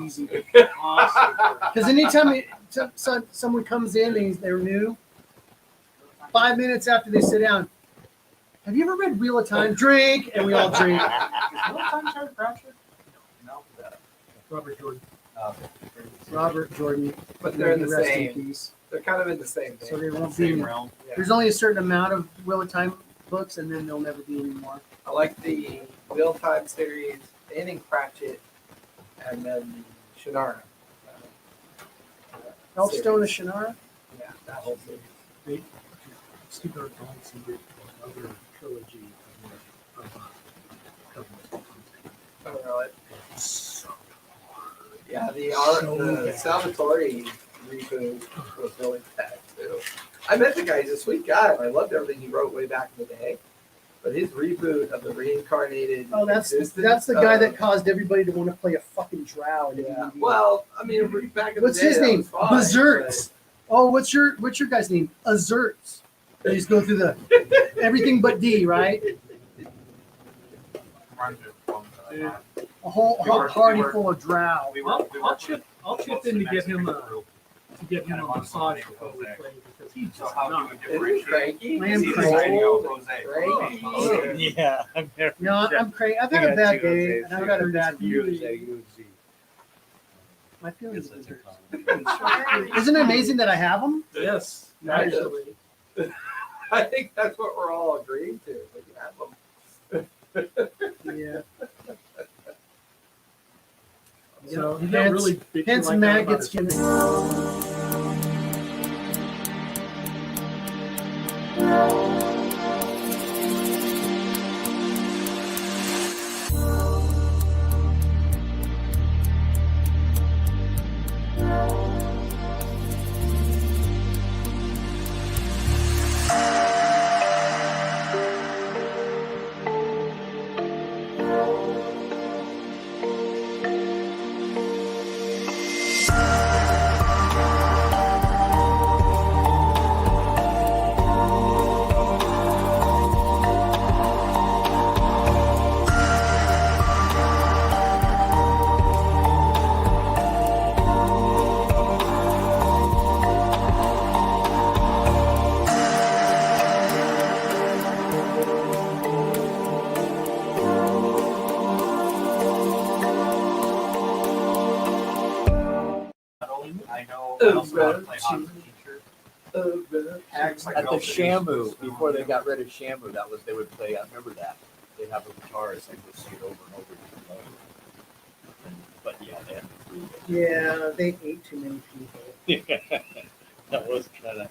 easy. Awesome. Because anytime someone comes in and they're new, 5 minutes after they sit down, have you ever read Wheel of Time? Drink, and we all drink. No. Robert Jordan. Okay. Robert Jordan. But they're in the Rest in same. peace. They're kind of in the same So thing. they won't be. Same realm. Yeah. There's only a certain amount of Wheel of Time books, and then there'll never be any more. I like the Wheel Time series, Ending Cratchit, and then the Shannara. Elfstone of Shannara. Yeah, that whole series. Steve Johnson did another trilogy of Oh, really? so Yeah, the bad. Salvatore reboot was really bad too. I met the guy; he's a sweet guy. And I loved everything he wrote way back in the day. But his reboot of the reincarnated. Oh, that's existence the guy of- that caused everybody to want to play a fucking drow. in Yeah. D&D. Well, I mean, back in What's the day, his that name? was fine, Berserks. Oh, what's your guy's name? Azerts. They just go through the everything but D, right? A whole party full of drow. I'll chip in to get him a massage before we play because he's just not. But isn't Cranky? I am He's cranky. old, cranky. Yeah, I'm there. No, I'm crazy. I've had a bad day, and I've got a bad view. My feelings are hurt. Isn't it amazing that I have them? Yes. Actually. I think that's what we're all agreeing to. But you have them. Yeah. So he's hence- not really bitching Hence, like that Matt about gets his- given. I know. I also know how to play hockey teacher. At the Shamu, before they got rid of Shamu, that was they would play. I remember that they'd have a guitarist and just see it over and over again. But yeah, they had to prove Yeah, they ate too many people. it. That was kind of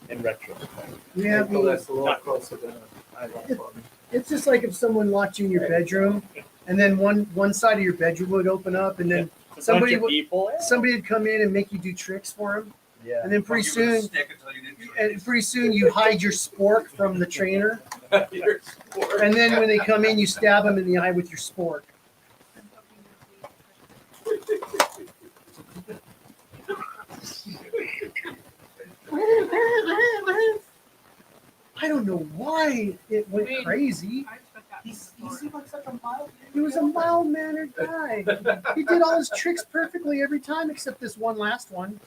in retrospect. We have Well, these. that's a little closer than I like for me. It's just like if someone locked you in your bedroom, and then one side of your bedroom would open up, and then somebody would somebody'd come in and make you do tricks for them, Yeah. and then pretty soon you hide your spork from the trainer, You're sport. and then when they come in, you stab them in the eye with your spork. I don't know why it went crazy. He seemed like such a mild He was a mild-mannered guy. He did all his tricks perfectly every time except this one last one.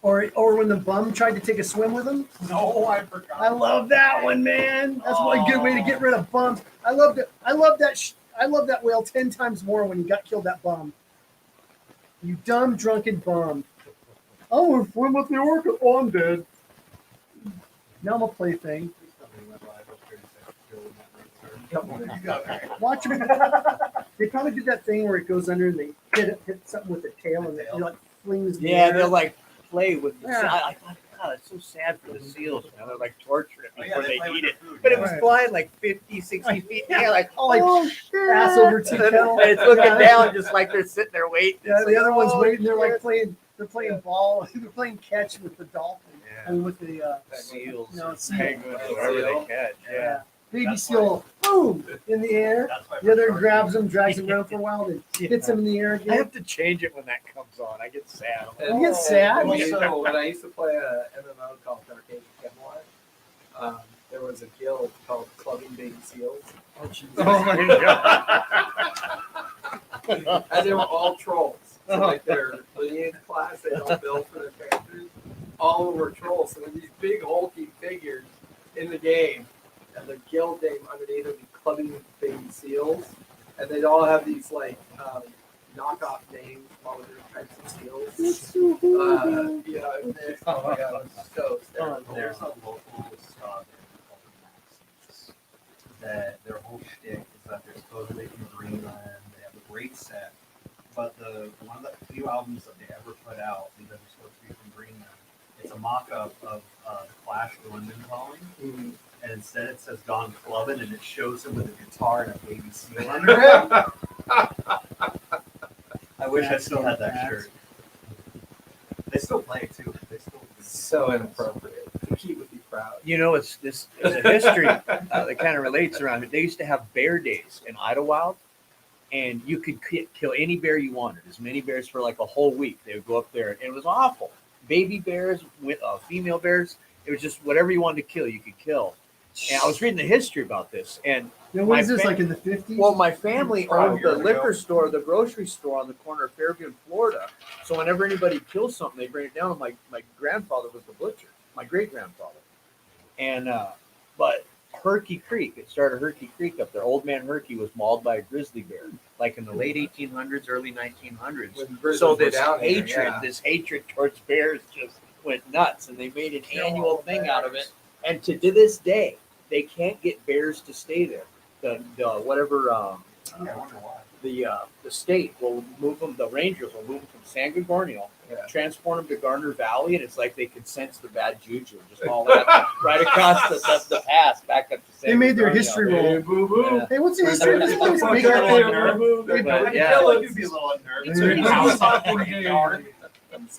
Or when the bum tried to take a swim with him. No, I forgot. I love that one, man. That's one good way to get rid of bums. I loved it. I love that whale 10 times more when he killed that bum. You dumb drunken bum. I want to swim with the orca. Oh, I'm dead. Now I'm a plaything. Watch him. They probably did that thing where it goes under and they hit something with the tail and it like flings. the Yeah, air. they'll like play with the Yeah. I thought, God, it's so sad for the seals, man. They're like torturing it before they they play with eat the it. food, But it was Right. flying like 50, 60 feet in the air, like, Oh, like ass over tea and kettle. it's looking down just like they're sitting there waiting. Yeah, It's the like, other one's oh, waiting. They're like shit. playing ball. They're playing catch with the dolphin. Yeah. And with the Seals. No, and seal. penguins, whatever they catch. Yeah. baby That's seal, boom, in the air. That's why The other we're grabs him, drags him around for a while, then hits him in the air I again. have to change it when that comes on. I get sad. You get sad? Also, when I used to play a MMO called Dark Age of Camelot, there was a guild called Clubbing Baby Seals. Oh, jeez. Oh my god. and they were all trolls. So like their lineage class, they all built for their characters. All were trolls. So they're these big hulking figures in the game, and the guild name underneath would be clubbing baby seals, and they'd all have these like knockoff names of all the different types of seals. Yeah, oh my god, it was so hysterical. There's a local that their whole shtick is that they're supposedly from Greenland. They have a great set, but the one of the few albums that they ever put out, because they're supposed to be from Greenland, it's a mock-up of the Clash of London calling, and instead it says Don Clubbin, and it shows him with a guitar and a baby seal under it. I wish I still had that shirt. They still play it too. They still So inappropriate. The kid would be proud. You know, it's a history that kind of relates around it. They used to have bear days in Idlewild, and you could kill any bear you wanted, as many bears for like a whole week. They would go up there, and it was awful. Baby bears, with female bears, it was just whatever you wanted to kill, you could kill. And I was reading the history about this, and What is this, like in the 50s? well, my family owned the years ago. liquor store, the grocery store on the corner of Fairview and Florida. So whenever anybody kills something, they bring it down. And my grandfather was the butcher, my great grandfather. And but Herky Creek, it started Herky Creek up there. Old Man Herky was mauled by a grizzly bear, like in the late 1800s, early 1900s. When grizzlies So were this down here, hatred, yeah. this hatred towards bears just went nuts, and they made an annual thing out of it. And to this day, they can't get bears to stay there. The whatever I wonder why. the state will move them. The rangers will move them from San Gorgonio, Yeah. transport them to Garner Valley, and it's like they can sense the bad juju just all that right across the pass back up to San They made their Gorgonio. history roll. Boo boo. Yeah. Hey, what's the history of this place? Fuck Make your that little clear. nerve. But, yeah. You'd be a little unnerved. It's Yeah. house up in the yard.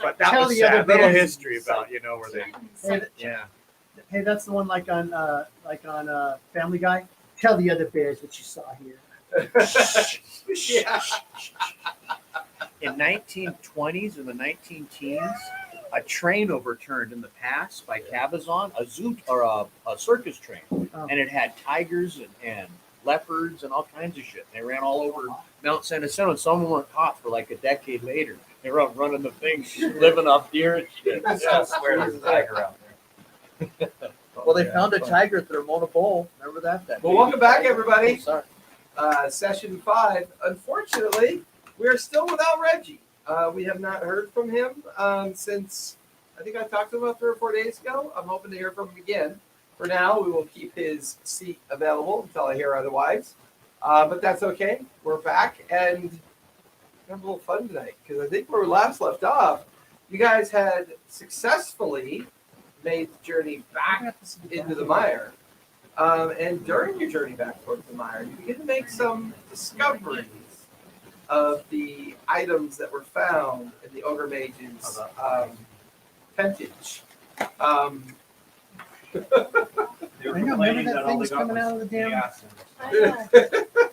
But that Tell was the other sad. Little bears. history about where they yeah. Hey, that's the one like on Family Guy. Tell the other bears what you saw here. Yeah. In 1920s and the 19-teens, a train overturned in the pass by Cabazon, a zoo or a circus train, and it had tigers and leopards and all kinds of shit. They ran all over Mount San Jacinto, and some of them were caught for like a decade later. They were out running the thing, living off deer and shit. I swear there's a tiger out there. Well, they found a tiger at their Mona Bowl. Remember that? Well, welcome back, everybody. Sorry. Session 5. Unfortunately, we're still without Reggie. We have not heard from him since I think I talked to him about 3 or 4 days ago. I'm hoping to hear from him again. For now, we will keep his seat available until I hear otherwise. But that's okay. We're back and have a little fun tonight because I think where we last left off, you guys had successfully made the journey back into the mire. And during your journey back towards the mire, you begin to make some discoveries of the items that were found in the Ogre Mage's tentage. I know, remember that thing was coming out of the damn. I know.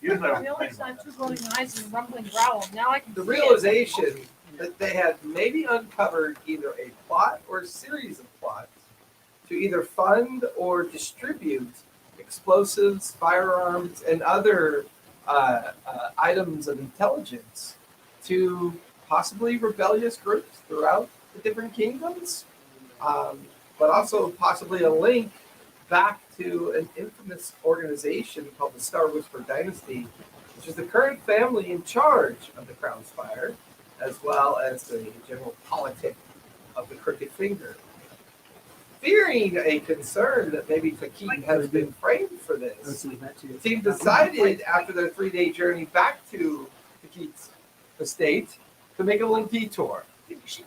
Usually I We don't only complain saw about two rolling eyes and a rumbling growl. Now I can The see realization that they had maybe uncovered either a plot or a series of plots to either fund or distribute explosives, firearms, and other items of intelligence to possibly rebellious groups throughout the different kingdoms, but also possibly a link back to an infamous organization called the Star Whisper Dynasty, which is the current family in charge of the Crown Spire, as well as the general politic of the Crooked Finger. Fearing a concern that maybe Takeet has been framed for this, the team decided after their 3-day journey back to Takeet's estate to make a little detour.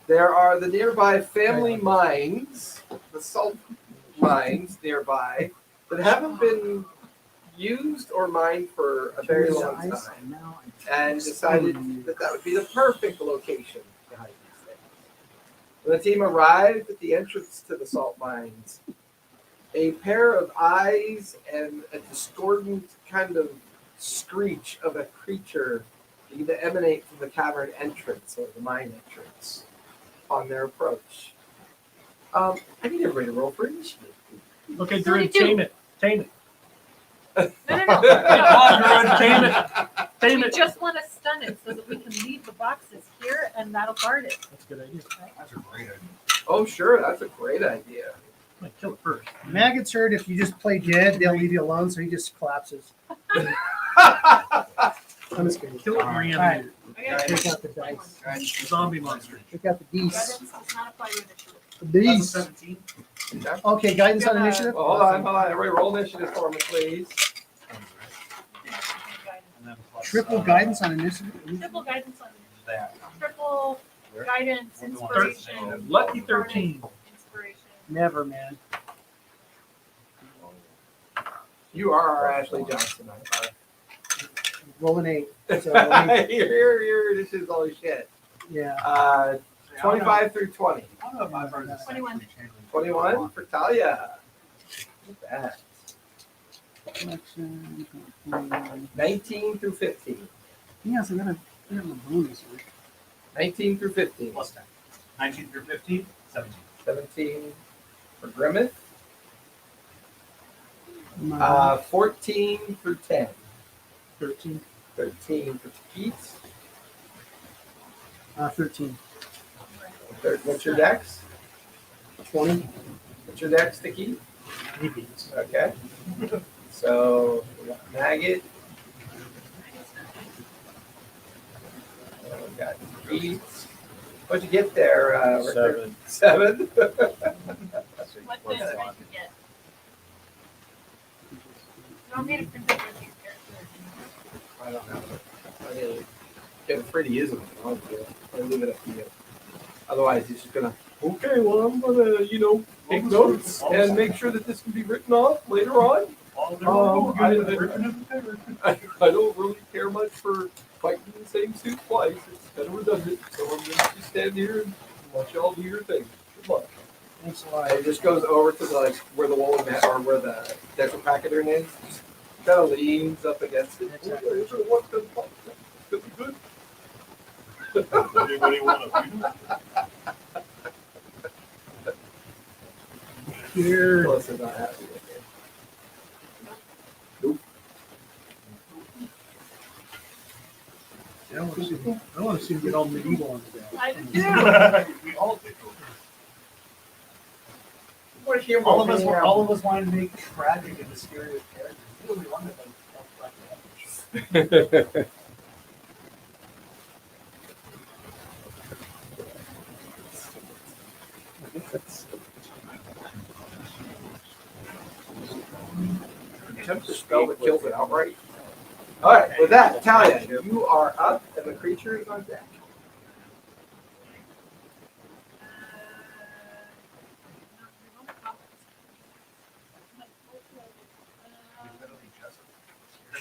There are the nearby family mines, the salt mines nearby, that haven't been used or mined for a very long time, and decided that that would be the perfect location to hide these things. When the team arrived at the entrance to the salt mines, a pair of eyes and a discordant kind of screech of a creature began to emanate from the cavern entrance or the mine entrance on their approach. I need everybody to roll for initiative. Okay, Drew, 32. tame it. Tame it. No. Come on, Drew, tame it. Tame We it. just want to stun it so that we can leave the boxes here and that'll guard it. That's a good idea. That's a great idea. Oh, sure, that's a great idea. Might kill it first. Maggot's heard if you just play dead, they'll leave you alone, so he just collapses. I'm just kidding. Kill it and reanimate it. Okay. Take out the dice. Zombie monster. Take out the dice. Guidance does not apply to initiative. The That's a dice. 17. Okay, guidance on initiative. Oh, hold on. Everybody roll initiative for me, please. And then plus, Triple guidance on initiative. Triple guidance on initiative. that. Triple guidance, inspiration. Lucky 13. Inspiration. Never, man. You are our Ashley Johnson. Roll an 8. So, let me- Your initiative's all shit. yeah. 25 through 20. I don't know if I've heard this. 21. 21 for Talia. Look at that. Collection, 19 through 15. Yes, I got a bonus. 19 through 15. Plus 10. 19 through 15, 17. 17 for Grimmeth. My 14 through 10. 13. 13 for Keats. 13. What's your dex? 20. What's your dex to Keith? Maybe. Okay. So we got Maggot. We got Keats. What'd you get there, Richard? 7. 7? What did I get? You want me to print it with your character? I don't know. I mean, get free to use them if you want to. I'll leave it up to you. Otherwise, he's just gonna. Okay, well, I'm gonna, take notes and make sure that this can be written off later on. I don't really care much for fighting in the same suit twice. It's kind of redundant, so I'm gonna just stand here and watch y'all do your thing. Good luck. Thanks a lot. It just goes over to the, where the woolen mat or where the dental packeter is. Just kind of leans up against it. Exactly. Okay, so what the fuck? It's gonna be good. Anybody want to? Here. Melissa's not happy with it. Nope. I want to see him get all medieval on the I do. We all do. What humor All of us, we have. all of us wanted to make tragic and mysterious characters. We really wanted them. Attempt to spell that kills it outright. All right, with that, Talia, you are up, and the creature is on deck.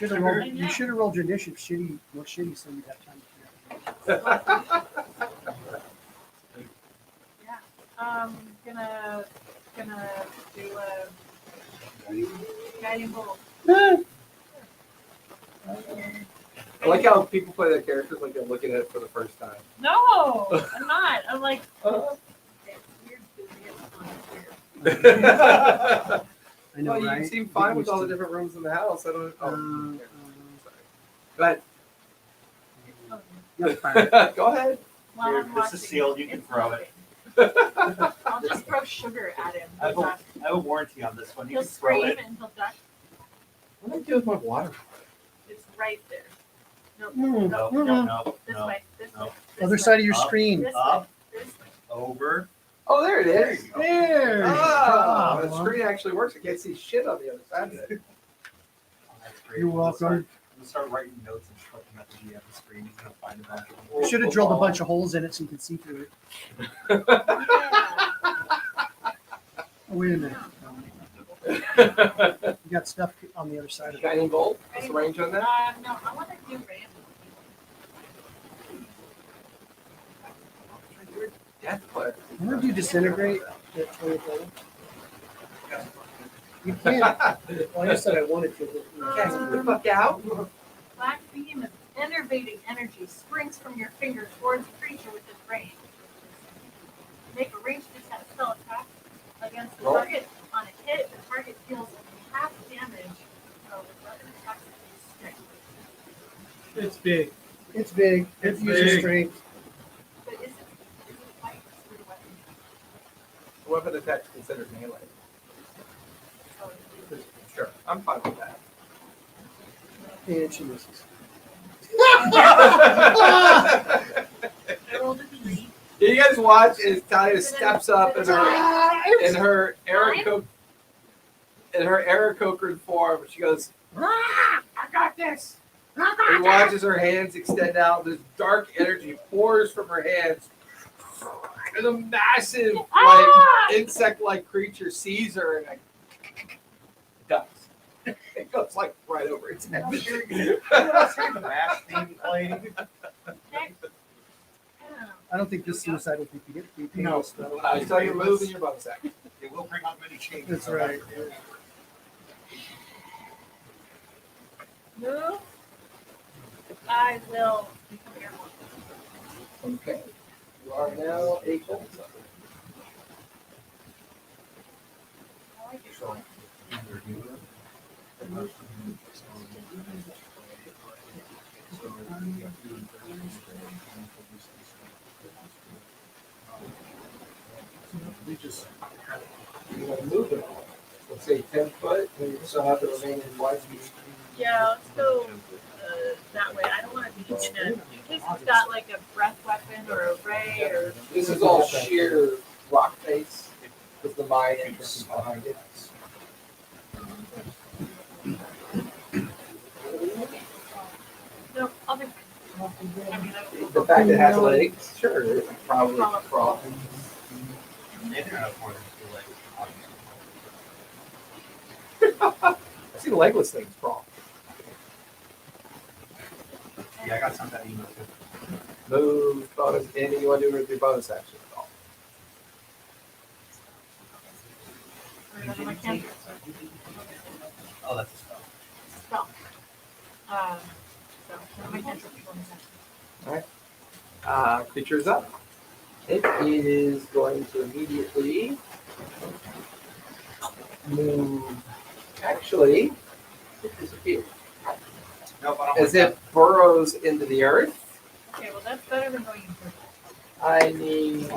You should have rolled your initiative more shitty so you got time to Gonna do a guiding bolt. I like how people play their characters like they're looking at it for the first time. No, I'm not. I'm like, Uh, it's weird, busy, it's I know, well, right? you seem fine with all the different rooms in the house. I don't. But You're fine. go ahead. While Here, I'm this watching, is sealed, you can it's throw it. I'll just throw sugar at him. I have a warranty on this one. You He'll can throw scream it. and he'll duck. What do I do with my water? It's right there. Nope. Mm. Nope. No, Nope. no, This no. way. This no. way. This Other way. side of your Up. screen. This way. Up. This way. Over. Oh, there it There is. you go. There. Oh, the Problem. screen actually works. I can't see shit on the other side of it. Oh, that's great. You're We'll welcome. start writing notes and put them at the GM screen. He's gonna find them after. You should have drilled a bunch of holes in it so you could see through it. Yeah. Oh, wait a minute. You got stuff on the other side of it. Shining bolt. What's the range on that? No, I want to do random. Death player. I'm gonna do disintegrate at 20 level. You can't. Well, I just said I wanted to, but you Cast can't. the fuck out. Black beam of enervating energy springs from your finger towards the creature within range. Make a ranged attack spell attack against the Roll. target. On a hit, the target deals half damage. So the weapon attacks against strength. It's big. It's big. It's It uses big. strength. But is it light or weapon? The weapon attack is considered melee. Sure, I'm fine with that. And she misses. I rolled a 3. You guys watch as Talia steps up in her Aarakocra form. She goes, "Ah, I got this." He watches her hands extend out. This dark energy pours from her hands. And a massive, insect-like creature sees her and dies. It goes like right over its head. the MASH theme playing. I don't think this suicidal people get to be No. painless though. I tell you, move in your bonus action. It will bring up many changes. That's right. Move. I will become airborne. Okay. You are now a cold. I like it. We just had You want to move it. Let's say 10 foot, and you still have the remaining wide view. Yeah, let's go that way. I don't want to be in case it's got like a breath weapon or a ray or. This is all sheer rock face with the mine entrance behind it. No, other thing. I mean, The fact that it has legs, sure, it would probably crawl. Maybe not more than 2 legs. I've seen legless things crawl. Yeah, I got some that email too. Move, bonus, anything you want to do with your bonus action at all. another my cantrip. Oh, that's a spell. Spell. So my cantrip is bonus action. Creature's up. It is going to immediately move. Actually, it disappears. Nope, I don't As it burrows into the earth. Okay, well that's better than going into. I need.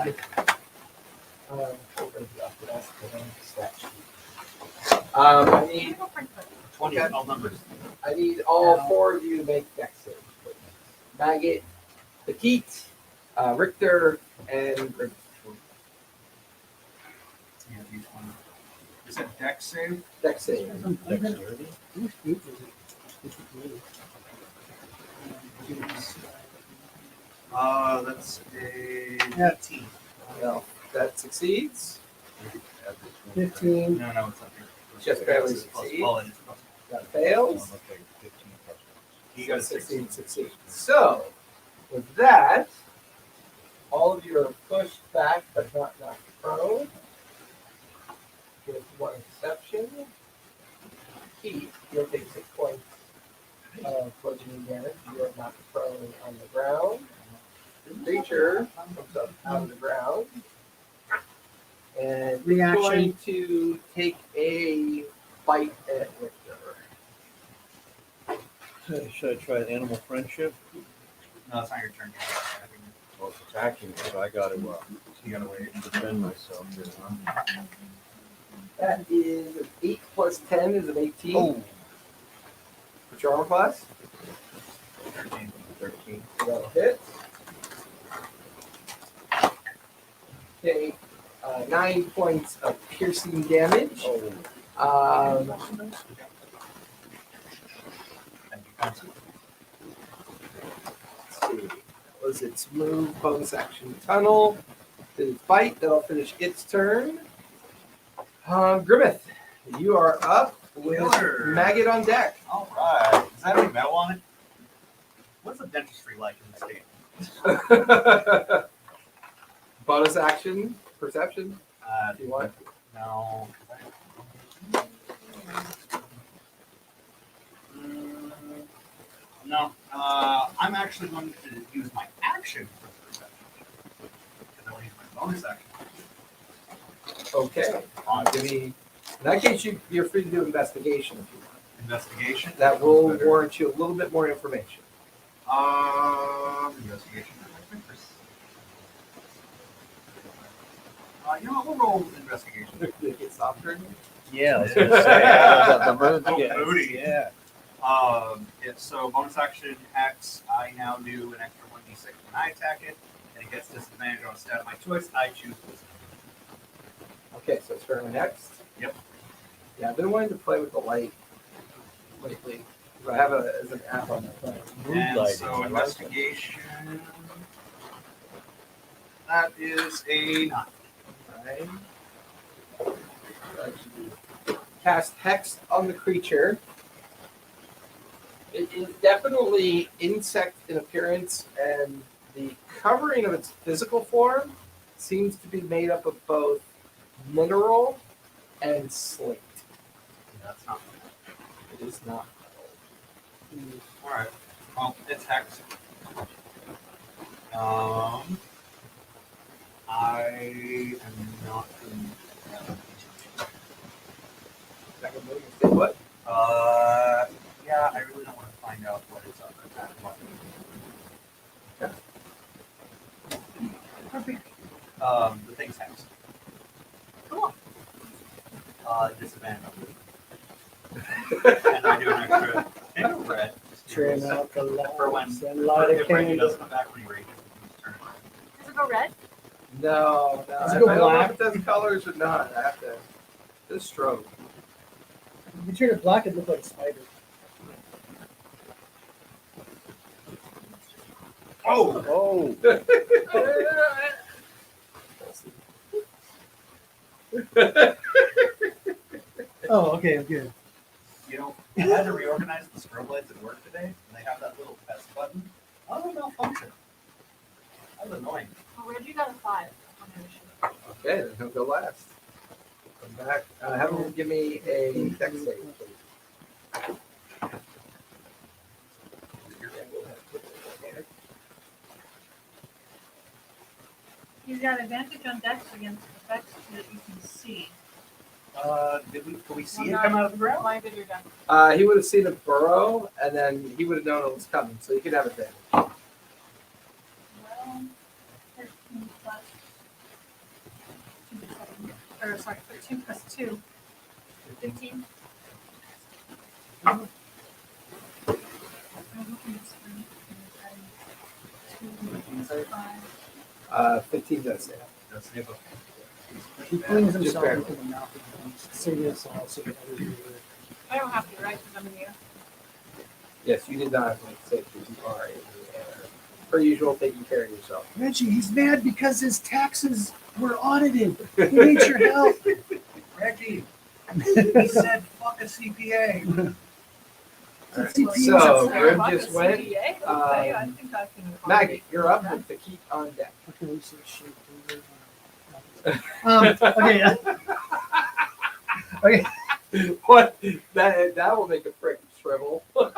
I need. 20 spell numbers. I need all 4 of you to make dex saves. Please. Maggot, Petite, Richter, and Grim. Yeah, D20. Is that dex save? Dex save. That's a Yeah. 18. Well, that succeeds. 15. No, it's up here. Just barely Plus- succeed. well, it is plus- That fails. You got a 16 succeeds. So, with that, all of you are pushed back but not knocked prone. With one exception. Keith, you'll take 6 points of bludgeoning damage. You are knocked prone on the ground. The creature comes up out of the ground. And Reaction. is going to take a bite at Richter. Should I try animal friendship? No, it's not your turn. Well, it's attacking, so I gotta You gotta wait. defend myself here, huh? That is an 8 plus 10 is an 18. Oh. What's your armor class? 13. 13. That'll hit. Okay, 9 points of piercing damage. Oh. Thank you, Council. Let's see. Was its move, bonus action, tunnel? Did its bite? That'll finish its turn. Grimmeth, you are up with Killer. Maggot on deck. All right. Does that have any metal on it? What's the dentistry like in this game? Bonus action, perception, if you want. No. No. I'm actually going to use my action for perception. Because I want to use my bonus action. Okay. Give me. In that case, you're free to do investigation if you want. Investigation. That will warrant you a little bit more information. Investigation. You know what? We'll roll investigation. Get softer. Yeah, I was gonna say the moon's Oh, getting moody. yeah. So bonus action X, I now do an extra 1d6 when I attack it, and it gets disadvantage on a stat of my choice. I choose wisdom. Okay, so it's turn next. Yep. Yeah, I've been wanting to play with the light lately. I have it as an app on my phone. And Moonlighting, so I like it. investigation. That is a 9. Right. Cast Hex on the creature. It is definitely insect in appearance, and the covering of its physical form seems to be made up of both mineral and slate. That's not. It is not All right. Well, it's hex. I am not doing metal. What? Yeah, I really don't want to find out what it's up at. The thing's hex. Cool. Disadvantage. And I do an extra hit of red. Turn out the For when lights and light a if Randy candle. does come back when he rages, he's turn. Does it go red? No, Does I it don't go know black? if it does colors or not. I have to. This stroke. If you turn it black, it looks like a spider. Oh! Oh, okay, I'm good. You know, I had to reorganize the strobe lights at work today, and they have that little test button. I don't malfunction. That was annoying. Oh, Reggie you got a 5 on your issue. Okay, then he'll go last. Come back. Have him give me a dex save, please. He's got advantage on dex against effects that you can see. Could we see it come out of the ground? Why did your dex? He would have seen a burrow, and then he would have known it was coming, so you could have advantage. Well, 13 plus 2 or sorry, 13 plus 2. 15. I'm looking at screen. 2, 5. 15 does say. That's the book. He flings Just himself barely. into the mouth of the beast. Say this, I'll say that other word. I don't have to, right? Because I'm in the air. Yes, you did not have to make safe because you are in the air. Per usual, taking care of yourself. Reggie, he's mad because his taxes were audited. He needs your help. Reggie, he said fuck a CPA. So, Grim Fuck just a went. CDA? Okay, I think I can. Maggie, you're up with the keep on deck. Okay, so shit. Okay. Okay. What? That will make a frick shrivel. All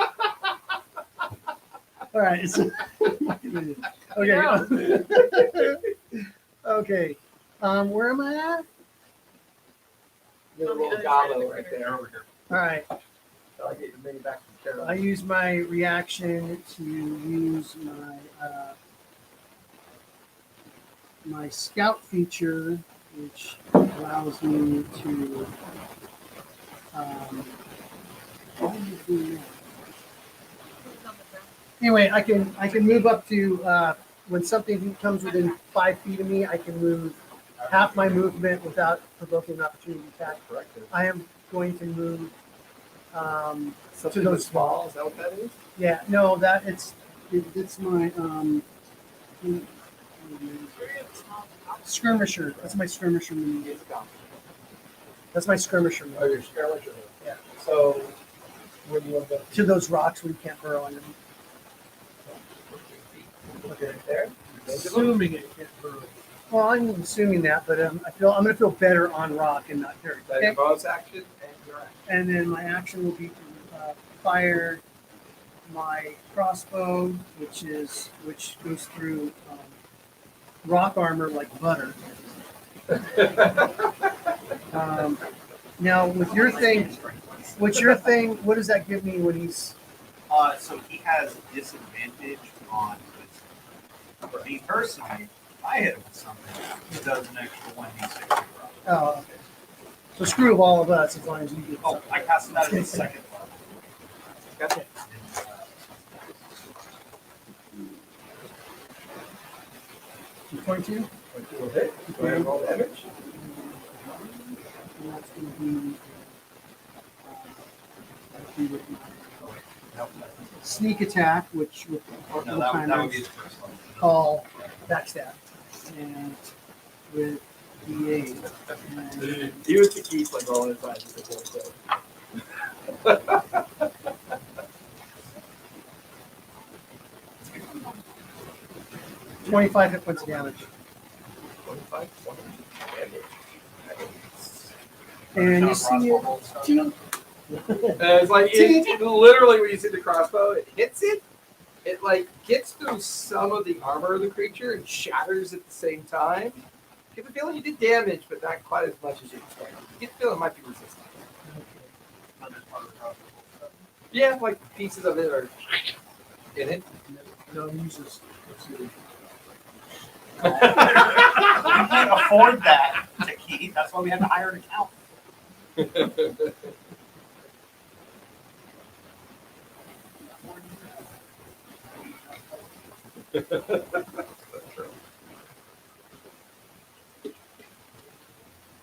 right. So, okay. Okay. Where am I at? There's a little gobbo right there. Over here. All right. So I get your mini back from Carol. I use my reaction to use my scout feature, which allows me to. What do you do now? Anyway, I can move up to when something comes within 5 feet of me, I can move half my movement without provoking an opportunity attack. I am going to move Something to with those small. Is that what that is? yeah, no, it's my skirmisher. That's my skirmisher move. It's gone. That's my skirmisher Oh, move. your skirmisher. Yeah. So, where do you want to go? To those rocks where you can't burrow under them. Okay. Right there. Assuming it can't burrow. Well, I'm assuming that, but I'm gonna feel better on rock and not dirt. That's Okay. your bonus action and your action. And then my action will be to fire my crossbow, which goes through rock armor like butter. Now with your thing, what's your thing? What does that give me when he's? So he has disadvantage on wisdom. For me personally, if I hit him with something, he does an extra 1d6. Oh, okay. So screw all of us as long as you do Oh, something. I cast it out at the second level. Okay. And, 22? Will hit. Go ahead and roll damage. And that's going to be nope, sneak attack, which with no, that would be his first level. call backstab. And with D8. And He was the key like rolling his eyes with the whole thing. 25 hit points of damage. 25, 20 damage. And you see it. Ting. It's like literally when you see the crossbow, it hits it. It like gets through some of the armor of the creature and shatters at the same time. You get the feeling you did damage, but not quite as much as you expected. You get the feeling it might be resistant. Yeah, like pieces of it are in it. No, he uses. We can't afford that to keep. That's why we had to hire an accountant.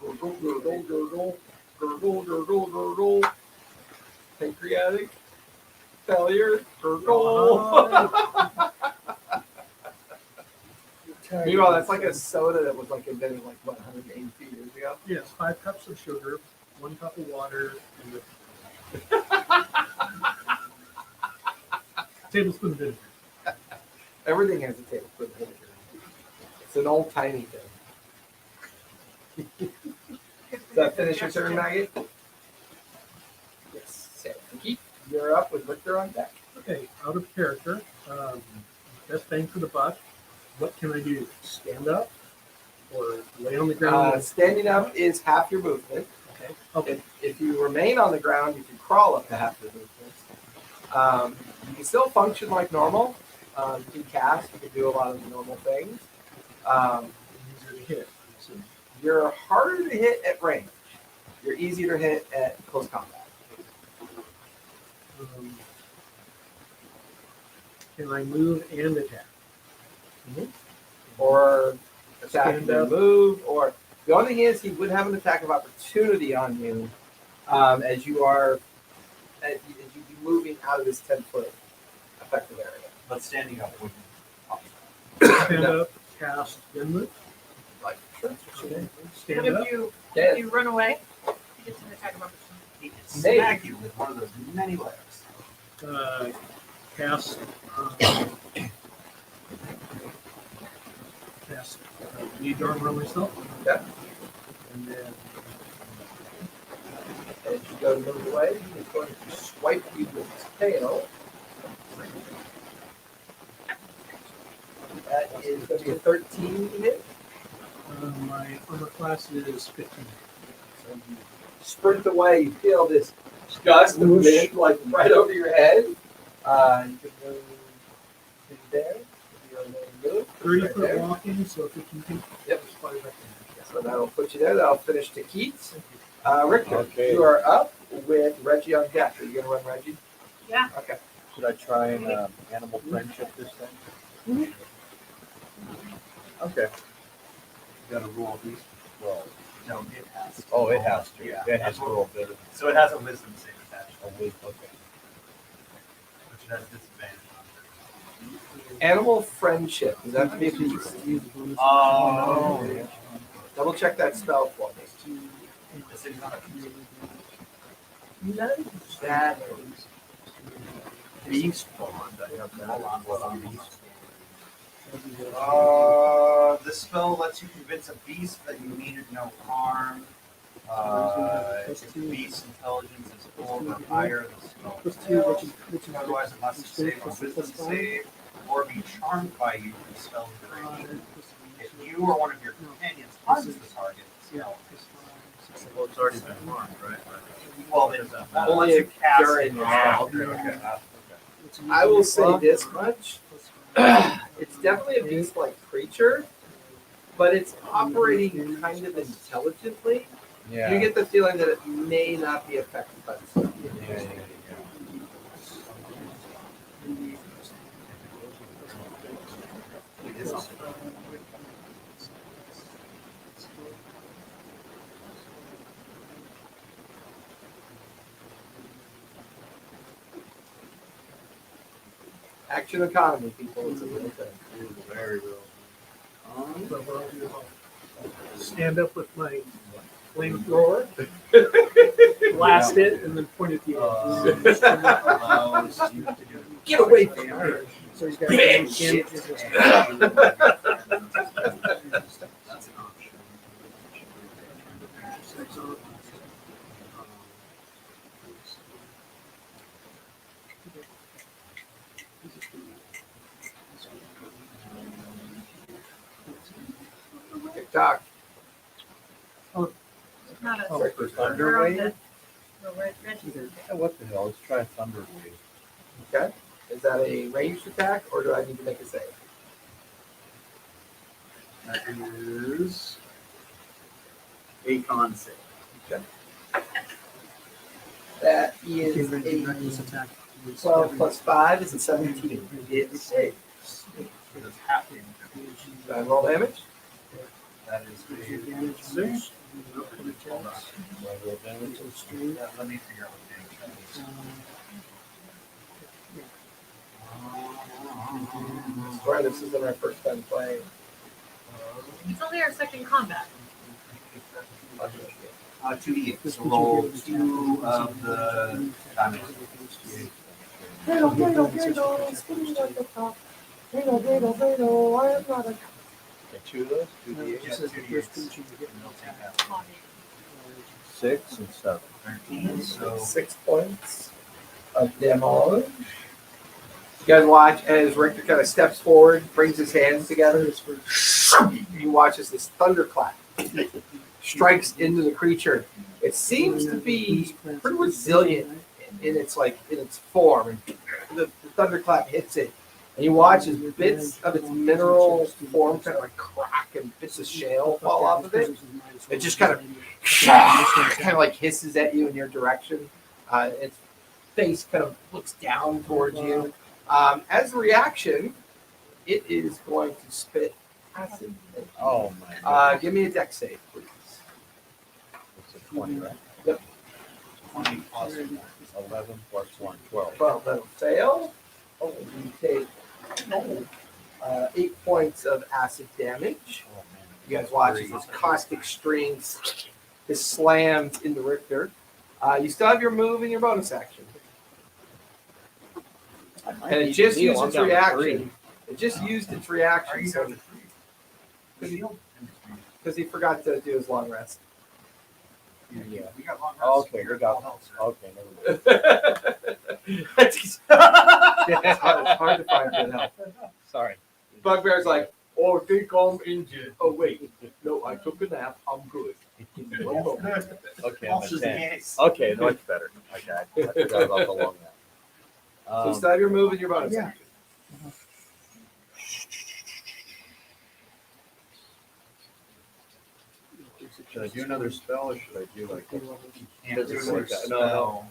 Gurgle, gurgle, gurgle, gurgle, gurgle, gurgle. Pancreatic failure, gurgle. Meanwhile, that's like a soda that was like invented like what 180 years ago. Yes, 5 cups of sugar, 1 cup of water, and a tablespoon of vinegar. Everything has a tablespoon of vinegar. It's an old tiny thing. Does that finish your turn, Maggot? Yes. So, Keith, you're up with Victor on deck. Okay, out of character. Best bang for the buck. What can I do? Stand up or lay on the ground? Standing up is half your movement. Okay. Okay. If you remain on the ground, you can crawl up to half your movement. You can still function like normal. You can cast. You can do a lot of the normal things. Easier to hit. So, You're harder to hit at range. You're easier to hit at close combat. can I move and attack? Or attack Stand and up. move. Or the only thing is, he would have an attack of opportunity on you as you be moving out of this 10-foot effective area. But standing up wouldn't. Stand up, cast, then move. Like, sure. Okay. But Stand up. if you run away, you get an attack of opportunity. He can smack you with one of those many letters. Cast. Cast. Need armor on myself. Yeah. And then As you go to move away, he's going to swipe you with his tail. That is going to be a 13 to hit. my armor class is 15. So you sprint away, you feel this gust of wind like right over your head. You can move to there. Your main move. 30 Right foot there. walking, so 15 feet. Yep. That's probably right there. So that'll put you there. That'll finish to Keats. Richter, Okay. you are up with Reggie on deck. Are you going to run Reggie? Yeah. Okay. Should I try and animal friendship this thing? Okay. You gotta roll these. Well, No, it has. to. oh, it has to. Yeah. It has to roll better. So it has a wisdom save attached, Oh, wait, okay. which has disadvantage on Animal friendship. Does that have to be a piece? it. Oh. Double check that spell for me. This is not a That beast bond. I have that on what on beast. This spell lets you convince a beast that you mean no harm. If the beast's intelligence is 4 or higher, the spell Plus 2, fails. which is Otherwise, it must save a wisdom save or be charmed by you for the spell's duration. If you or one of your companions harms the target, the spell Well, it's already been harmed, right? well, then Only once you cast during it, the oh, spell. okay. I will say this much. It's definitely a beast-like creature, but it's operating kind of intelligently. Yeah. You get the feeling that it may not be affected by the stuff. Yeah. Action economy, people, is a real thing. Very real. So what I'll do is I'll stand up with my flamethrower, blast it, and then point it at the edge. Get away from her! So he's got Big to shit. TikTok. Not a. Oh, for We're thunder on wave? the Reggie's. Yeah, what the hell? Let's try thunder wave. Okay. Is that a ranged attack, or do I need to make a save? That is a con save. That is a 12 plus 5 is a 17. It saves. That's half damage. Do I roll damage? That is a 6. Hold on. Yeah, let me figure out what damage that is. Sorry, this isn't our first time playing. It's only our second combat. 2d8. So roll 2 of the damage. Get two of those? 2d8? Yeah, 2d8s. And they'll take that. 6 and 7. 13. So 6 points of damage. You guys watch as Richter kind of steps forward, brings his hands together. You watch as this thunderclap strikes into the creature. It seems to be pretty resilient in its form. And the thunderclap hits it, and you watch as bits of its mineral form kind of like crack and bits of shale fall off of it. It just kind of like hisses at you in your direction. Its face kind of looks down towards you. As a reaction, it is going to spit acid. Oh my god. Give me a dex save, please. It's a 20, right? Yep. 20 plus 11 plus 1, 12. Well, that'll fail. Oh, you take 8 points of acid damage. Oh, man. You guys watch as this caustic stream is slammed into Richter. You still have your move and your bonus action. And it just used its reaction. It just used its reaction. So because he forgot to do his long rest. Yeah. We got long Oh, rests. okay, You're we got health, sir. Okay, never mind. It's hard to find good help. Sorry. Bugbear's like, oh, I think I'm injured. Oh, wait. No, I took a nap. I'm good. One moment. Okay, I'm False at is 10. the case. Okay, much better. Okay, I forgot about the long nap. So you still have your move and your bonus Yeah. action. Should I do another spell or should I do like Can't Does do it another like that? spell. No,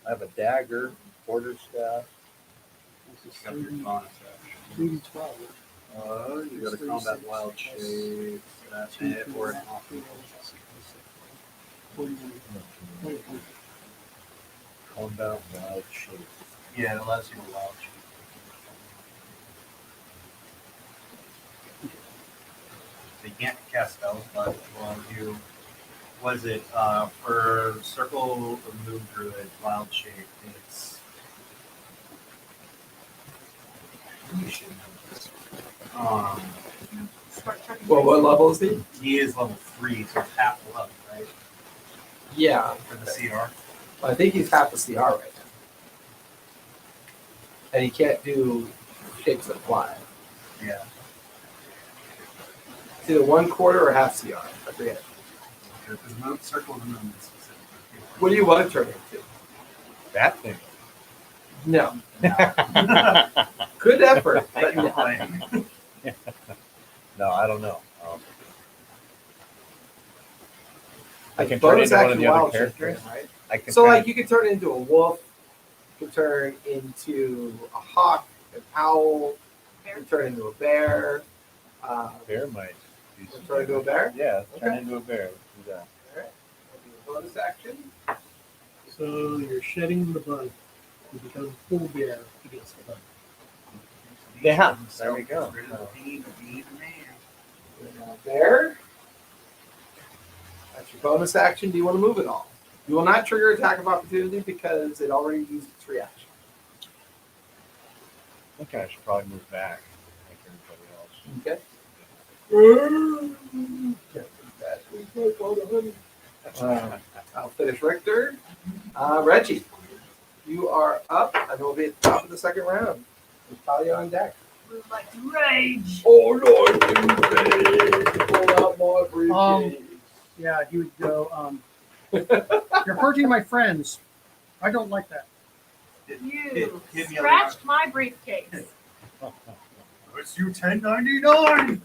I have a dagger, quarter staff. Got your bonus action. Maybe 12. You got a combat wild shape. That's it, or an off. Combat wild shape. Yeah, it allows you to wild shape. So you can't cast spells, but well, you was it for Circle of Moon Druid wild shape? It's you should know this. Well, what level is he? He is level 3, so it's half the level, right? Yeah. For the CR. I think he's half the CR right now. And he can't do shapes that fly. Yeah. It's either 1/4 or half CR. I forget. Because Moon Circle of the Moon is specific. What do you want to turn into? That thing. No. Good effort, but Thank you for no. playing. No, I don't know. I can turn Bonus into one of action the other wild characters. shape, right? I can So turn like you can turn it into a wolf, you can turn into a hawk, an owl, you can turn into a bear. bear might do You some can turn into a bear. Yeah, turn Okay. into a bear. Let's do that. Alright. Bonus action. So you're shedding the bug. You become full bear against the bug. Yeah, there we go. Get rid of the pain of being a man. Bear. That's your bonus action. Do you want to move at all? You will not trigger attack of opportunity because it already used its reaction. I think I should probably move back like everybody else. I'll finish Richter. Reggie, you are up, and we'll be at the top of the second round. With Talia on deck. Move like rage. Oh Lord, pull out my briefcase. Yeah, he would go, you're hurting my friends. I don't like that. You Hit me scratched my briefcase. It's you 1099.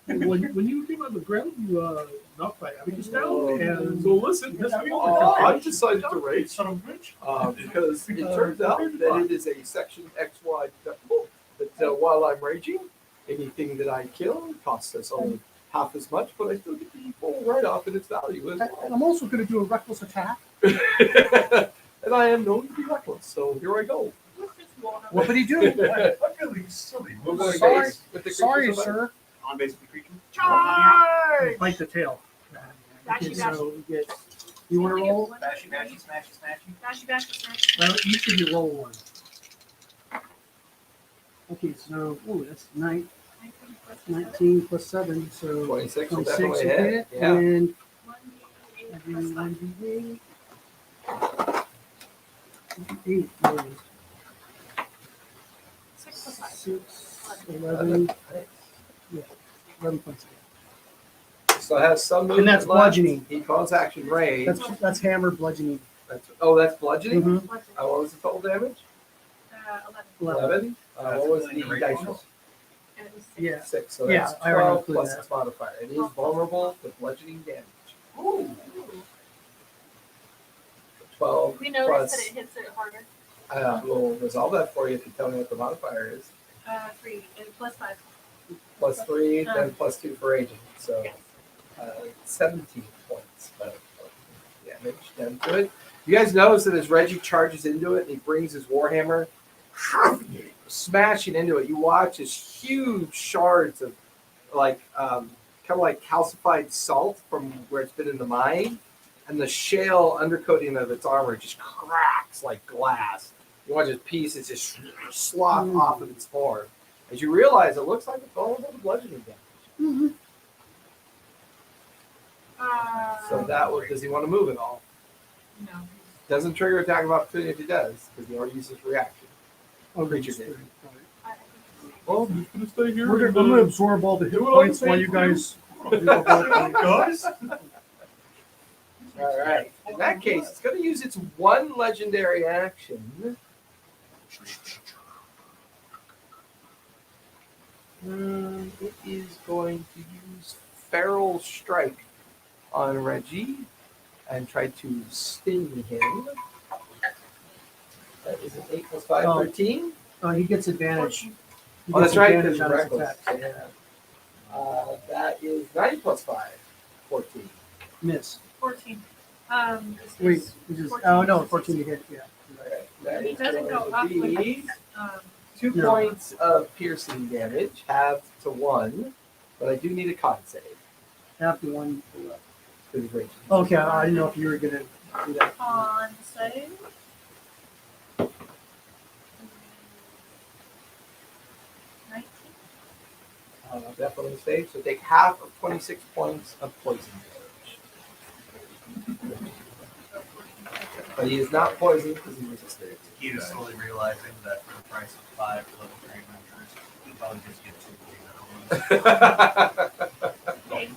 When you came on the ground, you knocked my abacus down, and So listen, I decided to rage Son of a bitch. because it turns out that it is a Section XY deductible. That while I'm raging, anything that I kill costs us only half as much, but I still get the full write-off in its value as well. I'm also going to do a reckless attack. And I am known to be reckless, so here I go. What's this water? What would he do? I'm feeling silly. We're going Sorry. base with the Sorry, creatures of sir. On base with the creature. Charge! bite the tail. Okay, so we get, you want to roll? Smashy, smashy, smashy, smashy. Dash, dash, dash. Well, each of you roll one. Okay, so, oh, that's 19 19 plus 7, so 26 will 26 definitely will hit. hit. Yeah. And 1d8 I do plus 5. 1d8. 8, yeah. 6 plus 5. 6, 11, yeah, 11 plus 8. So it has some movement And that's left. bludgeoning. He calls action rage. That's hammer bludgeoning. That's bludgeoning? Mhm. What was the total damage? 11. 11. What was the That's dice the roll? And it was 6. Yeah. 6. So Yeah, that's I already 12 included plus that. its modifier. It is vulnerable to bludgeoning damage. Ooh. 12 We noticed plus. that it hits it harder. We'll resolve that for you if you tell me what the modifier is. 3 and plus 5. Plus 3, then plus 2 for aging. So Yes. 17 points of damage done to it. You guys notice that as Reggie charges into it and he brings his warhammer, smashing into it, you watch as huge shards of like kind of like calcified salt from where it's been in the mine, and the shale undercoating of its armor just cracks like glass. You watch his pieces just slop off of its form. As you realize, it looks like it's vulnerable to bludgeoning damage. So that was, does he want to move at all? No. Doesn't trigger attack of opportunity if he does, because he already used his reaction. Oh, Creature reach. damage. I- Oh, I'm just gonna stay here. I'm going to absorb all the hit Do what I'm points while saying. you guys do the whole thing. Guys. All right. In that case, it's going to use its one legendary action. It is going to use Feral Strike on Reggie and try to sting him. That is an 8 plus 5, Oh. 13. He gets advantage. He Oh, gets that's right, advantage because on his reckless. attacks. Yeah. That is 9 plus 5, 14. Miss. 14. This Wait, is this is, 14 oh no, versus 14 to 16. hit, yeah. Okay, that He is doesn't go going up to with be um, 2 No. points of piercing damage, halved to 1, but I do need a con save. After one. Because of raging. Okay, I didn't know if you were going to do that. con save. 19. Definitely save. So take half of 26 points of poison damage. But he is not poisoned because he resisted it. He is slowly realizing that for the price of 5 level 3 adventures, he probably just get 2 Hey.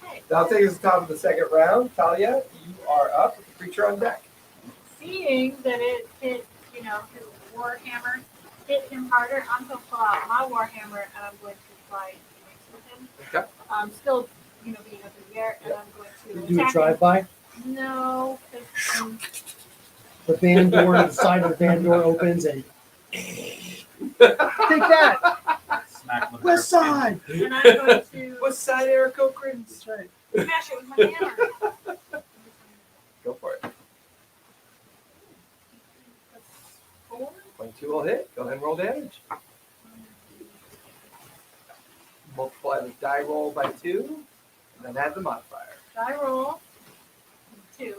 Hey. That'll take us to the top of the second round. Talia, you are up with the creature on deck. seeing that it hit, his warhammer hit him harder, I'm going to pull out my warhammer and I'm going to fly with him. Okay. Still, being up in the air, and I'm going to Do a attack drive-by. him. No, because The van door, the side of the van door opens and take that, Smack him with west their- side. and I'm going to What's side Eric Cochran? That's right. smash it with my hammer. Go for it. That's 4. 22 will hit. Go ahead and roll damage. Multiply the die roll by 2, and then add the modifier. Die roll 2,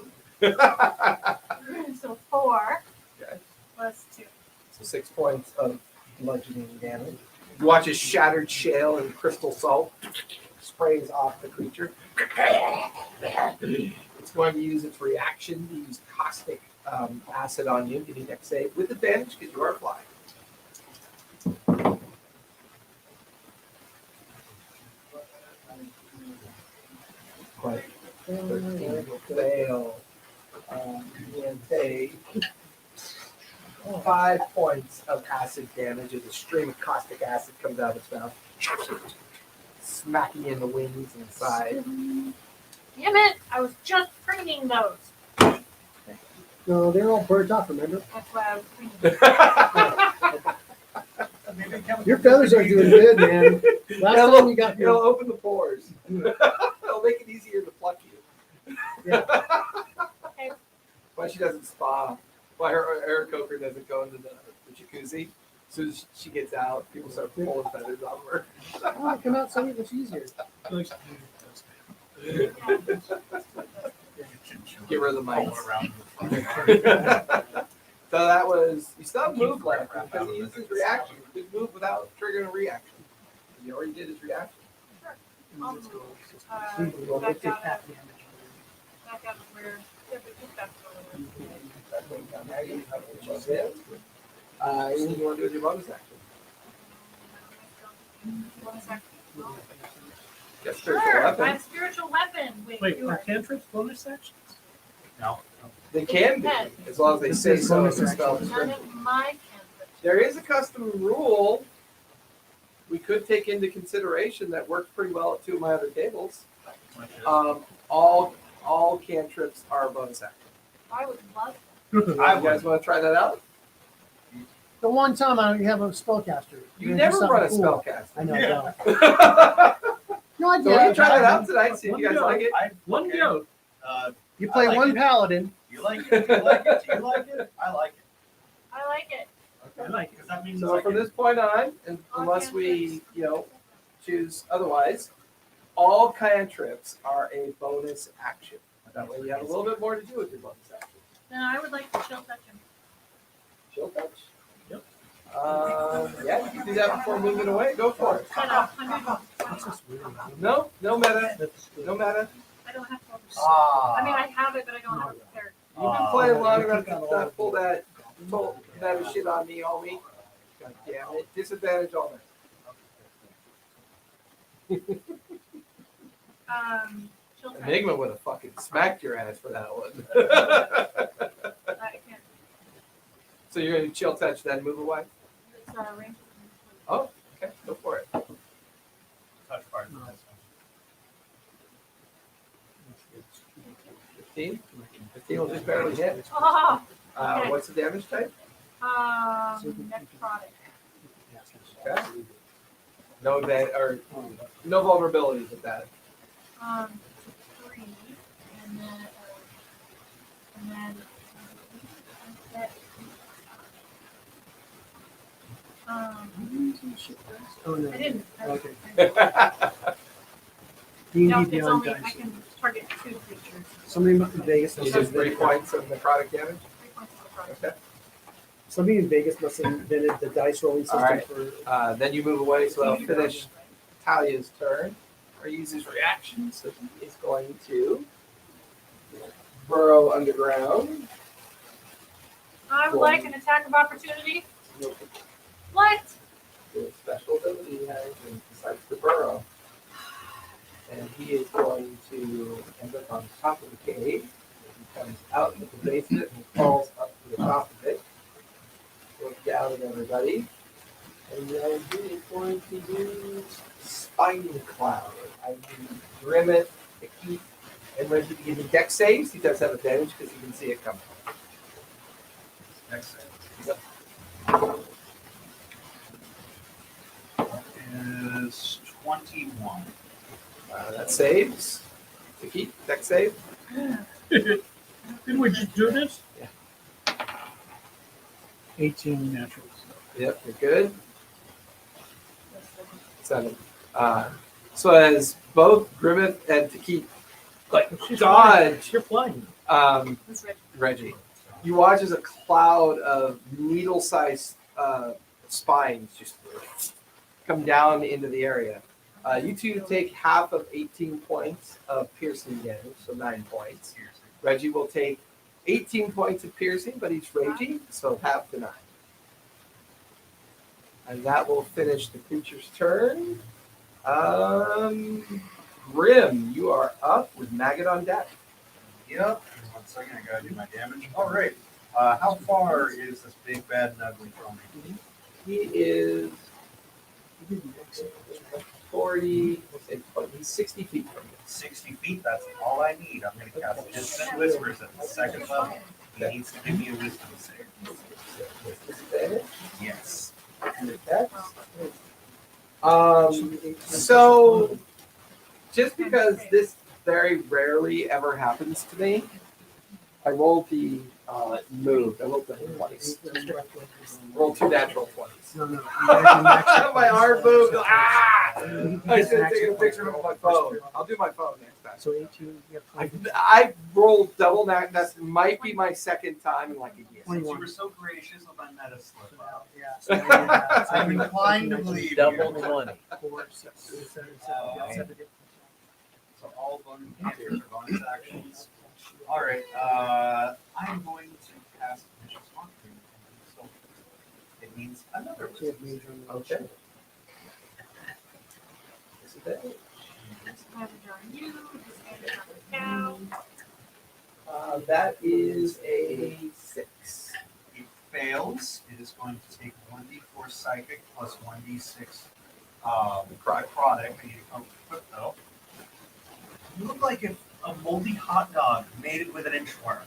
so 4 Okay. plus 2. So 6 points of bludgeoning damage. You watch as shattered shale and crystal salt sprays off the creature. It's going to use its reaction to use caustic acid on you. Give you next save with advantage because you are flying. But 13 will fail. You take 5 points of acid damage as a stream of caustic acid comes out of its mouth, smacking you in the wings and side. Damn it! I was just training those. No, they're all burnt off. Remember, That's why I was training. your feathers are doing good, man. Last time you got It'll your open the pores. It'll make it easier to pluck you. Okay. Why she doesn't spa? Why her Eric Coker doesn't go into the jacuzzi? As soon as she gets out, people start pulling feathers off of her. oh, come out so much easier. Get rid of the All mites. around the So that was, you still have move left because he used his reaction. You could move without triggering a reaction. He already did his reaction. I'll move. Well, Back they take out half of where. Yeah, but just back Anything you want to do with your bonus action? Get spiritual Sure, weapon. I have spiritual weapon. Wait, you are are. cantrips bonus actions? No. They can be, as long as they say so in the spell None description. of my cantrips. There is a custom rule we could take into consideration that works pretty well at 2 of my other tables. All cantrips are a bonus action. I would love You guys want to try that out? The one time I don't have a spellcaster. You It's never something run a cool. spellcaster. I know. I don't. So No, I we did. can try that out tonight, see if you guys One like it. One go. You play I like one it. paladin. You like it? You like it? You like it? I like it. I like it. I like it. Because that means So I from can- this point on, unless we, choose otherwise, all cantrips are a bonus action. That way you have a little bit more to do with your bonus action. Then I would like to chill touch him. Chill touch? Yep. Yeah, you can do that before moving away. Go for it. At 120. No meta. No meta. I don't have to. Ah. I mean, I have it, but I don't have it there. You've been playing long enough to not pull that shit on me all week. God damn it. Disadvantage on it. Chill touch. Enigma would have fucking smacked your ass for that one. I can't. So you're going to chill touch, then move away? It's range. Oh, okay. Go for it. touch part. 15? 15 will just barely hit. Oh, okay. What's the damage type? necrotic. Okay. No no vulnerabilities with that. 3, and then Oh, no. I didn't. Okay. No, D&D it's Beyond only I dice. can target 2 creatures. Somebody in Vegas You must said have 3 invented, points of necrotic damage? 3 points of necrotic. Okay. somebody in Vegas must have invented the dice rolling system Alright. for. Then you move away, so that'll finish Talia's turn. Or use his reaction, so he is going to burrow underground. I would like an attack of opportunity. What? Do a special ability he has and decides to burrow. And he is going to end up on top of the cave. He comes out at the base of it and falls up to the top of it. Look down at everybody. And then he is going to use Spine Cloud. I need Grimmett, Keith, and Reggie to give me deck saves. He does have advantage because you can see it coming. Next Yep. is 21. That saves. Keith, deck save. Didn't we just do this? Yeah. 18 naturals. Yep, you're good. 7. So as both Grimmett and Takit like dodge You're flying. This Reggie. Reggie, you watch as a cloud of needle-sized spines just come down into the area. You two take half of 18 points of piercing damage, so 9 points. Reggie will take 18 points of piercing, but he's raging, so half the 9. And that will finish the creature's turn. Grim, you are up with Maggot on deck. Yep. 1 second, I gotta do my damage. All right. How far is this big bad and ugly from me? He is 40, he's 60 feet from you. 60 feet. That's all I need. I'm gonna cast Instant Whispers at the 2nd level. He needs to give me a Wisdom save. Yes. So, just because this very rarely ever happens to me, I rolled the move. I rolled the twice. Rolled 2 natural 20s. No, no. My arm moved. Ah! I should have taken a picture of my phone. I'll do my phone next time. So 18, you have I rolled double nat. That might be my second time in like a year. Since you were so gracious with my meta slip out. Yeah. I'm inclined to believe Double you. 20. 4, 6, 7, 7. So all bonus actions. All right. I'm going to cast Vicious Mockery. So it means another wisdom. Okay. Disadvantage. Disadvantage on you, disadvantage on the cow. That is a 6. It fails. It is going to take 1d4 psychic plus 1d6 product. I need to come quick though. You look like if a moldy hot dog made it with an inchworm.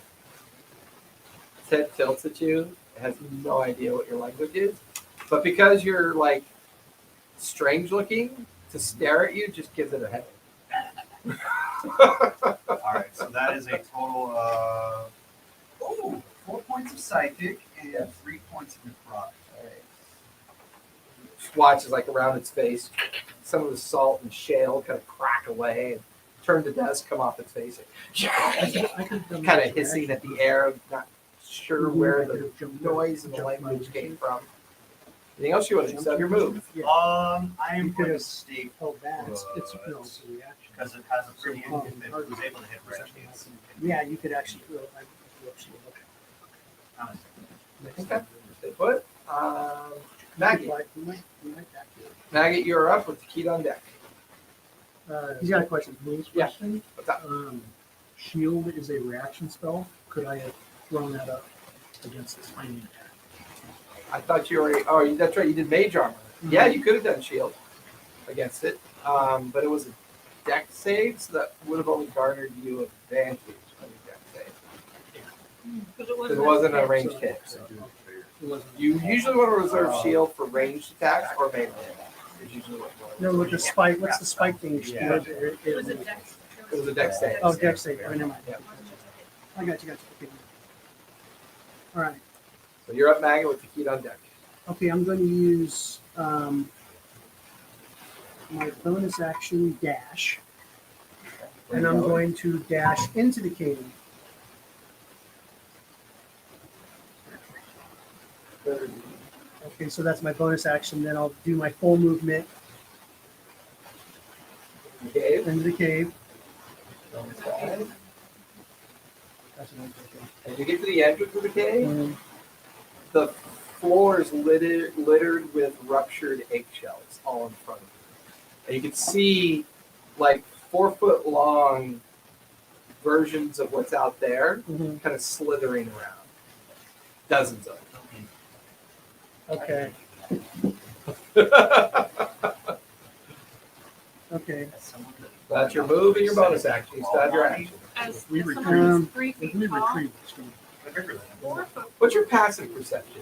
Ted tilts at you. Has no idea what your language is, but because you're like strange looking, to stare at you just gives it a headache. All right, so that is a total of 4 points of psychic and 3 points of necrotic. Just watches like around its face, some of the salt and shale kind of crack away and turn to dust come off its face. Kind of hissing at the air, not sure where the noise and the language came from. Anything else you want to do? So your move. I am You going to could've stay Oh, that. It's no, it's a reaction. because it has a pretty if it was able to hit Reggie. Yeah, you could actually. Okay. Stay put. Maggie. Maggot, you're up with the key on deck. He's got a question. Please. Yeah. Question. What's up? Shield is a reaction spell. Could I have thrown that up against this flaming attack? I thought you already. Oh, that's right. You did mage armor. Yeah, you could have done shield against it, but it was a deck save, so that would have only garnered you advantage on your deck save. Because It wasn't a ranged hit. It wasn't. You usually want to reserve shield for ranged attacks or melee attacks. It's usually what you want. No, with the spike. What's the spike thing? Yeah. it was a dex. It was a deck save. Oh, deck save. Oh, never mind. Yeah. I got you. Okay. All right. So you're up, Maggot, with the key on deck. Okay, I'm going to use my bonus action dash, and I'm going to dash into the cave. Okay, so that's my bonus action. Then I'll do my full movement Okay. into the cave. As you get to the entrance of the cave, And the floor is littered with ruptured eggshells all in front of you. And you can see like 4 foot long versions of what's out there, Mhm. kind of slithering around. Dozens of Okay. them. Okay. That's your move and your bonus action. You still have your action. As We if retrieve- someone's 3 If feet we tall, retrieve the screen. 4 foot. What's your passive perception?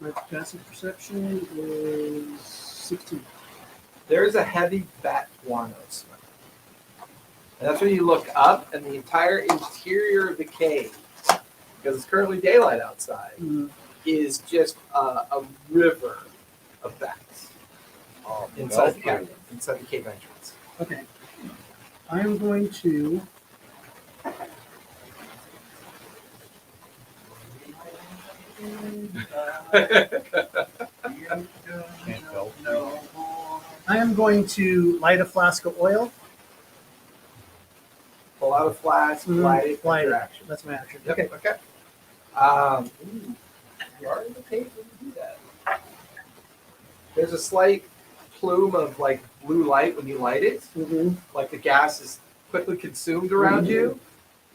My passive perception is 16. There's a heavy bat guano smell. And that's when you look up and the entire interior of the cave, because it's currently daylight outside, Mhm. is just a river of bats inside the cave, inside the cave entrance. Okay. I am going to. Can't go. I am going to light a flask of oil. Pull out a flask, light it, Light your it. action. That's my action. Yep, Okay. okay. You are in the cave when you do that. There's a slight plume of like blue light when you light it, Mm-hmm. like the gas is quickly consumed around you.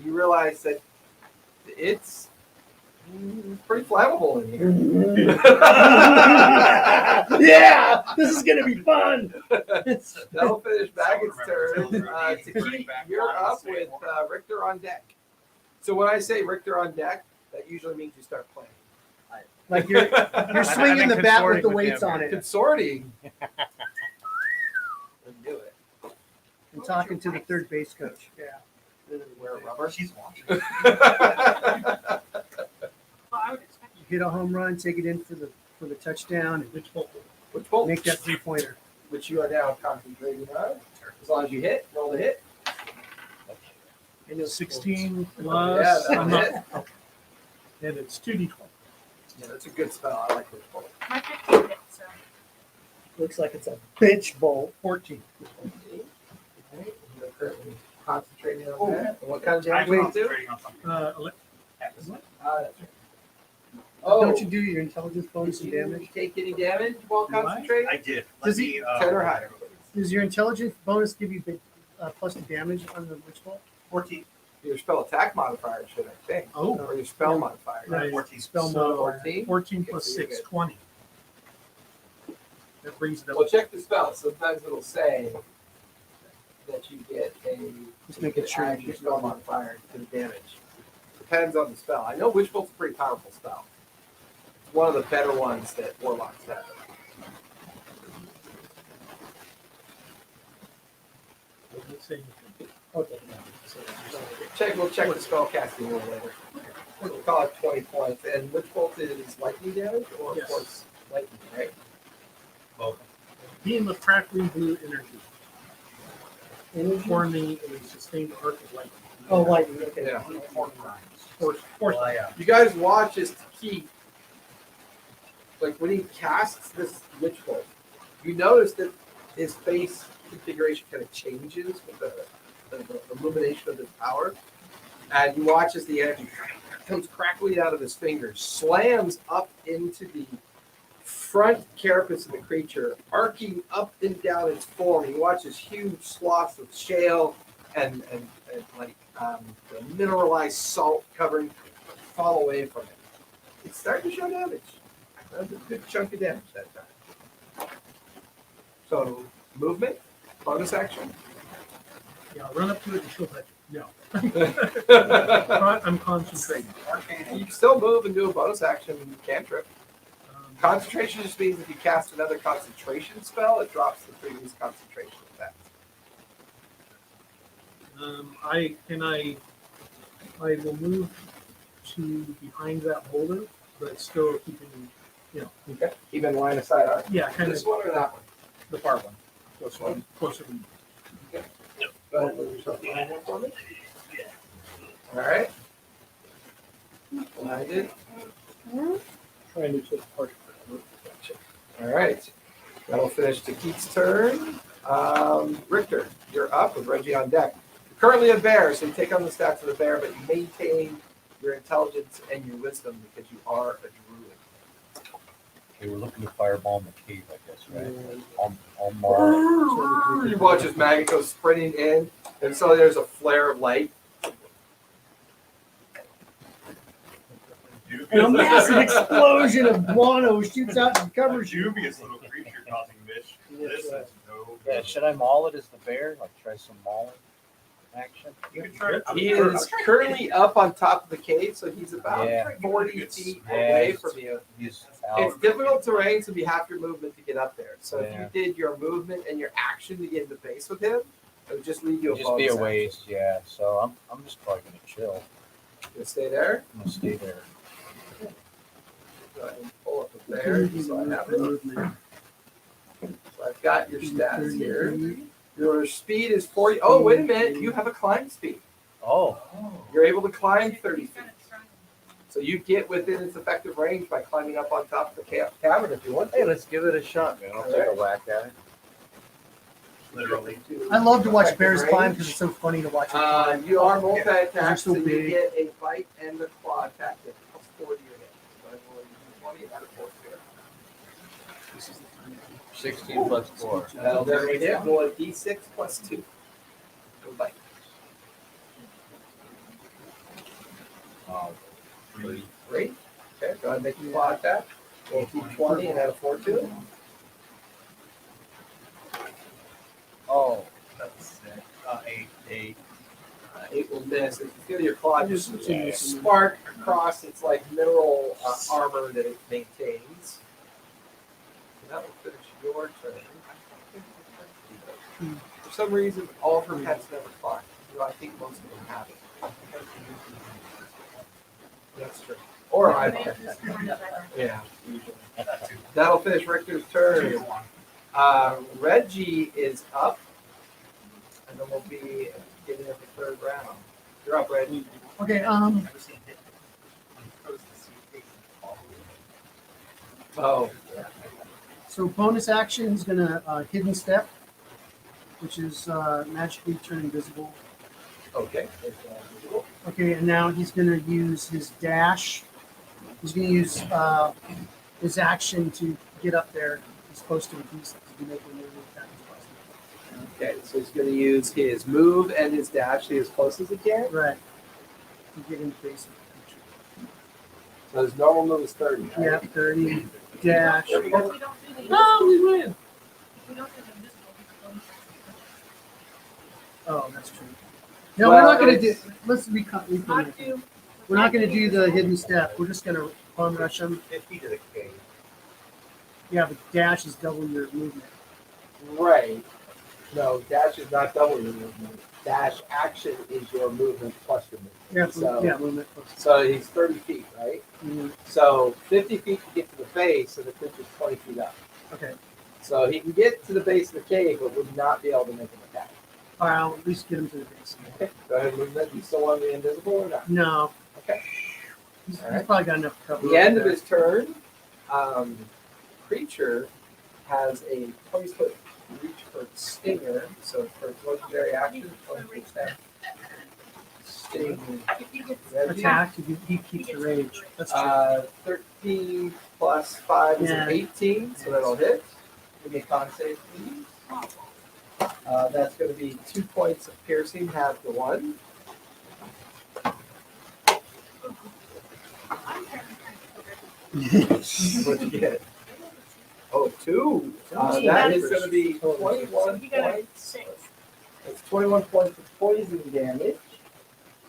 You realize that it's pretty flammable in here. Yeah, this is gonna be fun. That'll finish Baggett's Someone turn. remembers To burning keep, back you're lines, up say with more. Richter on deck. So when I say Richter on deck, that usually means you start playing. Like you're swinging the bat with the consorting with weights him. on it Consorting. Let's do it. and talking to the third base coach. Yeah. Wear rubber. She's watching. Well, I would expect You hit a home run, take it in for the touchdown, Which bolt? Which bolt? and make that 3-pointer. Which you are now concentrating on. As long as you hit, roll the hit. 16 Yeah, plus. that'll I'm not- hit. and it's 2d12. Yeah, that's a good spell. I like which bolt. my 15 hit, so. Looks like it's a bench bowl. 14. Right, you're currently concentrating on that. And what kind of damage I'm do you do? concentrating on something. That's right. Oh, Don't you do your intelligence bonus did and you damage? take any damage while Do I? concentrating? I did. Does he- 10 or higher. Does your intelligence bonus give you plus the damage on the witch bolt? 14. Your spell attack modifier should, I think. Oh. Or your spell modifier. Right. 14. Spell So, modifier. 14? 14 Okay, plus so you're 6, good. 20. That brings it up. Well, check the spell. Sometimes it'll say that you get Just making sure add you your get spell modifier to the damage. Depends on the spell. I know Witch Bolt's a pretty powerful spell. It's one of the better ones that Warlocks have. Let's say Okay. We'll check the spell casting a little later. We'll call it 20 points. And Witch Bolt is lightning damage or Yes. force lightning, right? Both. beam of crackling blue energy, Energy? forming a sustained arc of light. Oh, lightning. Okay. Yeah. Force. Well, yeah. You guys watch as Keith, like when he casts this Witch Bolt, you notice that his face configuration kind of changes with the illumination of his power. And you watch as the energy comes crackling out of his fingers, slams up into the front carapace of the creature, arcing up and down its form. You watch this huge swaths of shale and like the mineralized salt covering fall away from it. It's starting to show damage. That's a good chunk of damage that time. So movement, bonus action. Yeah, I'll run up to it and she'll touch it. No. you I'm concentrating. can still move and do a bonus action cantrip. Um, Concentration just means if you cast another concentration spell, it drops the previous concentration effect. I will move to behind that boulder, but still keeping, Okay. Even line of sight on yeah, kind of this one or that one? the far one. Closer to me. Go ahead and move yourself behind one for me. All right. Blinded. Trying to take part. All right. That'll finish to Keith's turn. Richter, you're up with Reggie on deck. You're currently a bear, so you take on the stats of the bear, but you maintain your intelligence and your wisdom because you are a druid. They were looking to firebomb the cave, I guess, right? On Mars. You watch as Maggot goes sprinting in, and so there's a flare of light and a massive explosion of guano shoots out and covers you. Dubious little creature causing this. This is no. Yeah, should I maul it as the bear? Like try some mauling action? You can try. He is currently up on top of the cave, so he's about Yeah. 40 feet away from you. He's It's out. difficult terrain, so you have your movement to get up there. So if Yeah. you did your movement and your action to get in the base with him, it would just leave you a Just be a bonus waste, yeah. So I'm just probably gonna chill. action. You stay there. I'm gonna stay there. Go ahead and pull up the bear. So I have it. So I've got your stats here. Your speed is 40. Oh, wait a minute. You have a climb speed. Oh, You're able to climb 30 feet. So you get within its effective range by climbing up on top of the cavern if you want hey, to. let's give it a shot, man. I'll take a whack at it. Literally. I love to watch bears climb because it's so funny to watch them climb. You are multi-attack, They're so so you big. get a bite and a claw attack that plus 4 to your hit. So I will use 20 and add a 4 to it. 16 plus 4. That'll generate it. Roll a d6 plus 2. Go bite. Oh, 3. Okay, go ahead and make your claw attack. Roll a d20 and add a 4 to it. oh, That's sick. 8. 8 will miss. If you feel your claw just Yeah. spark across its like mineral armor that it maintains. So that will finish your turn. For some reason, all of her pets never fly. You know, I think most of them have it. That's true. Or I Yeah. That'll finish Richter's turn. Reggie is up. And then we'll be getting at the 3rd round. You're up, Reggie. Okay, Never seen it. Supposed to see it. Oh. so bonus action, he's gonna hidden step, which is magically turn invisible. Okay. Okay, and now he's gonna use his dash. He's gonna use his action to get up there as close to the beast to make a move attack as possible. Okay, so he's going to use his move and his dash to be as close as he can. Right. To get in the face of the creature. So his normal move is 30. Right? Yeah, 30 dash. We don't do the No, we win. we don't do the invisible. Oh, that's true. No, Well, we're not gonna do. it's- Let's recon. Not do. We're not gonna do the hidden step. We're just gonna bum rush him. 50 to the cave. Yeah, but dash is double your movement. Right. No, dash is not double your movement. Dash action is your movement plus your movement. Yeah, So- yeah, movement. So he's 30 feet, right? Mhm. So 50 feet to get to the base, and the creature's 20 feet up. Okay. So he can get to the base of the cave, but would not be able to make an attack. All right, I'll at least get him to the base. Okay. Go ahead and move that. You still want to be invisible or not? No. Okay. He's All right. probably got enough cover. The end of there. his turn, creature has a 20-foot reach for its stinger. So for its legendary action, 20% sting. If you get attack. He keeps the rage. That's true. 13 plus 5 is Yeah. an 18, so that'll hit. Give me a con save, please. That's going to be 2 points of piercing, half to 1. What'd you get? Oh, 2. That is going to be 21 You got a points. 6. It's 21 points of poison damage.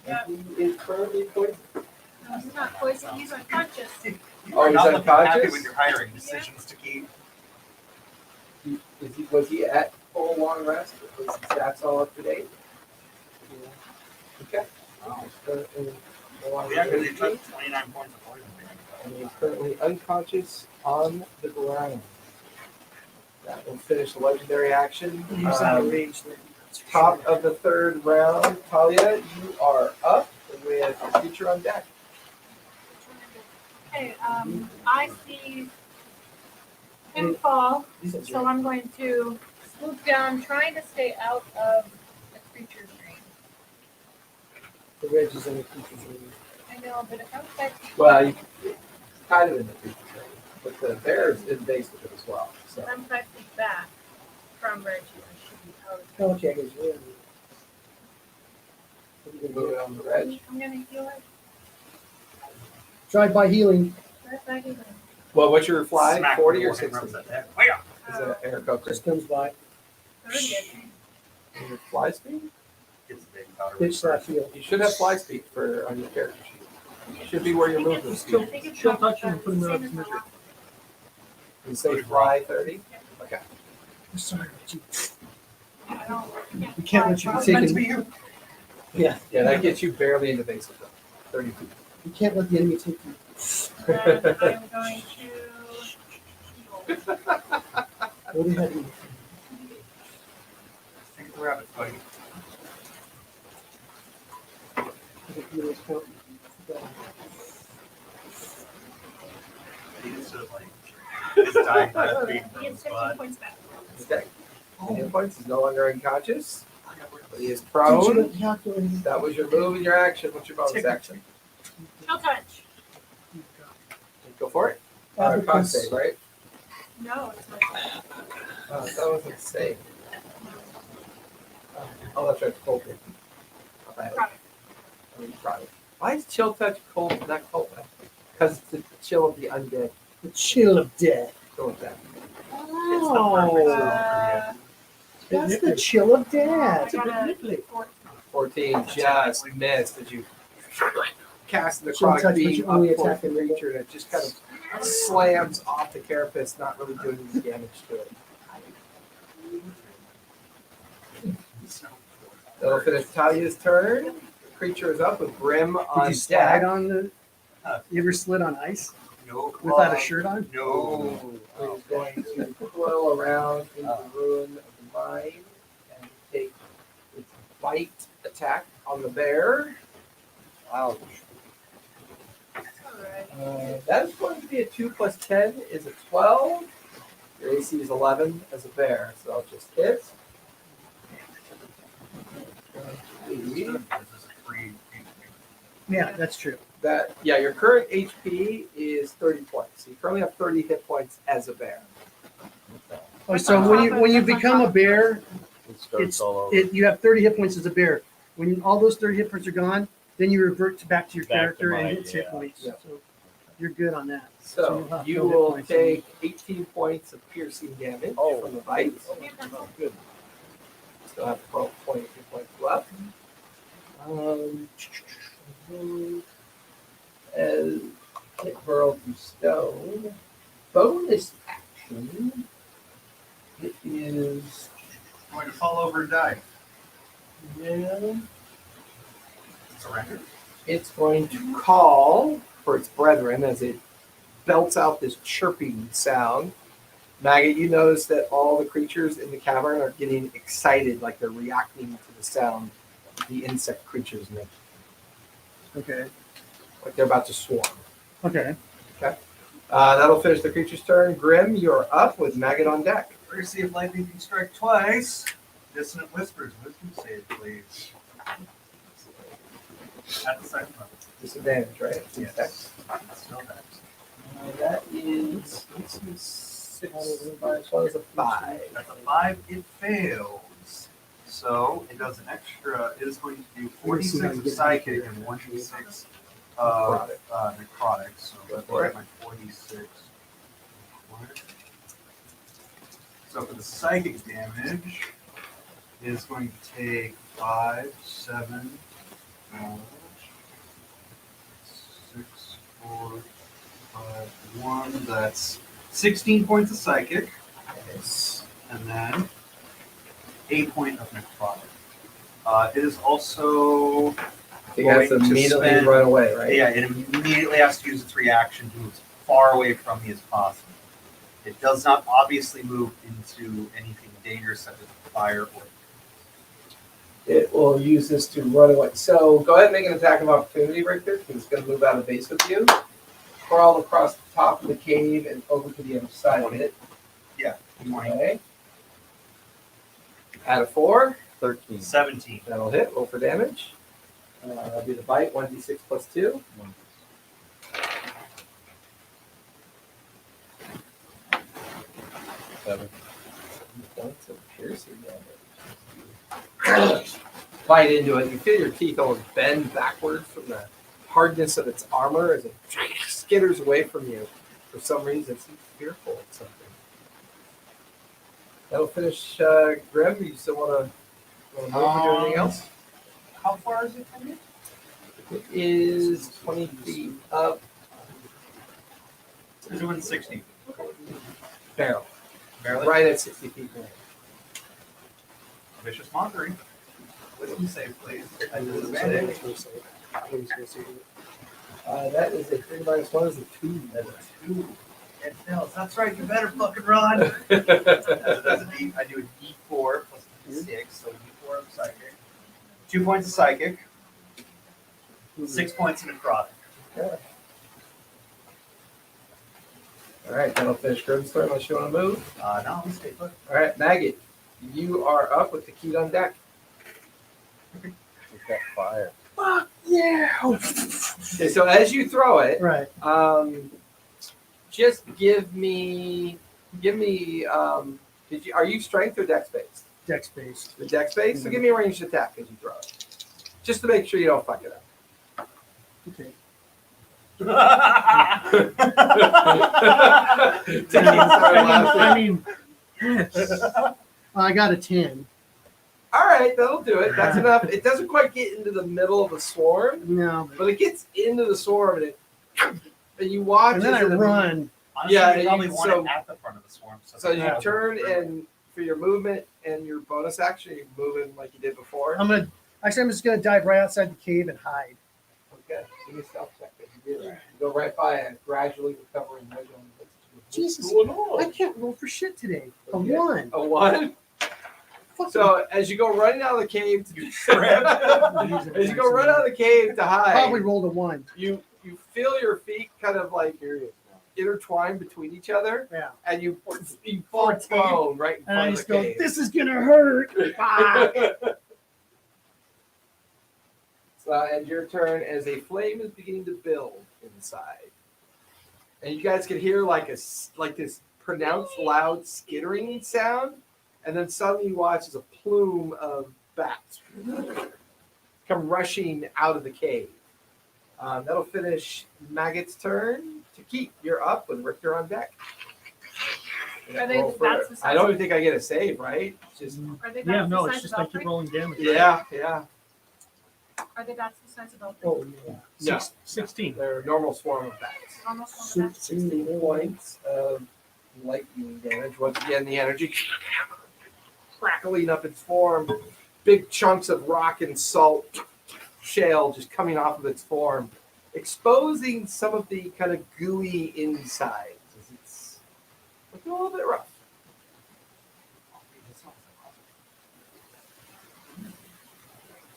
Yeah. And he is currently poisoned. No, he's not poisoned. He's unconscious. You Oh, are he's not looking happy unconscious? when you're hiring decisions to keep. Was he at full long rest? Was his stats all up to date? Okay. Yeah, because he took 29 points of poison damage. And he's currently unconscious on the ground. That will finish the legendary action. He's out of range then. Top of the 3rd round, Talia, you are up with a creature on deck. Okay, I see him fall, so I'm going to swoop down, trying to stay out of the creature's range. The ridge is in the creature's range. I know, but if I'm 5 feet Well, it's kind of in the creature's range, but the bear is in base with it as well. So. if I'm 5 feet back from Reggie, I should be out. Spell check is really. You can move it on the ledge. I'm gonna heal it. Drive-by healing. Well, what's your fly? Smack 40 or before he 60? runs that head. Oh, yeah. Is it air coker? Just comes by. Is it fly speed? Gets a big powder. Pitch that field. You should have fly speed for on your character sheet. It should be where your movement speed. Still, is. still touch him and put him out of his misery. You say fly 30? Okay. I'm sorry, Richie. You We can't let you It's take meant to it. be you. Yeah, Yeah, that gets you barely into base with them. 30 feet. you can't let the enemy take you. I'm going to. What do you have? Think the rabbit fight. He just sort of like is dying by being He from has the 15 spot. points back. Okay. Hit points. He's no longer unconscious. But he is Did you prone. calculate? That was your move and your action. What's your bonus action? Chill touch. Go for it. Con save, right? No, it's not. Oh, that wasn't safe. Oh, that's right. Cold. Product. Why is chill touch cold, not cold? Because it's the chill of the undead. The chill of death. Go with that. Oh, that's the chill of I death. got a 14 just missed as you cast the Chill touch, necrotic but beam you up only towards attack the in the creature and it just kind of slams off the carapace, not really doing any damage to it. That'll finish Talia's turn. The creature is up with Grim Did on you slide deck. on the? You ever slid on ice No. without a shirt on? No. So he's going to coil around in the ruin of the mine and take its bite attack on the bear. Ouch. That is going to be a 2 plus 10 is a 12. Your AC is 11 as a bear, so I'll just hit. This is a free. Yeah, that's true. That your current HP is 30 points. So you currently have 30 hit points as a bear. Oh, so when you become a bear, It starts It's all over. you have 30 hit points as a bear. When all those 30 hit points are gone, then you revert back to your Back to character and mine, hits hit yeah. points. Yeah. So you're good on that. So you'll have you no hit will points. take 18 points of piercing damage from the bite. Good. Still have 12 points left. As it burrowed through stone. Bonus action. It is Going to fall over and die. Surrender. It's going to call for its brethren as it belts out this chirping sound. Maggot, you notice that all the creatures in the cavern are getting excited, like they're reacting to the sound the insect creatures make. Okay. Like they're about to swarm. Okay. That'll finish the creature's turn. Grim, you're up with Maggot on deck. We're going to see if lightning can strike twice. Dissonant whispers. Wisdom save, please. At the second level. Disadvantage, right? Yes. Still next. That is 6 as well as a 5. That's a 5. It fails. So it does an extra. It is going to do 46 of psychic and 1d6 of necrotic. So Go let's for get it. my 46. So for the psychic damage, it is going to take 5, 7, 6, 4, 5, 1. That's 16 points of psychic. Yes. And then a point of necrotic. It is also It has to going to immediately spend- run away, right? yeah, it immediately has to use its reaction to move as far away from me as possible. It does not obviously move into anything dangerous such as fire or. It will use this to run away. So go ahead and make an attack of opportunity right there, because it's going to move out of base with you. Crawl across the top of the cave and over to the other side of it. Yeah, 20. Okay. Add a 4. 13. 17. That'll hit. Roll for damage. That'll be the bite. 1d6 plus 2. Seven. Points of piercing damage. Bite into it. You feel your teeth almost bend backwards from the hardness of its armor as it skitters away from you. For some reason, it seems fearful of something. That'll finish Grim. You still want to move or do anything else? How far is it from you? It is 20 feet up. We're doing 60. Barrel. Barely. Right at 60 feet. Vicious mockery. Wisdom save, please. I At did disadvantage. That is a 3-1 is a 2. That's a 2. It fails. That's right. You better fucking run. That's a D. I do a D4 plus a D6, so D4 of psychic. 2 points of psychic. 6 points of necrotic. All right, that'll finish Grim's turn unless you want to move. No, I'm stay put. All right, Maggot, you are up with the key on deck. With that fire. Fuck yeah! Okay, so as you throw it, Right. just give me. Are you strength or dex based? Dex based. The dex based. So give me a ranged attack as you throw it, just to make sure you don't fuck it up. Okay. I mean, I got a 10. All right, that'll do it. That's enough. It doesn't quite get into the middle of the swarm, No. but it gets into the swarm, and you watch. And then I as it- run. Honestly, Yeah, you probably you- want so- it at the front of the swarm. So you turn, and for your movement and your bonus action, you're moving like you did before. I'm just gonna dive right outside the cave and hide. Okay, give me a stealth check. If you do that, you go right by it, gradually recovering. Jesus, I can't roll for shit today. A Okay. 1. A 1. Fucking- So as you go running out of the cave, as you go run out of the cave to hide, Probably rolled a 1. you feel your feet kind of like intertwined between each other, Yeah. and you fall prone right in And I front just of the go, cave. this is gonna hurt. Fuck. And your turn as a flame is beginning to build inside, and you guys can hear like this pronounced loud skittering sound, and then suddenly you watch as a plume of bats come rushing out of the cave. That'll finish Maggot's turn. To keep, you're up with Richter on deck. Are they Roll the for- bats the size I don't of- even think I get a save, right? It's just Are they Yeah, bats no, the it's size just of I keep Belfry? rolling damage. yeah. Are they bats the size of Belfry? Oh, yeah. No, 16. they're a normal swarm of bats. Almost one of bats. 16 points of lightning damage. Once again, the energy crackling up its form. Big chunks of rock and salt shale just coming off of its form, exposing some of the kind of gooey insides. It's looking a little bit rough.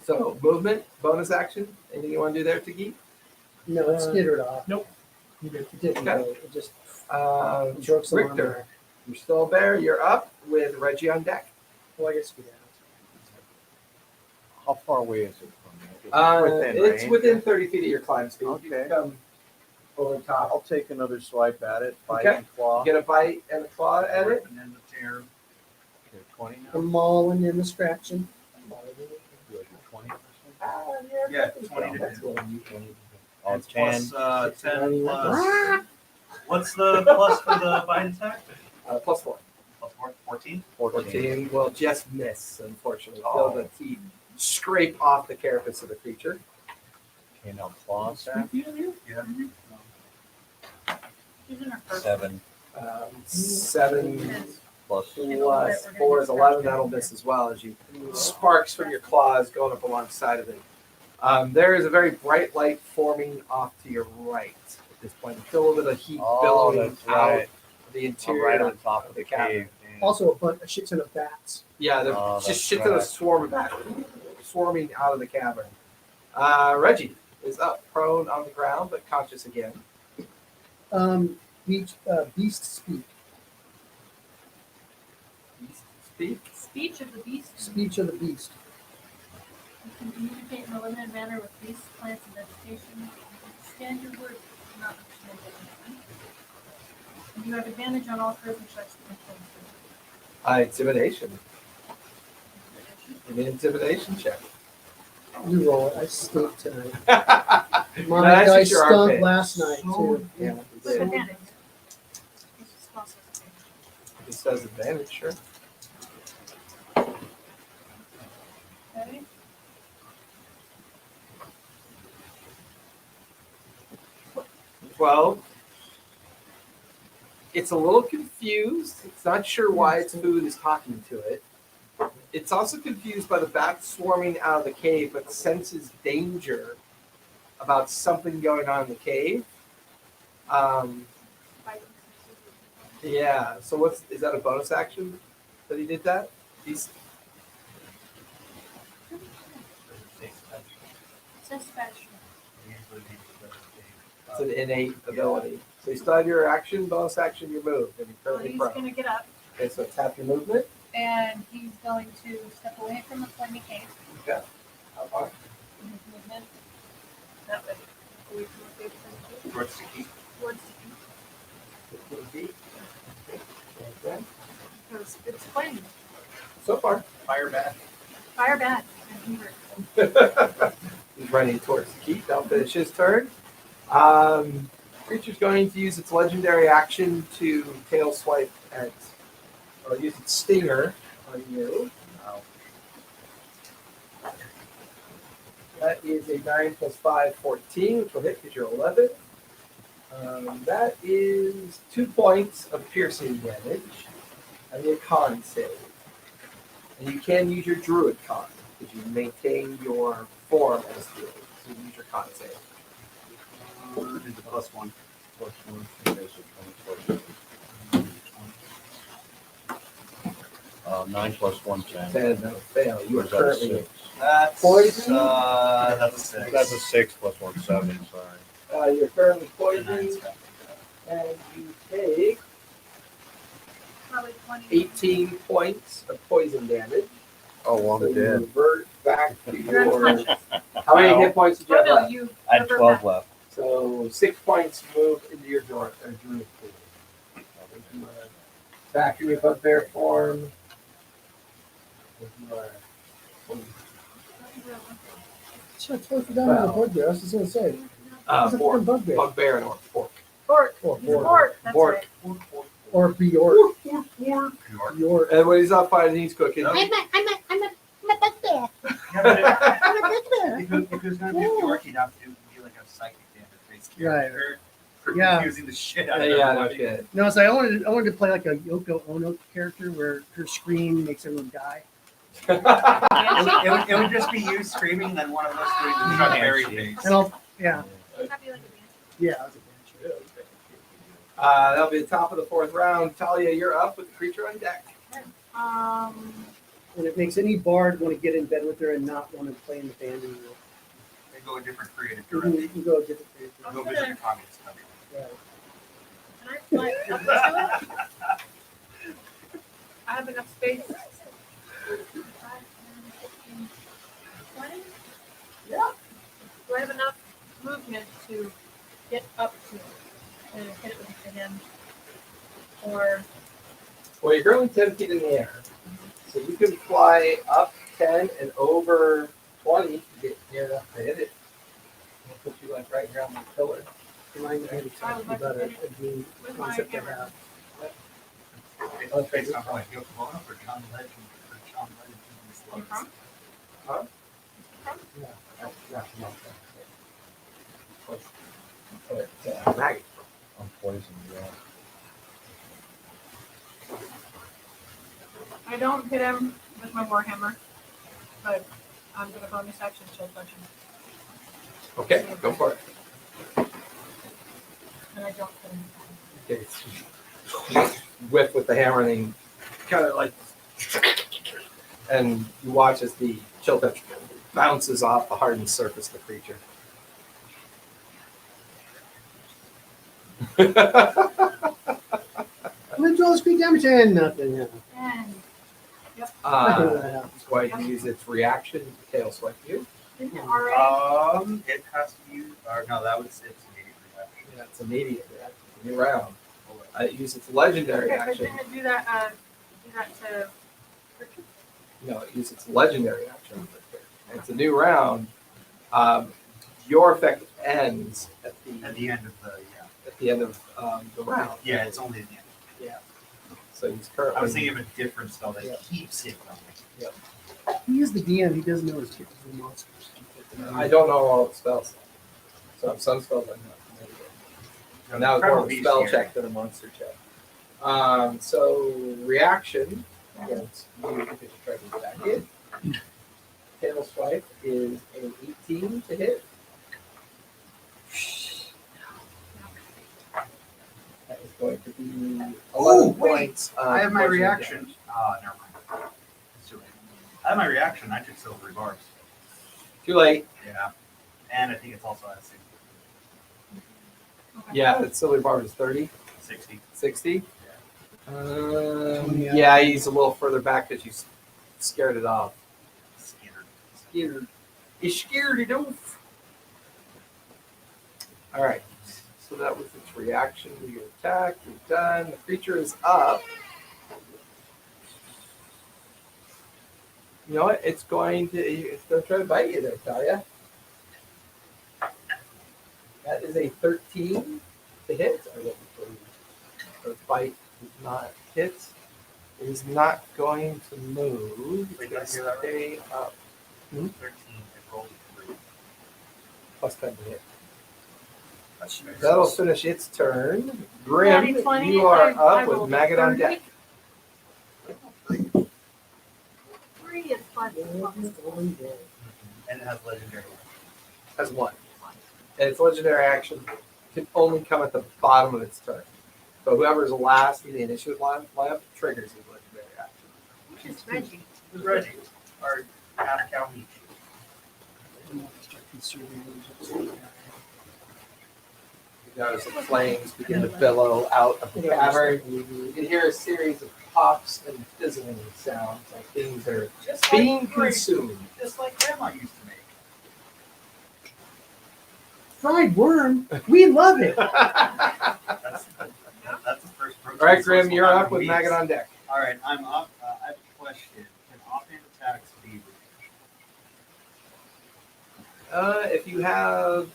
So, movement, bonus action. Anything you want to do there, Tiki? No, it skittered off. You did. It didn't Okay. go. It just Richter, you're still a bear. You're up with Reggie on deck. Well, I guess we have. How far away is it from me? It's range? within 30 feet of your climb speed. You Okay. can come over the top. I'll take another swipe at it. Bite Okay. and claw. Get a bite and a claw at it. And then the tear. Okay, 20 now. The mauling and the scratching. Do I do 20 or Yeah, 20 to That's 10. what you can. Oh, It's 10. plus 10 plus. What's the plus for the bite attack? Plus 4. Plus 14? 14 will just miss, unfortunately. Oh. Feel the teeth scrape off the carapace of the creature. Okay, now claw attack. Yeah. She's in her first. 7 7 Yes. plus plus 4 is 11. That'll miss as well as you sparks from your claws going up alongside of it. There is a very bright light forming off to your right at this point. You feel a little bit of heat Oh, billowing that's out right. of the I'm interior. right on top of the cavern. cave. Damn. Also, a shit ton of bats. Yeah, there's Oh, just that's shit to the right. swarm of bats swarming out of the cavern. Reggie is up, prone on the ground, but conscious again. Beast speak. Beast speak. Speech of the beast. Speech of the beast. You can communicate in a limited manner with beasts, plants, and vegetation. Stand your words, but do not understand anything. And you have advantage on all frozen checks to control. Intimidation. Give me an intimidation check. You roll it. I stink tonight. My That's guy just your stunk armpit. last night too. Yeah, With advantage. This is also okay. it says advantage, sure. Okay. Well, it's a little confused. It's not sure why its food is talking to it. It's also confused by the bats swarming out of the cave, but senses danger about something going on in the cave. Yeah. So is that a bonus action that he did that? He's Says special. It's an innate ability. So you still have your action, bonus action, your move, and you're Well, currently he's prone. gonna get up Okay, so it's half your movement. and he's going to step away from the flaming cave. Okay. How far? In his movement. That way. Away from the cave, from the cave, Towards the key. towards the cave. 15 feet. Okay. Because it's flaming. So far. Fire back. Fire bad. And he hurt. He's running towards the keep. That'll finish his turn. Creature's going to use its legendary action to tail swipe at, or use its stinger on you. That is a 9 plus 5, 14, which will hit because you're 11. That is 2 points of piercing damage. I need a con save. And you can use your druid con because you maintain your form as druid. So you use your con save. Into +1. Plus one, basically, plus 9 plus 1, 10. 10, no, fail. You are Is that a currently six? That's Poison? That's a 6. That's a 6 plus 1, 7, sorry. you're currently Nine's poisoned, got- and you take Probably 20. 18 points of poison damage. Oh, well, So I'm you dead. revert back to You're your. unconscious. How many hit points did you Oh have no, left? you. I had revert 12 back. left. So 6 points move into your druid pool. Back in your bugbear form. Shit, I totally forgot about the bugbear. I was just gonna say. What's a Fork. fucking bugbear? Bugbear and orc. Fork. Bork. Or He's a bork. That's Bork. right. Or Bjork. York. Bjork. And when he's not fighting, he's cooking. I'm a bugbear. Yeah, I'm a bugbear. if it was going to be York, he'd have to do like a psychic damage based Right. character for Yeah. confusing the shit out of Yeah, no everybody. shit. No, so I wanted to play like a Yoko Ono character where her scream makes everyone die. It would just be you screaming, and then one of us doing the strawberry face. And I'll yeah. Wouldn't that be like a band? Yeah, that was a banshee. That'll be the top of the 4th round. Talia, you're up with the creature on deck. And it makes any bard want to get in bed with her and not want to play in the band anymore. They go a different creative You direction. can go a different way. Go visit a communist country. Yeah. Can I fly up to it? I have enough space. 5, 10, 15, 20? Yeah. Do I have enough movement to get up to it and hit it with the hand? Or Well, you're currently 10 feet in the air. So you can fly up 10 and over 20 to get near enough to hit it. I'll put you like right here on the pillar. Remind me to talk about a new with my concept I hammer? have. It's based on like Yoko Ono or John Legend or John Legend. You from? Maggie. I'm poisoned, yeah. I don't hit him with my warhammer, but I'm gonna bonus action chill touch him, Okay, go for it. and I don't hit him. Okay. Whiff with the hammer and then kind of like, and you watch as the chill touch bounces off the hardened surface of the creature. I'm gonna draw speed damage and nothing. Yeah. And It's going to use its reaction to tail swipe you. didn't it already? It has to use, or no, that was its immediate reaction. Yeah, it's immediate reaction. New round. It uses its legendary Okay, but action. didn't it do that to Richard? No, it uses its legendary action. And it's a new round. Your effect ends At the end of the round. yeah, it's only at the end. So he's I was currently. thinking of a different spell that Yeah. keeps it going. He is the DM. He doesn't know his kids are monsters. I don't know all the spells. So some spells I'm not familiar with. And that was more of a spell check than a monster check. So reaction against you because you tried to attack it. Tail swipe is an 18 to hit. That is going to be 11 points. I have my bludgeoning reaction. damage. Never mind. It's too late. I have my reaction. I took silvery barbs. Too late. Yeah. And I think it's also at 60. Yeah, it's silver bar is 30, 60. 60. Yeah, he's a little further back because you scared it off. Scared. You scared it off. All right. So that was its reaction to your attack. You're done. The creature is up. You know what? It's going to try to bite you there, Talia. That is a 13 to hit. The bite is not hit. It is not going to move. It's Wait, going did I to hear that stay up. 13. It rolled a 3. Plus 10 to hit. That's nice. That'll finish its turn. Grim, Natty 20, you are I up with rolled a Maggot on 30. deck. 3 is fun. And it has legendary. As one. And its legendary action can only come at the bottom of its turn. So whoever's last in the initiative lamp triggers his legendary action. Which is Reggie. Who's Reggie? Our half cow meat. You notice the flames begin to billow out of the cavern. You can hear a series of pops and fizzling sounds like things are Just being consumed. Just like Grandma used to make. Fried worm. We love it. That's the first protein. All right, Grim, source you're we'll up have with in Maggot weeks. on deck. All right, I'm up. I have a question. Can offhand attacks be ranged? If you have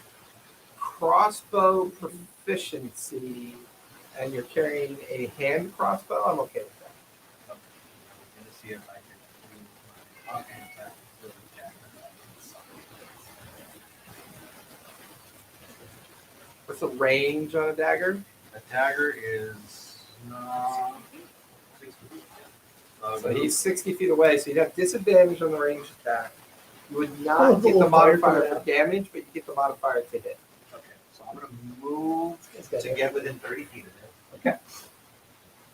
crossbow proficiency and you're carrying a hand crossbow, I'm okay with that. Okay. I'm going to see if I can do my offhand attack with the dagger. What's the range on a dagger? A dagger is 6 feet. So he's 60 feet away, so you'd have disadvantage on the ranged attack. You would Oh, not the get the little fire modifier coming for damage, but you get the modifier to hit. Okay, so I'm going to move to get within 30 feet of it. Okay.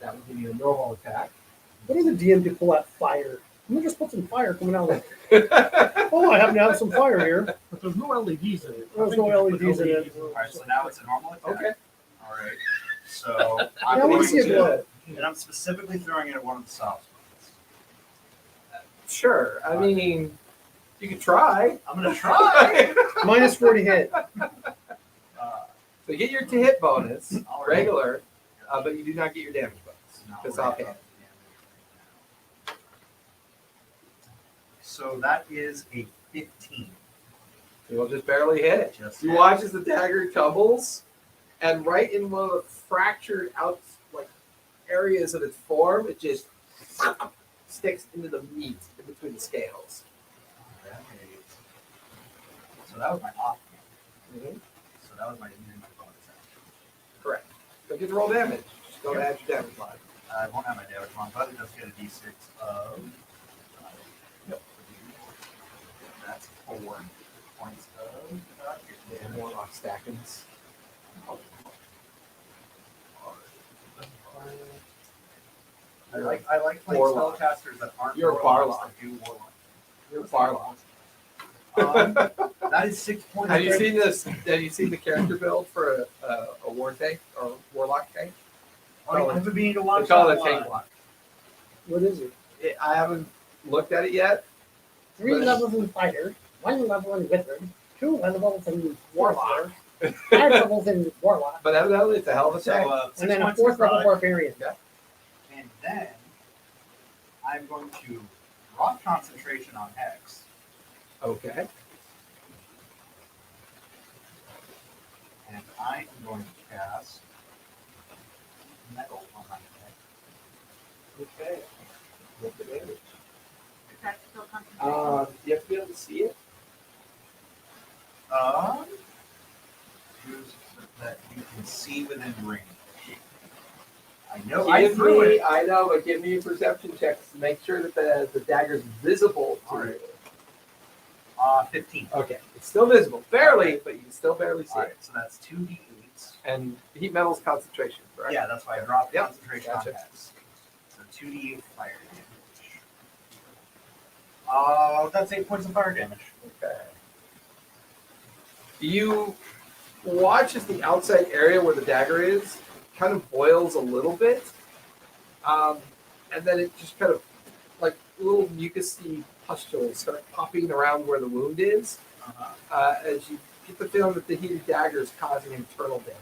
That would give you a normal attack. What does the DM do? Pull out fire. Let me just put some fire coming out of it. Oh, I happen to have some fire here. But there's no LEDs in it. There's no LEDs in it. All right, so now it's a normal attack. Okay. All right. So Yeah, I'm I want going to see it blow. and I'm specifically throwing it at one of the soft spots. Sure. I mean, you could try. I'm going to try. Minus 40 hit. So you get your to hit bonus, All right. regular, but you do not get your damage bonus. No, Because we're I'll gonna hit. up the damage right now. So that is a 15. You will just barely hit. Just You watch as the dagger tumbles, and right in one of the fractured out like areas of its form, it just sticks into the meat in between the scales. So that was my off. Mhm. So that was my bonus action. Correct. Don't get to roll damage. Just don't add your damage line. I won't have my damage on, but it does get a d6 of. Yep. That's 4 points of. And warlock stackings. I like playing Warlock. spellcasters that aren't You're a warlocks Barlock. that do warlock. You're a Barlock. That is 6 points. Have you seen this? Have you seen the character build for a war tank or warlock tank? Oh, I've been meaning to They watch call that it a tank one. block. What is it? I haven't looked at it yet. 3 levels in fighter, 1 level in wizard, 2 levels in warlock, 5 levels in warlock, But evidently it's a hell of a So, tank. 6 and then a points of 4th level pride, barbarian. and then I'm going to rock concentration on Hex. Okay. see it? Choose that you can see within range. I know I Give threw me, it. I know, but give me a perception check to make sure that the dagger's visible to All right. you. 15. Okay, it's still visible, barely, but you can still barely see All it. right, so that's 2d8s. And heat metal's concentration, correct? Yeah, that's why I dropped Yep, concentration gotcha. on hex. So 2d8 fire damage. That's 8 points of fire damage. Okay. You watch as the outside area where the dagger is kind of boils a little bit, and then it just kind of like little mucousy pustules start popping around where the wound is, as you get the feeling that the heated dagger is causing internal damage.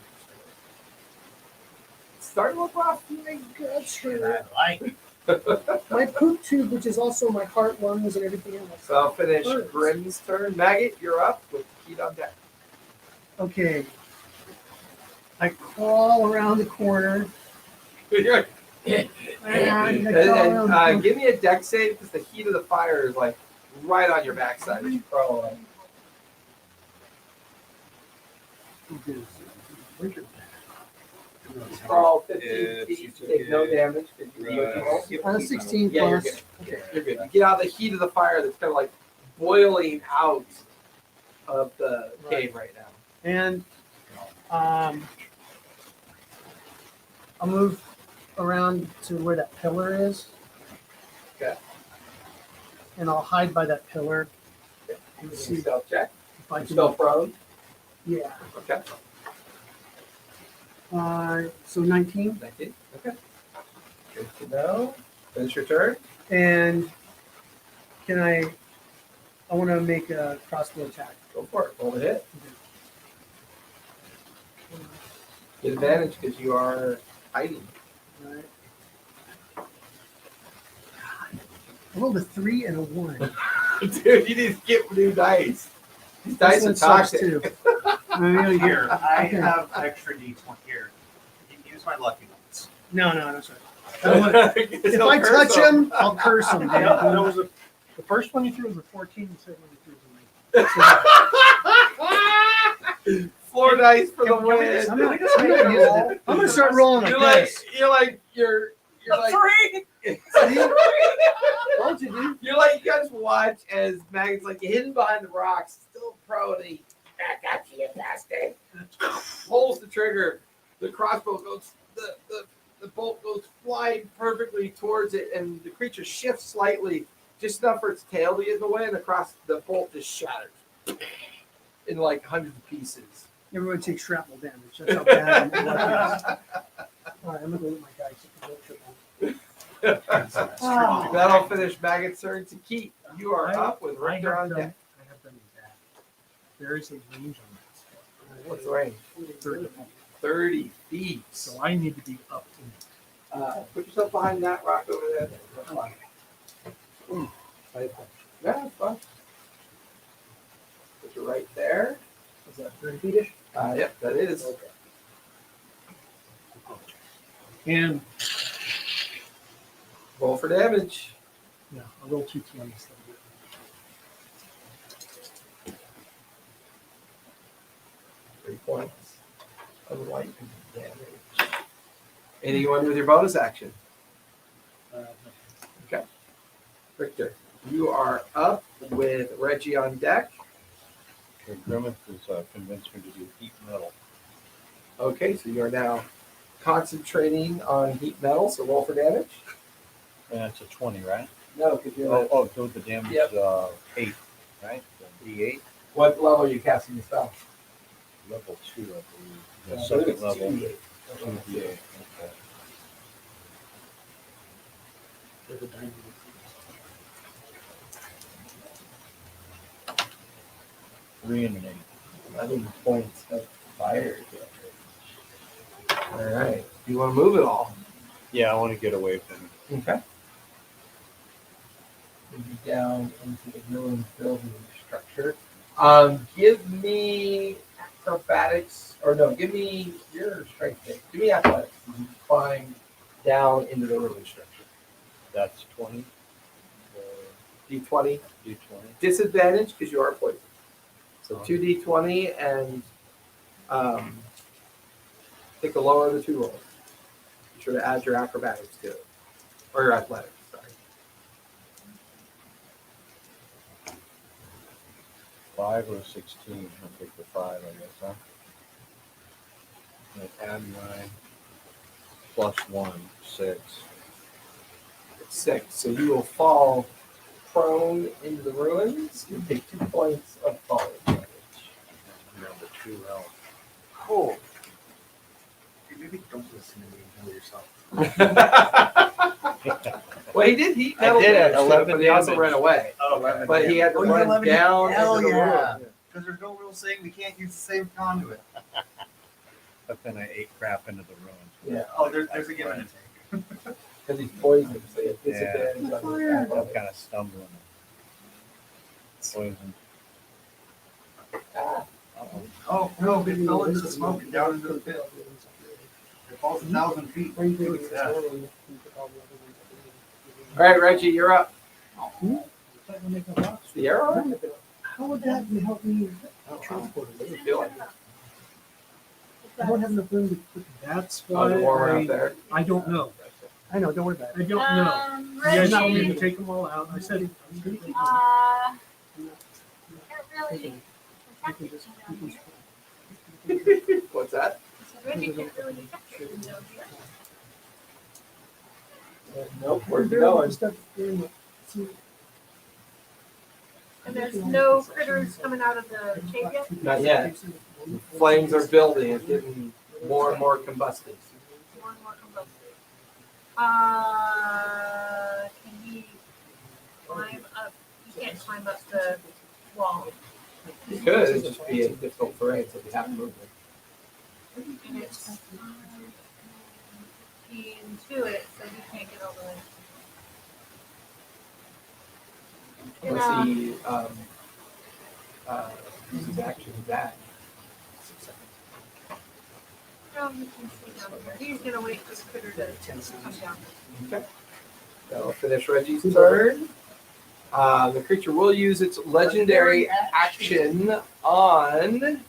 It's starting to look rough. My guts And hurt. I like My poop tube, which is also my heart, lungs, and everything else. So I'll finish Hurts. Grim's turn. Maggot, you're up with the heat on deck. Okay. I crawl around the corner. You're like, I and, crawl around the corner. give me a deck save because the heat of the fire is like right on your backside as you crawl away. Crawl 15 If feet, you you take no get- damage because you roll. 16 Yeah, you're plus. good. Okay, you're good. You get out of the heat of the fire that's kind of like boiling out of the cave right now. And I'll move around to where that pillar is. Okay. And I'll hide by that pillar. You can see stealth check. If I You're can. still prone. Yeah. Okay. So 19. 19. Okay. Good to know. Finish your turn. And can I want to make a crossbow attack. Go for it. Roll the hit. Get advantage because you are hiding. All right. I rolled a 3 and a 1. Dude, you need to get new dice. These This dice one are sucks toxic. too. Really Here, I Okay. have extra d20 here. You can use my lucky ones. No, sorry. I don't wanna- if I touch him, I'll curse him. Yeah, that Dan. was the first one you threw was a 14, the second one you threw was a 9. Floor dice for the Can we win. just- I'm not using it. I'm gonna start rolling You're like like this. you're like Told you, dude. you're like you guys watch as Maggot's like hidden behind the rocks, still pro, and he back at you, bastard. Pulls the trigger. The crossbow goes. The bolt goes flying perfectly towards it, and the creature shifts slightly, just enough for its tail to get in the way, and the bolt just shatters in like hundreds of pieces. Everyone takes shrapnel damage. That's how bad I'm lucky. All right, I'm gonna go with my dice. That'll finish Maggot's turn to keep. You are I- up with I Richter on have deck. done that. There is a range on that. What's the range? 30 feet. 30 feet. So I need to be up in Put yourself behind that rock over there. Yeah, that's fine. Put you right there. Is that 30 feet-ish? Yep, that is. And Roll for damage. Yeah, I'll roll 2 20s. 3 points of light damage. Anything you want to do with your bonus action? Okay. Richter, you are up with Reggie on deck. Okay, Grimmeth has convinced me to do heat metal. Okay, so you are now concentrating on heat metal, so roll for damage. And that's a 20, right? No, because you're So the damage Yep. 8, right? The D8, what level are you casting the spell? level 2, I believe. The I believe second it's level, 2d8. 2d8. Okay. There's a diamond. 3 and an 8. 11 points of fire damage. All right. Do you want to move it all? Yeah, I want to get away from it. Okay. Move you down into the ruined building structure. Give me acrobatics, or no, give me your strength check. Give me athletics. You climb down into the ruined structure. That's 20. D20. D20. Disadvantage because you are poisoned. So 2d20 and take the lower of the two rolls. Be sure to add your acrobatics to it. Or your athletics, sorry. 5 or 16. I'll take the 5, I guess, huh? And add my +1, 6. 6. So you will fall prone into the ruins and take 2 points of falling damage. Number 2 health. Cool. Hey, maybe don't listen to me and heal yourself. Well, he did heat I metal did damage, at to it, 11 but he also damage. ran away. Oh, 11 But he had to Oh, you run 11 down Hell into the yeah. ruin. Because there's no rule saying we can't use the same conduit. But then I ate crap into the ruins. Yeah. Oh, there's a give and a take. Because he's poisoned, so he had disadvantage on his I'm athletics. kind of stumbling. Poison. Uh-oh. Oh, no, it fell into the smoke and down into the pit. It falls 1,000 feet. Yeah. All right, Reggie, you're up. Hmm? It's the arrow? How would that help me transport it? What do you feel like? I don't have enough room to put. That's Oh, the warmer why out there. I don't know. I know, don't worry about I it. don't know. You guys told me to Reggie, take them all out. I said, I'm gonna take them. can't really detect it, What's that? So Reggie can't really detect it, you know, Nope, where's it going? and there's no critters coming out of the cave yet? Not yet. Flames are building. It's getting more and more combusted. More and more combusted. Can he climb up? He can't climb up the wall. It could, it'd just be a difficult terrain, so we have to move it. And it's 15 to it, so he can't get over it. Unless he uses action back. No, he can stay down here. He's gonna wait for the critter to come down. Okay. That'll finish Reggie's turn. The creature will use its legendary action on.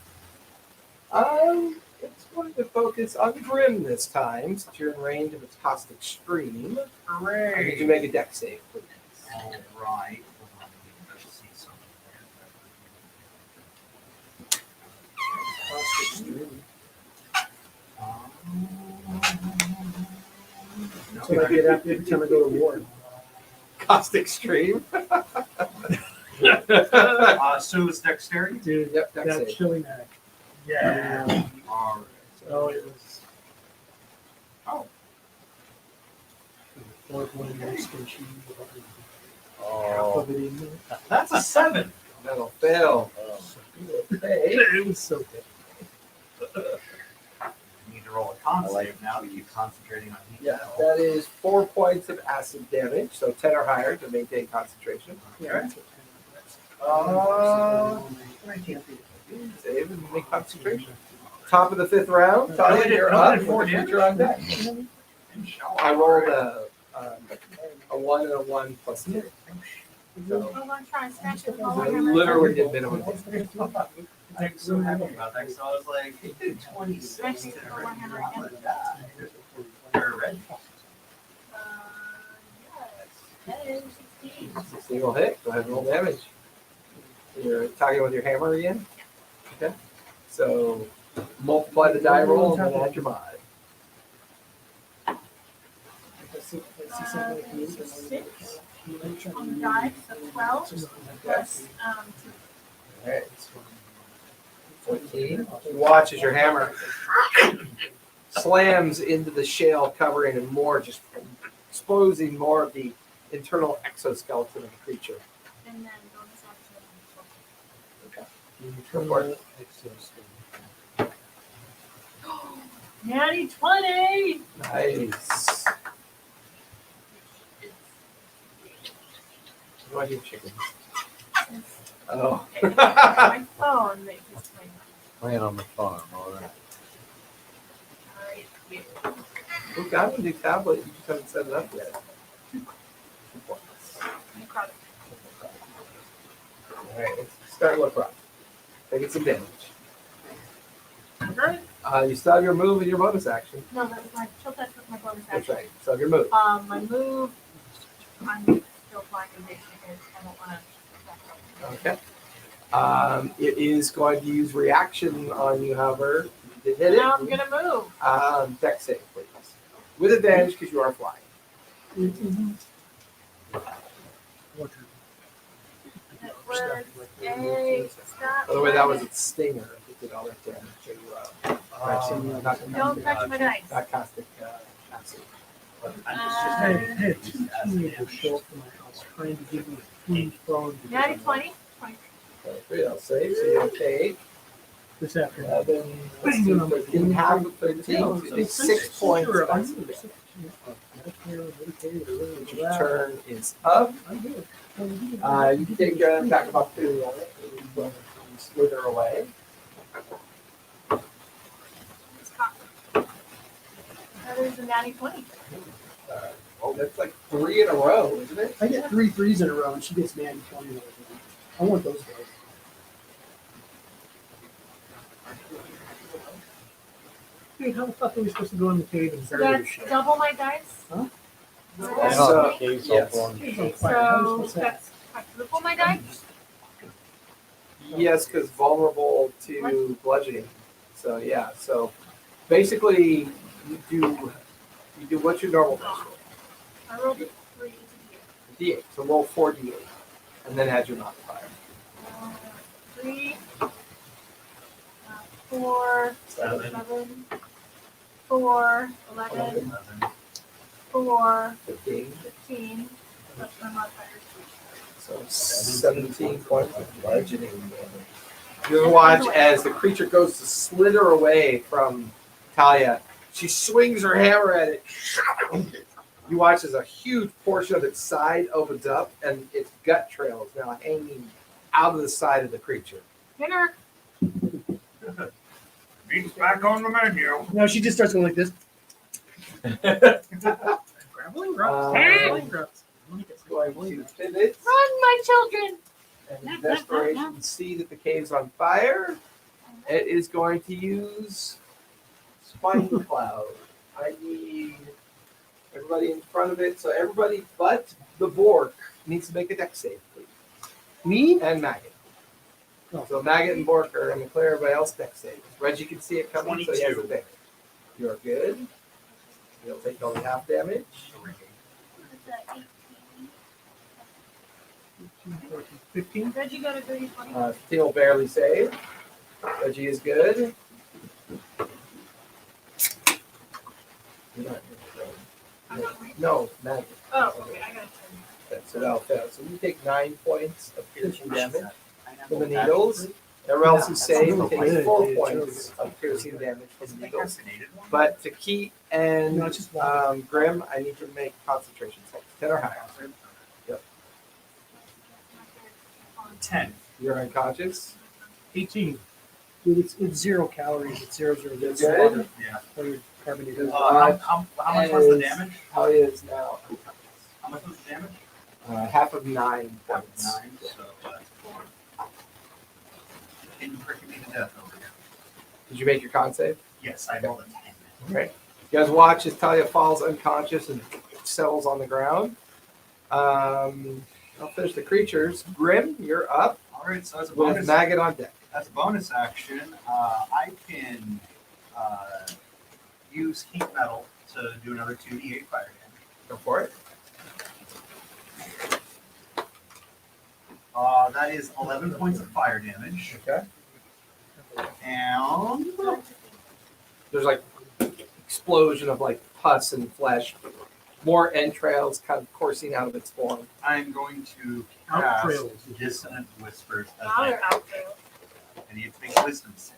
It's going to focus on Grim this time, since you're in range of its caustic stream. I need you to make a deck save, please. All right. Hold on, let me see something That's what I get after every time I go to war. Caustic stream. So it's dexterity? Dude, Yep, deck that save. chilling act. Yeah. All right. Oh, it was. Oh. Oh. That's a 7. That'll fail. Okay. It was so good. You need to roll a con save now to keep concentrating on heat. Yeah, that is 4 points of acid damage, so 10 or higher to maintain concentration. Save and make concentration. Top of the 5th round. Talia, you're up. With the creature on deck. I rolled a 1 and a 1 plus 2. So I'm gonna try and smash it with my I warhammer. literally did minimum. I'm so happy about that. So I was like, he did 26 Smash to it with the my warhammer again. They're red. Yes. That is 16. 16 will hit. Go ahead and roll damage. You're talking with your hammer again? Okay. So multiply the die roll and then add your mod. 6 on the die, so 12 plus 2. Alright. 14. You watch as your hammer slams into the shale covering and more, just exposing more of the internal exoskeleton of the creature. And then bonus action. Go for it. Natty 20! Nice. Why do you chicken? Oh. My phone makes this thing. Playing on the farm, all right. Alright, wait. We've got a new tablet. You just haven't set it up yet. 2 points. Necrotic. Alright, it's starting to look rough. Taking some damage. Okay. You still have your move and your bonus action. No, that was my chill touch with my bonus That's action. right. So have your move. My move, I'm still flying in base because I don't want to. Okay. It is going to use reaction on you, however. You did hit Now I'm it. gonna move. Dex save, please. With advantage because you are flying. It was a stop. By the way, that was its stinger. It did all that damage. So you, Don't touch my dice. not caustic acid. I had two teenagers show up to my house trying to give me food phone. Natty 20. 20. I'll save. So you take This afternoon. 11, 13, half of 13. So you take 6 points. Sure, of I'm acid damage. Your Turn. turn is up. I'm good. You can take an attack of opportunity on it. It will slither away. It's cocked. That is a natty 20. Oh, that's like 3 in a row, isn't it? I get 3 threes in a row, and she gets natty 20. I want those guys. Dude, how the fuck are we supposed to go in the cave and So bury this that's shit? double my dice. Huh? So I that's know, So- the cave's all yes. blown. Cave's on fire. How are we So supposed to- that's quadruple my dice. Yes, because vulnerable to bludgeoning. So yeah, so basically you do what's your normal dice roll? I rolled a 3 to D8. So roll 4 D8, and then add your modifier. 3, 4, 7, 4, 11, 4, 15. 15. That's my modifier. So 17 points of bludgeoning damage. You watch as the creature goes to slither away from Talia. She swings her hammer at it. You watch as a huge portion of its side opens up and its gut trail is now hanging out of the side of the creature. Dinner. Meat's back on the menu. No, she just starts going like this. Grappling grubs. Grappling grubs. Going to pivot Run, my children. and in desperation see that the cave's on fire. It is going to use Spine Cloud. I need everybody in front of it. So everybody but the Bork needs to make a dex save, please. Me? And Maggot. Oh. So Maggot and Bork are going to clear everybody else dex save. Reggie can see it coming, so he has 22. a dex. You're good. You'll take only half damage. What's that, 18? 15? Reggie got a dirty 20. 15 will barely save. Reggie is good. You're not I'm not right. No, Maggot. Oh, okay, I got a 10. So that'll fail. So you take 9 points of piercing damage from the needles. Everyone else who saved takes 4 points of piercing damage from the needles. But to Keat and No, it's just water. Grim, I need you to make concentration checks. 10 or higher. 10. You're unconscious. 18. Dude, it's 0 calories. It's 0, 0, You're zero. good. Water. Yeah. Or carbonated. How much was the damage? Talia is now unconscious. How much was the damage? Half of 9 points. 9. So that's 4. Can you freaking me to death over here? Did you make your con save? Yes, I rolled a 10. Right. You guys watch as Talia falls unconscious and settles on the ground. I'll finish the creatures. Grim, you're up All right, so as a with bonus, Maggot on deck. action, I can use heat metal to do another 2d8 fire damage. Go for it. That is 11 points of fire damage. Okay. And There's like explosion of like pus and flesh, more entrails kind of coursing out of its form. I'm going to Out cast trails. Dissonant Whispers as Now my they're out there. I need to make a wisdom save.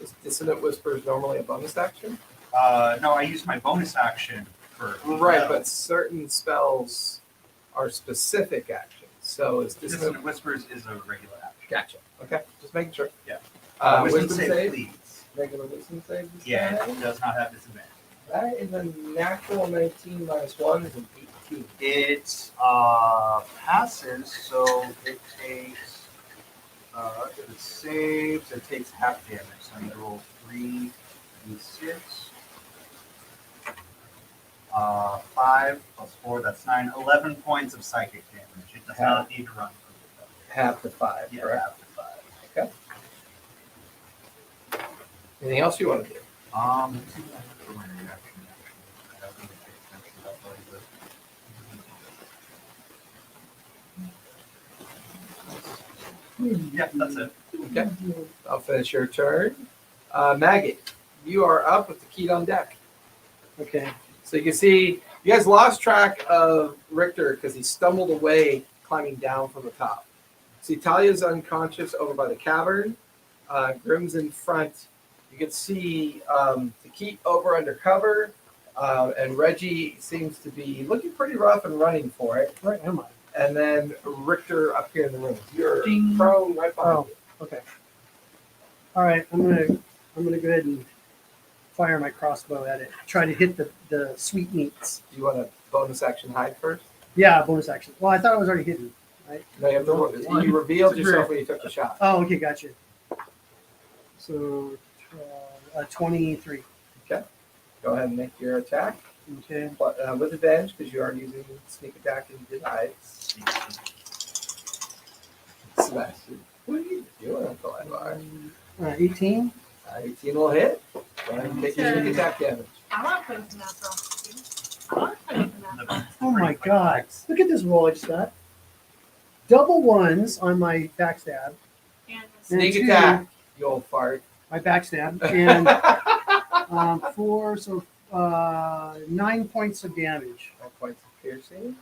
Is Dissonant Whispers normally a bonus action? No, I use my bonus action for Right, metal. but certain spells are specific actions. So is Dissonant. Dissonant Whispers is a regular action. Gotcha. Okay, just making sure. Yeah. Wisdom save, save. please. Regular wisdom save. this Yeah, time. it does not have disadvantage. That is a natural 19 minus 1 is an 18. It passes, so it takes it saves, it takes half damage. So I'm gonna roll 3d6. 5 plus 4, that's 9. 11 points of psychic damage. It does not need to run from the Half to 5, Yeah, correct? half to 5. Okay. Anything else you want to do? Let's see what I have for my reaction. I don't really pay attention to that part of it. Yeah, that's it. Okay. I'll finish your turn. Maggot, you are up with the key on deck. Okay. So you can see you guys lost track of Richter because he stumbled away climbing down from the top. See, Talia's unconscious over by the cavern. Grim's in front. You can see Takit over under cover. And Reggie seems to be looking pretty rough and running for it. Where am I? And then Richter up here in the room. You're Ding. prone right behind Oh, okay. All right, I'm gonna go ahead and fire my crossbow at it. Try to hit the sweetmeats. you. Do you want a bonus action hide first? Yeah, bonus action. Well, I thought it was already hidden. Right? No, you have to. You revealed yourself when you took the shot. Oh, okay, gotcha. So 23. Go ahead and make your attack Okay. with advantage because you are using sneak attack and did hide. Sebastian, what are you doing, Uncle Ivar? 18. 18 will hit. Go ahead and take your sneak attack damage. I want to put it in that roll. I want to put it in that roll. Oh my God! Look at this roll I just got. Double ones on my backstab. And it's- Sneak two. attack, you old fart. My backstab and 4, so 9 points of damage. 4 points of piercing.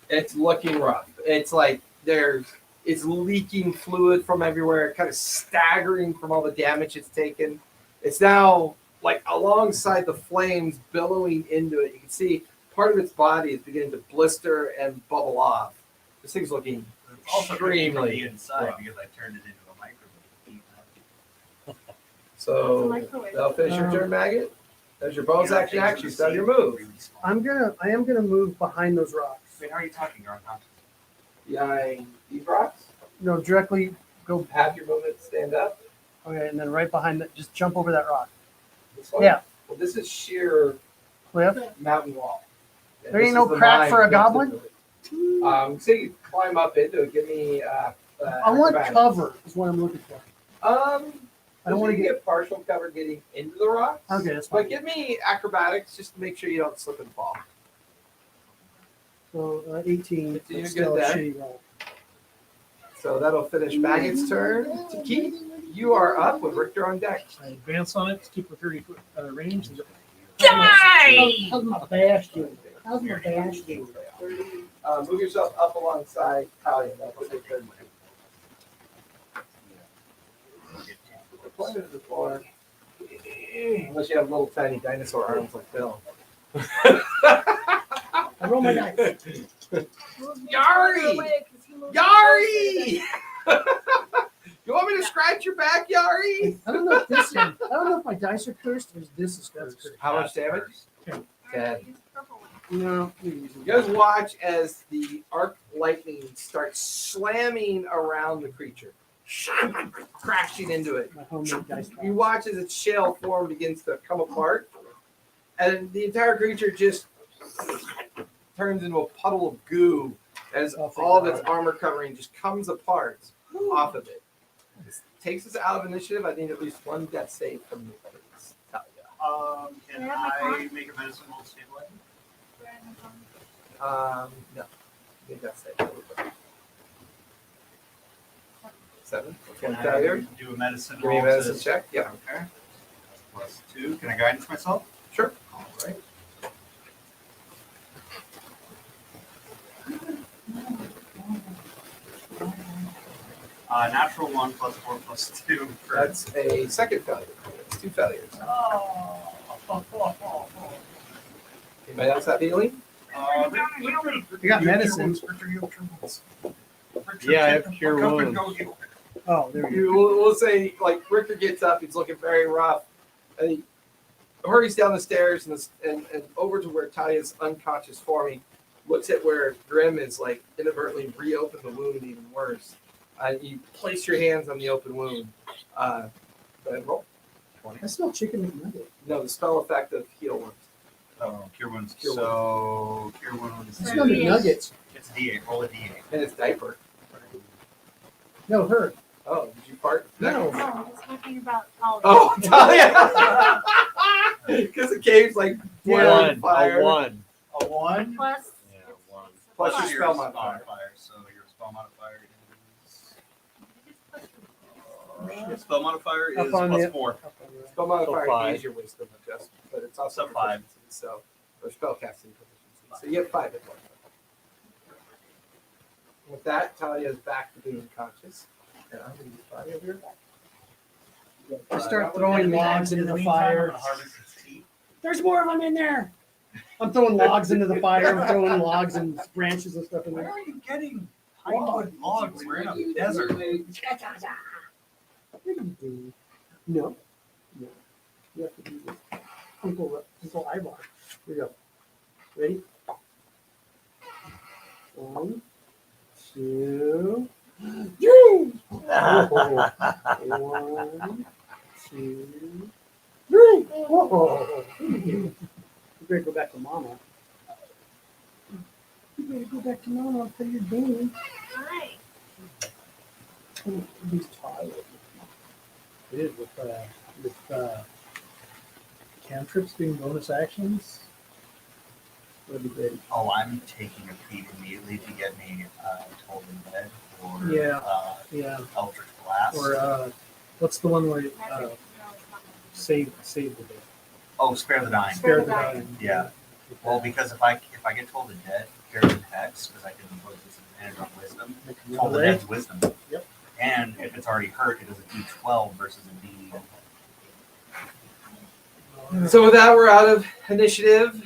It's looking rough. It's like it's leaking fluid from everywhere, kind of staggering from all the damage it's taken. It's now like alongside the flames billowing into it. You can see part of its body is beginning to blister and bubble off. This thing's looking It's also cooking from extremely the inside rough. because I turned it into a microwave. So Microwave. that'll finish your turn, Maggot. There's your bonus Yeah, action things are action. the Start same, your move. really small. I am gonna move behind those rocks. Wait, how are you talking? You're unconscious. Behind these rocks. No, directly go. Have your movement stand up. Okay, and then right behind that, just jump over that rock. This one? Yeah. Well, this is sheer Cliff. mountain wall. And There ain't this no is the crack mine for a built goblin? into it. So you climb up into it. Give me. I want acrobatics. cover. Is what I'm looking for. I don't wanna get partial cover getting into the rocks. Okay, that's But fine. give me acrobatics just to make sure you don't slip and fall. So 18. Continue It's good still a there. shitty roll. So that'll finish Maggot's turn. Takit, you are up with Richter on deck. I advance on it to keep a 30-foot range. And How's my bash doing? How's my bash doing? Move yourself up alongside Talia. That'll take 30. Point it to the floor. Unless you have little tiny dinosaur arms like Bill. I roll my dice. Yari! Yari! You want me to scratch your back, Yari? I don't know if this. I don't know if my dice are cursed or if this is cursed. How much damage? 10. No. You guys watch as the arc lightning starts slamming around the creature, crashing into it. My homemade dice. You watch as its shell form begins to come apart, and the entire creature just turns into a puddle of goo as Oh, thank all of God. its armor covering just comes apart off of it. This takes us out of initiative. I need at least one death save from you. Please. Talia. Can Can I have my I make a medicine roll to stabilize? No. Need death save. 7. Can One I failure. do a medicine Give me roll? a medicine check. Yeah. Okay. +2. Can I guidance myself? Sure. All right. Natural 1 +4 +2. For, That's a second failure. That's 2 failures. Anybody else have healing? You got medicine. Yeah, I have cure wounds. Oh, there we go. We'll say, like, Richter gets up, he's looking very rough, and he hurries down the stairs and over to where Talia's unconscious forming, looks at where Grim is, like, inadvertently reopened the wound even worse. You place your hands on the open wound. Go ahead, roll. I smell chicken McNugget. No, the spell effect of heal wounds. Oh, cure wounds. Cure So cure wounds. I smell McNuggets. It's D8. Roll a D8. And it's diaper. No, her. Oh, did you fart? No. No, I'm just talking about all of Oh, Talia! Because the cave's like boiling fire. A one. A 1. Plus, Yeah, it's- one. it's a Plus plus. your spell modifier. So your spell modifier is. It's plus Your spell modifier Up is on plus the- 4. Spell modifier five. is your wisdom adjustment, but it's also So 5. proficiency, so or spell casting proficiency. So you have 5 hit points. With that, Talia is back to being conscious. And I'm going to use Talia over here back. I start throwing logs into the fire. There's more of them in there. I'm throwing logs into the fire. I'm throwing logs and branches and stuff in Where there. are you getting hardwood logs? We're in a desert. What do you do? No. No. You have to do this. Uncle Ivar. Here you go. Ready? 1, 2, 3. 1, 2, 3. Whoa. You better go back to Mama. You better go back to Mama for your game. Hi. He's tired. It is with cantrips being bonus actions. That'd be great. Oh, I'm taking a peek immediately to get me Told in Bed or Yeah. Yeah. Eldritch Blast. Or what's the one where you, Magic. No, it's not. save the day? Oh, Spare the Dying. Spare the Dying. dying. Yeah. Well, because if I get Told in Dead, Carrion Hex, because I can impose disadvantage on Wisdom. Told in Dead's Wisdom. Yep. And if it's already hurt, it is a D12 versus a D. So with that, we're out of initiative.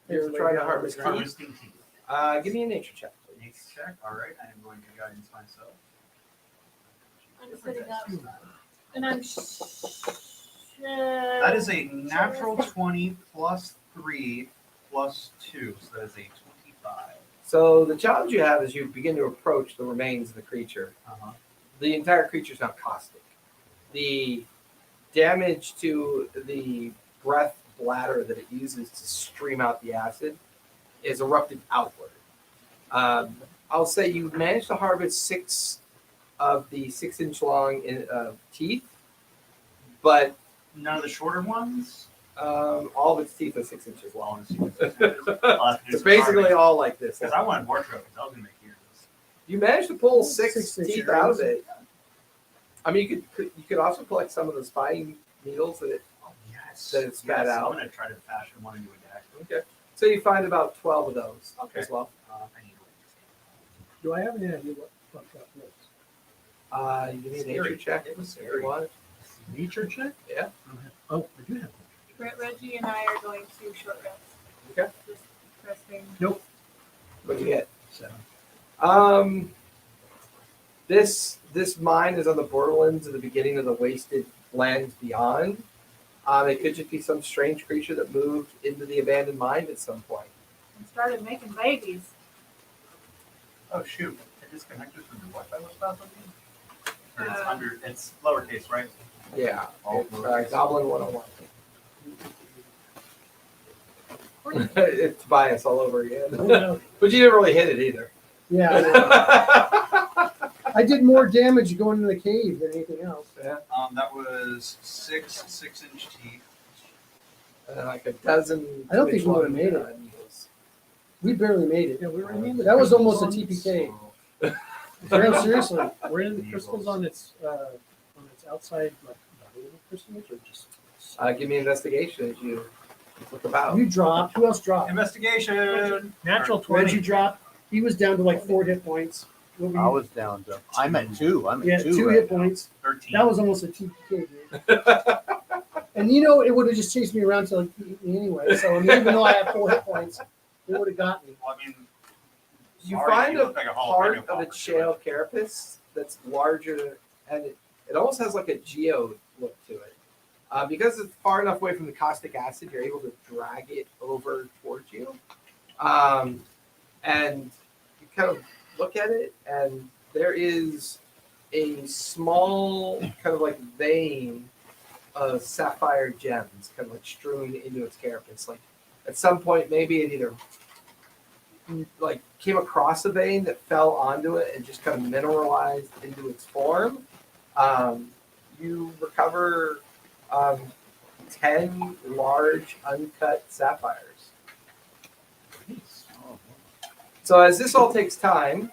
You're trying to harvest teeth. Harvesting teeth. Give me a nature check, please. Nature check. All right, I am going to guidance myself. I'm sitting up. And I'm That is a natural 20 plus 3 plus 2, so that is a 25. So the challenge you have is you begin to approach the remains of the creature. Uh-huh. The entire creature is now caustic. The damage to the breath bladder that it uses to stream out the acid is erupted outward. I'll say you managed to harvest 6 of the 6-inch long teeth, but None of the shorter ones? all of its teeth are 6 inches long. It's It's basically all like this. Because I wanted more trophies. I was going to make heroes. You managed to pull 6 6 teeth inches. out of it. I mean, you could also collect some of the spine needles that it. Oh, yes. That it's spat out. I'm going to try to fashion one into a deck. Okay. So you find about 12 of those Okay. as well. I need Do I have any idea what fucked up was? You give me a Scary. nature check. It was if you scary. want. Nature check? Yeah. Oh, I do have Reggie and I are going to short rest. Okay. Just resting. What'd you get? one. This mine is on the borderlands of the beginning of the wasted lands beyond. It could just be some strange creature that moved into the abandoned mine at some point. And started making babies. Oh, shoot. I disconnected from the Wi-Fi was possibly? Or it's lowercase, right? Yeah. Oh, It's, Goblin 101. It's bias all over again. But you didn't really hit it either. Yeah. I did more damage going into the cave than anything else. Yeah. That was 6 6-inch teeth. And like a dozen. I don't think we would've made it. needles. We barely made it. Yeah, we were in the That was crystals almost a on- TPK. So, No, seriously. We're in the crystals on its outside, like crystals, or just. Give me investigation as you look about. You dropped. Who else dropped? investigation. Natural Reggie 20. dropped. He was down to like 4 hit points. What were I you? was down to. I'm at 2. I'm at Yeah, 2. 2 right hit now. points. 13. That was almost a TPK, dude. And you know, it would have just chased me around till it eat me anyway. So I mean, even though I have 4 hit points, it would have got me. Well, I mean, You sorry, find you a look like part jalapeno of popper, its shale carapace that's larger, and it almost has like a geode look to it. Because it's far enough away from the caustic acid, you're able to drag it over towards you. And you kind of look at it, and there is a small kind of like vein of sapphire gems kind of like strewn into its carapace. Like at some point, maybe it either like came across a vein that fell onto it and just kind of mineralized into its form. You recover 10 large uncut sapphires. So as this all takes time,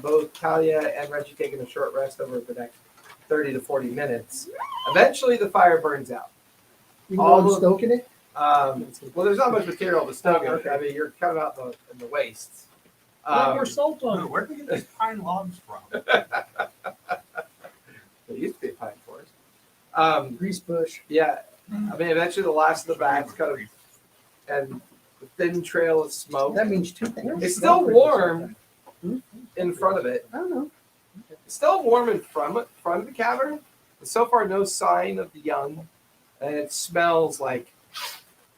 both Talia and Reggie taking a short rest over the next 30 to 40 minutes, eventually the fire burns out. You All know, of- stoking it. Well, there's not much material to stoke it. Okay. I mean, you're kind of out in the wastes. Put more salt on it. Where do we get these pine logs from? It used to be a pine forest. Grease bush. Yeah, I mean, eventually the last of the bats kind of, and the thin trail of smoke. That means two things. It's still warm in front of it. I don't know. It's still warm in front of the cavern, but so far no sign of the young, and it smells like,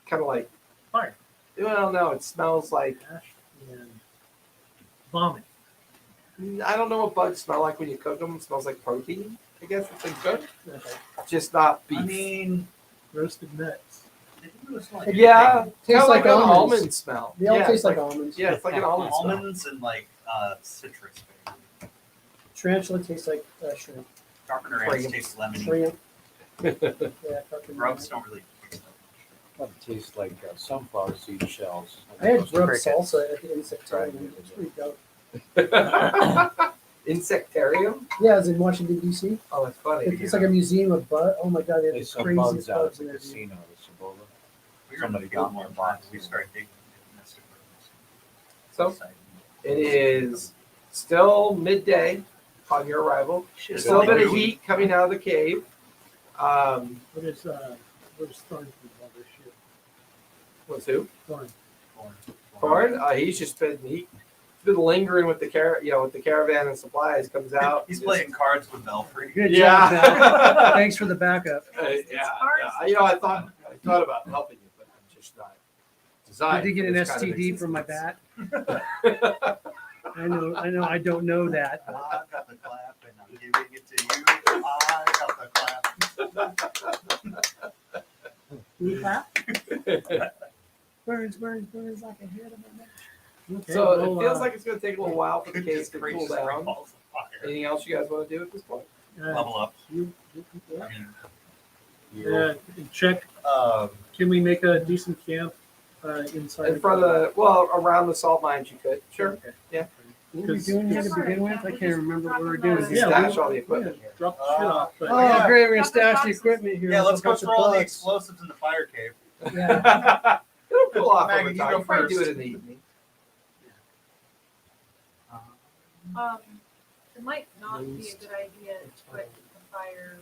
kind of like Fire. Well, no, it smells like Ash and vomit. I don't know what bugs smell like when you cook them. It smells like protein, I guess if they cook, Okay. just not beef. I mean, Roasted nuts. it really smells like yeah, kind Tastes of like like an almonds. almond smell. They all yeah, taste it's like almonds. Yeah, it's like an almond smell. almonds and like citrus. Maybe. Tarantula tastes like shrimp. Carpenter Shrimp. ants taste lemony. Shrimp. Yeah, carpenter. Grubs don't really taste It tastes like sunflower seed shells. I had Those grub crickets. salsa at the insectarium. It's pretty dope. Insectarium? Yeah, I was in Washington D.C. Oh, that's funny. It's like a museum of bug. Oh my god, they have They the sell craziest bugs out at bugs the in there. casino, the Cibola. weird. Somebody got more boxes. We started digging nested So it is still midday upon your arrival. There's still a bit of heat coming out of the cave. What is Thorn's other shit? What's who? Thorn. Corn? He's just been lingering with the with the caravan and supplies. Comes out. He's playing cards with Belfry. Good Yeah. job, Matt. Thanks for the backup. Yeah. I thought about helping you, but I'm just not designed. Did you get for an this kind of STD from my bat? existence. I know. I don't know that. I got the clap and I'm giving it to you. I got the clap. You clap? Burns like a head of my neck. Okay, So well, it feels like it's going to take a little while for the cave Goodness to gracious, cool down. balls of fire. Anything else you guys want to do at this point? Level up. yeah. I mean, Yeah, check. Can we make a decent camp inside? In front of around the salt mines, you could. Sure. Okay. Yeah. What were we doing here to begin with? I can't remember what we were doing. You Yeah, stash we- all the equipment here. Drop the shit off. But Oh, Yeah. great! We're gonna stash the equipment here. yeah, let's go Bunch of throw all the bugs. explosives in the fire cave. Yeah. It'll cool off Maggie, over you time. go You probably do first. it in the evening. It might not be a good idea to put the fire,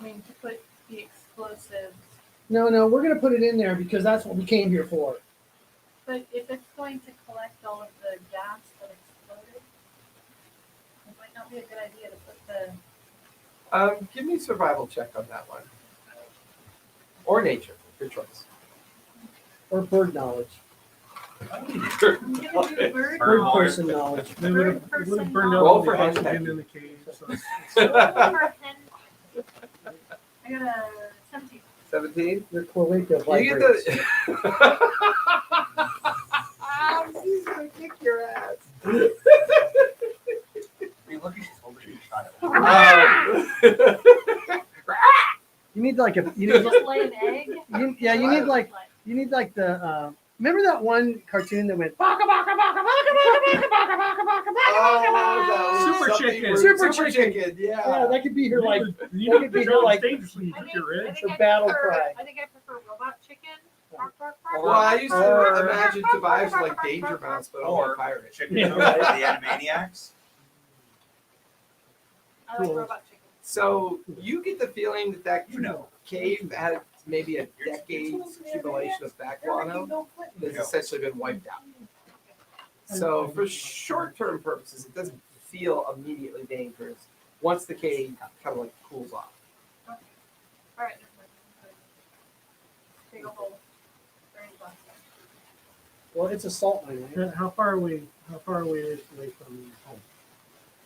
to put the explosives, No, we're gonna put it in there because that's what we came here for. but if it's going to collect all of the gas that exploded, it might not be a good idea to put the, Give me a survival check on that one. Or nature, your choice. Or bird knowledge, I'm gonna do bird. bird Bird person knowledge. They would have Person burned out Roll all the for oxygen henpecked. in the cave. So it's- For a hen. I got a 17. 17? Your cloaca You get vibrates. the. He's gonna kick your ass. Hey, look, she's holding a child. You need like a Just lay an egg. you need like the remember that one cartoon that went baka baka baka baka baka baka baka baka Oh, Super chicken. Super Super chicken. chicken. Yeah, Yeah. that could be her like you that need could be to her, drop like- dangerously to your edge. For battle cry. I think I prefer robot chicken. Well, I used to Or- imagine Tobias was like Danger Mouse, but only a Or pirate. chicken Yeah. from the Animaniacs. I like robot chicken. So you get the feeling that that You know. cave had maybe a decade's accumulation of backguano that's essentially been wiped out. So for short-term purposes, it doesn't feel immediately dangerous once the cave kind of like cools off. All right. Take a hole. Very fun. well, it's a salt mine, right? How far away is it away from home?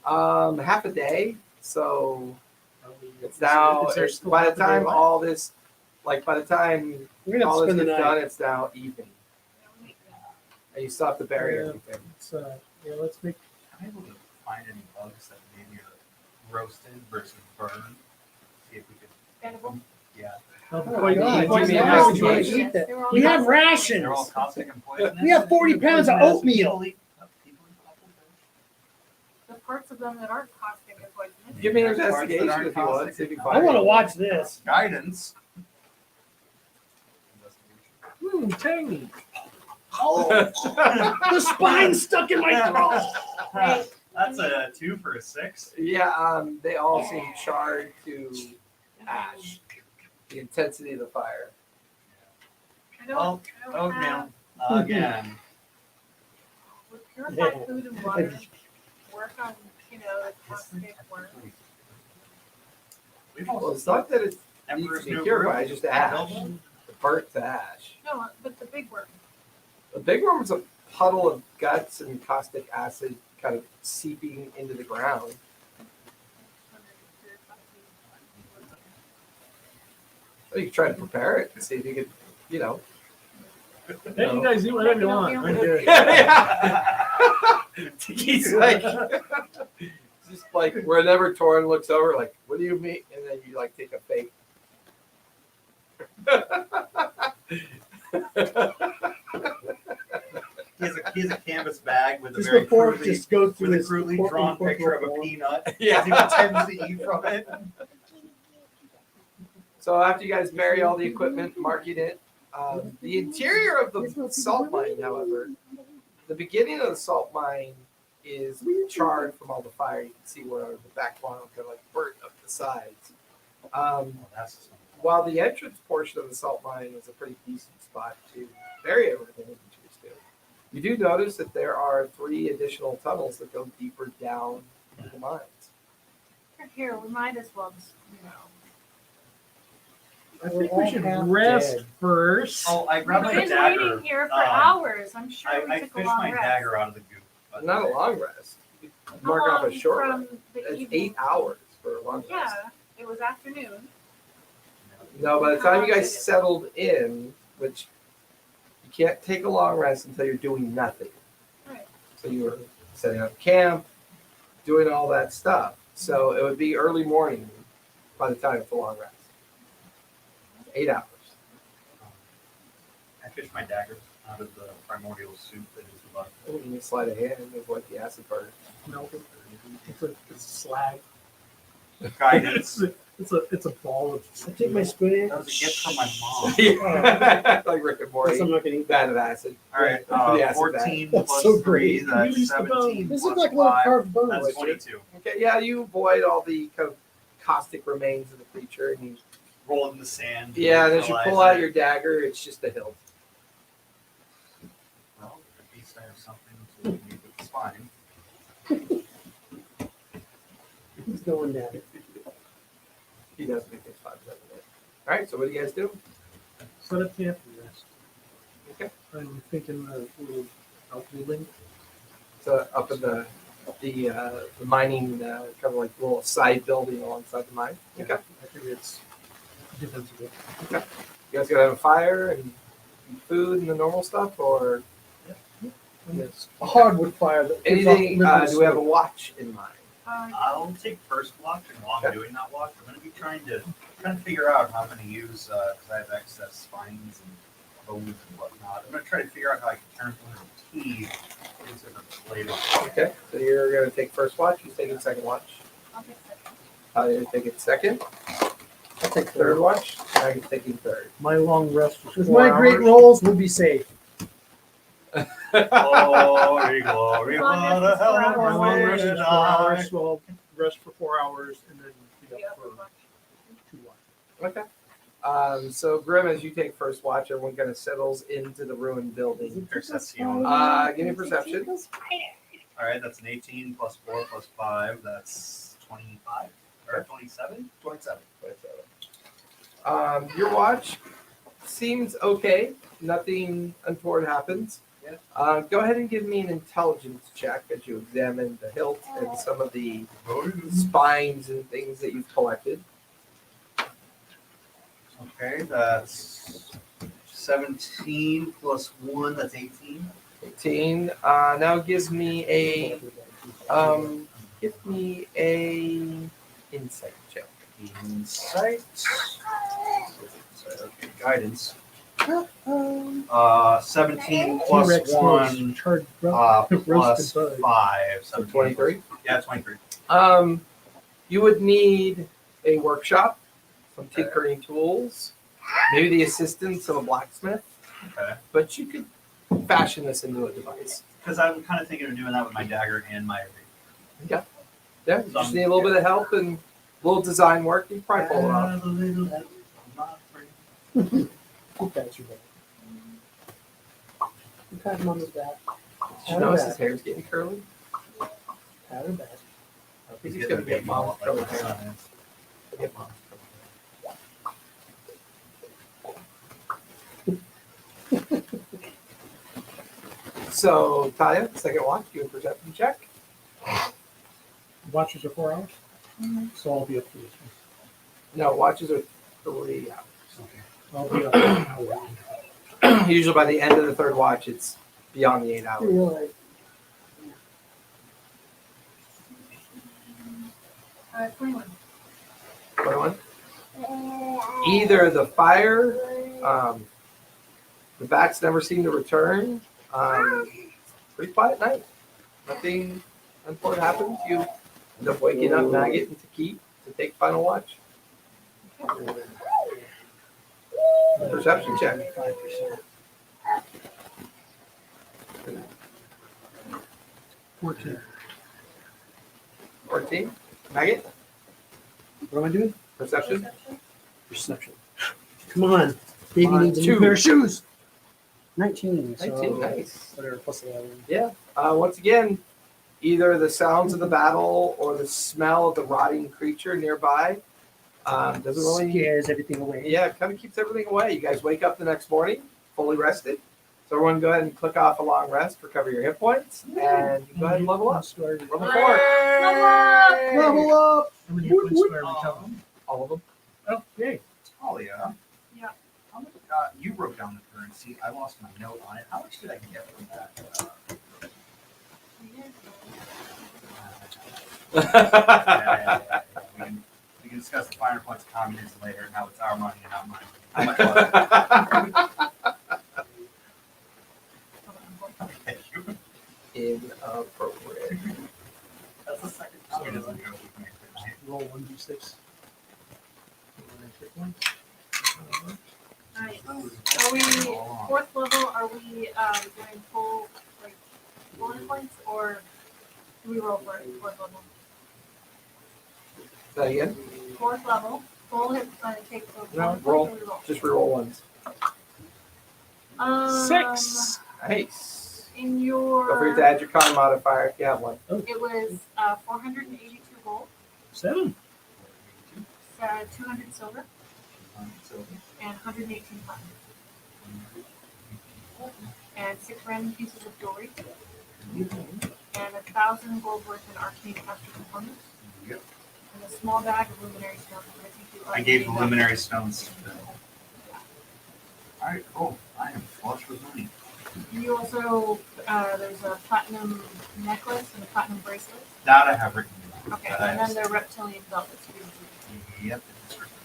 Half a day. So it's Is now. there It's, still by the half a day time left? all this, like by the time We're gonna have all to this spend the gets night. done, it's now evening, and you still have to bury Yeah. everything. It's, yeah, let's make. Am I able to find any bugs that maybe are roasted versus burned? See if we could. Edible. Yeah. Oh, Oh, boy, God, you- why give me would an you investigation. eat that? They were all We have toxic. rations. They're all caustic and poisonous. We have 40 pounds of oatmeal. People eat cockroaches. The parts of them that aren't caustic and poisonous. Give me an There's parts that investigation aren't if you want. caustic See if you and find I want to it. watch this. Guidance. Tangy. The spine's stuck in my throat. Great. That's a 2 for a 6. Yeah, they all seem charred to ash. The intensity of the fire. I don't have, Again. with purified food and water, work on, the caustic work. We've Well, also it's not that it needs Emperor's to be New purified, Groove. it's just ash. Burnt to ash. No, but the big worm. The big worm is a puddle of guts and caustic acid kind of seeping into the ground. Well, you could try to prepare it and see if you could, Hey, you guys eat whatever you want. I'm good. He's like, just like whenever Torin looks over, like, what do you mean? And then you like take a fake. He has a canvas bag with a Just very before crudely, just go through with a this crudely pork drawn and pork picture of a roll. peanut. Yeah. As he pretends to eat from it. So after you guys bury all the equipment, marking it, the interior of the salt mine, however, the beginning of the salt mine is charred from all the fire. You can see where the back wall kind of like burnt up the sides. Oh, that's While the entrance portion of the salt mine is a pretty decent spot to bury everything that you choose to. You do notice that there are 3 additional tunnels that go deeper down into the mines. Here, we might as well just, I think we should rest first. Oh, I grabbed We've my been dagger. waiting here for Um, hours. I'm sure we I took a fished long my rest. dagger out of the goop. But not a long rest. You How mark off a long short from rest. the It's evening? 8 hours for a long rest. Yeah, it was afternoon. No, by the time you guys settled in, which you can't take a long rest until you're doing nothing. Right. So you were setting up camp, doing all that stuff. So it would be early morning by the time it's a long rest. 8 hours. I fished my dagger out of the primordial soup that is the butt. You can slide a hand and avoid the acid part. No, it's a slag. Guidance. It's a ball of. I take my spoon in. That was a gift from my mom. Yeah. Like Rick and Guess Morty. I'm not gonna eat Bad of acid. All right, The acid 14 That's plus so 3, great. that's Use the bone. 17 This plus looks like a little 5, carved bone. that's Like, 22. Okay, yeah, you avoid all the kind of caustic remains of the creature, and you Roll it in the sand. yeah, and as you pull neutralize out it. your dagger, it's just a hilt. Well, at least I have something to meet with the spine. He's going down. He does make things fun, doesn't it? All right, so what do you guys do? Set up camp and rest. Okay. I'm thinking a little outbuilding. So up in the mining, kind of like little side building alongside the mine. Okay. I think it's defensible. You guys gonna have a fire and food and the normal stuff, or It's a hardwood fire. That gives anything? off Do we have a liquid watch in mind? I'll take first watch, and while I'm Okay. doing that watch, I'm going to be trying to figure out how I'm going to use, because I have excess spines and bones and whatnot. I'm going to try to figure out how I can turn some of the tea into the later. Okay, so you're gonna take first watch. Who's taking second watch? I'll take second. You're taking second. I'll take Third watch. I'm taking third. My long rest was With 4 my great hours. rolls, we'll be safe. Glory, glory, As long as what a it's hell for of My a long way rest to is 4 die. hours, so I'll rest for 4 hours and then be Yeah, up for pretty much. 2 watches. Okay. So Grim, as you take first watch, everyone kind of settles into the ruined building. Perception. Give me perception. All right, that's an 18 plus 4 plus 5. That's 25 or 27. 27. Your watch seems okay. Nothing untoward happens. Go ahead and give me an intelligence check as you examine the hilt and some of the spines and things that you've collected. Okay, that's 17 plus 1, that's 18. 18. Now give me a insight check. Insight. Okay, guidance. 17 plus T-Rex 1, charred plus roasted bug. 5. So 23. Yeah, 23. You would need a workshop, some tinkering tools, maybe the assistance of a blacksmith, Okay. but you could fashion this into a device. Because I'm kind of thinking of doing that with my dagger and my. Yeah, you just need a little bit of help and a little design work. You can probably pull it off. Who pats your back? You pat him on his back. Did you notice his hair's getting curly? Pat her back. I think he's gonna get mom's curly hair. Get mom's curly. So, Taya, second watch, you a perception check. Watches are 4 hours, so I'll be up for this No, watches are 3 hours. one. I'll be up for an hour. Usually by the end of the third watch, it's beyond the 8 hours. Really? 21. 21. Either the fire, the bats never seem to return. Pretty quiet night. Nothing untoward happens. You end up waking up Maggot and Keep to take final watch. Perception check. 5%. 14. 14. Maggot. What am I doing? Perception. Perception. Come on. Baby Come on, needs a 2. new pair of shoes. 19. So 19. Nice. whatever, plus 11. Yeah. Once again, either the sounds of the battle or the smell of the rotting creature nearby doesn't really. Scares everything away. Yeah, it kind of keeps everything away. You guys wake up the next morning fully rested. So everyone go ahead and click off a long rest, recover your hit points, and you go ahead and level up. Level 4. Level up! Level up! How many hit points do I recover? All of them. Oh, yay. Talia. Yeah. How much, you wrote down the currency. I lost my note on it. How much did I get from that? We can discuss the finer points of communism later and how it's our money and not mine. How much was it? Thank you. Inappropriate. That's the second communism joke we made tonight. Roll 1d6. Alright. Are we, fourth level, are we doing full, like, bullet points, or do we roll for it, fourth level? Say that again. Fourth level, full hit, take the No, bullet roll. points, or we roll? Just reroll ones. 6. Nice. In Don't forget to your, add your con modifier if you have one. it was 482 gold, 7. 200 silver, and 118 platinum. And 6 random pieces of jewelry, and 1,000 gold worth in arcane caster components. Yep. And a small bag of luminary stones. But I think you I gave the already luminary stones to Bill. Alright, cool. I am flush with money. You also, there's a platinum necklace and a platinum bracelet. That I have written down. Okay, That I and have then the reptilian belt that's given to you. Yep. it's written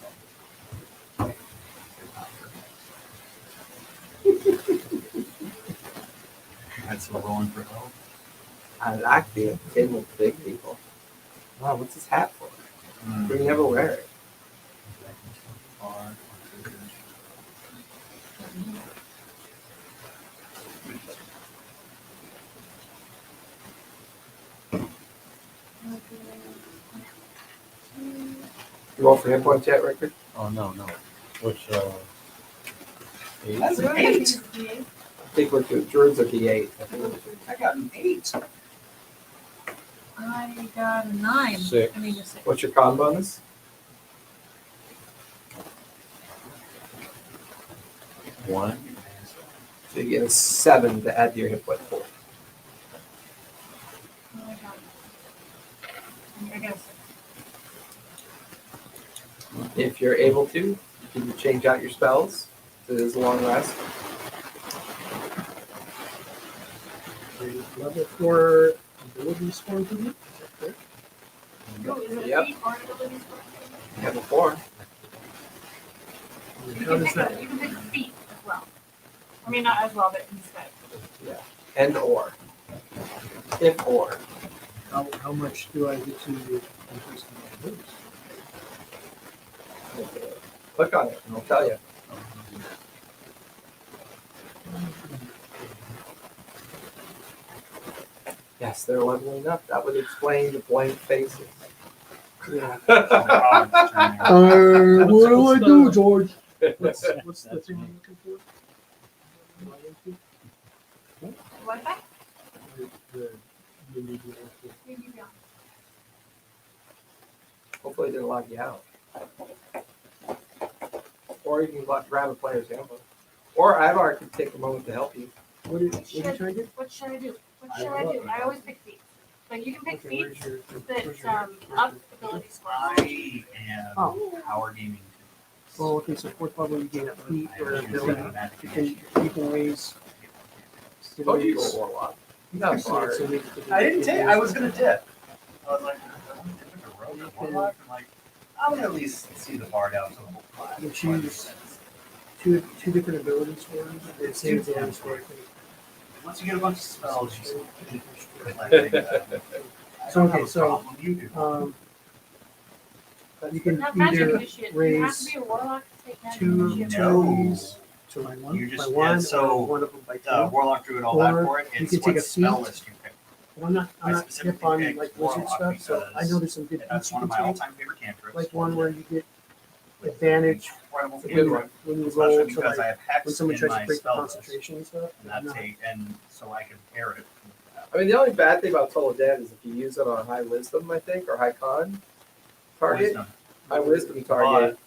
down. That's still rolling for help. I like being in with big people. Wow, what's this hat for? You never wear it. You roll for hit points yet, Rickard? Oh, no. Which, eight? That's an I 8. think it's D8. I think we're good. Druids are D8. I got an 8. I got a 9. 6. I mean, a 6. What's your con bonus? 1. So you get a 7 to add to your hit point pool. Oh, I got it. I guess. If you're able to, you can change out your spells. So it is a long rest. Level 4 ability score improvement. Is that correct? Oh, is it Yep. a feat or an ability score? Level 4. You How can does pick that? a, you can pick a feat as well. I mean, not as well, but instead. And or. If or. How much do I get to increase my abilities? Click on it and it'll tell you. Yes, they're leveling up. That would explain the blank faces. Yeah. What do I do, George? What's the thing I'm looking for? Am I into? Wi-Fi? The media. Maybe beyond. Hopefully it didn't lock you out. Or you can grab a player's handbook. Or Ivar could take a moment to help you. What are you trying to do? What should I do? What should I do? I always pick feats. But you can pick Okay, feats where's that up ability score. I am Oh. power gaming. Well, okay, so fourth level you gain a feat or I ability. You can raise. Oh, you go Warlock. You got So bard. we- I didn't take. I was gonna dip. I was like, I'm gonna dip into rogue or warlock. I'm like, I'm gonna at least see the bard out to level 5. You choose two different ability scores. The same ability score. I think. Once you get a bunch of spells, you So, okay, so, you do. You can Not magic either initiate. You have to raise be a warlock to take magic two initiate. No. abilities. So by one, You just- by one, yeah, so, or one of them by two. Warlock drew it all back Or for it. you It's can take what a spell feat. list you pick. Well, I'm I not hip specifically on picked like wizard Warlock stuff, so I because know there's some good That's feats one you of my can take. all-time favorite cantrips. Like one where you get advantage Incredible It's a feat. good one. when you Especially roll to because I like have hex when someone in tries my to break the spell list, concentration and stuff. and that's and so I can pair it. I mean, the only bad thing about Total Dead is if you use it on high wisdom, I think, or high con target. Wisdom. High wisdom target.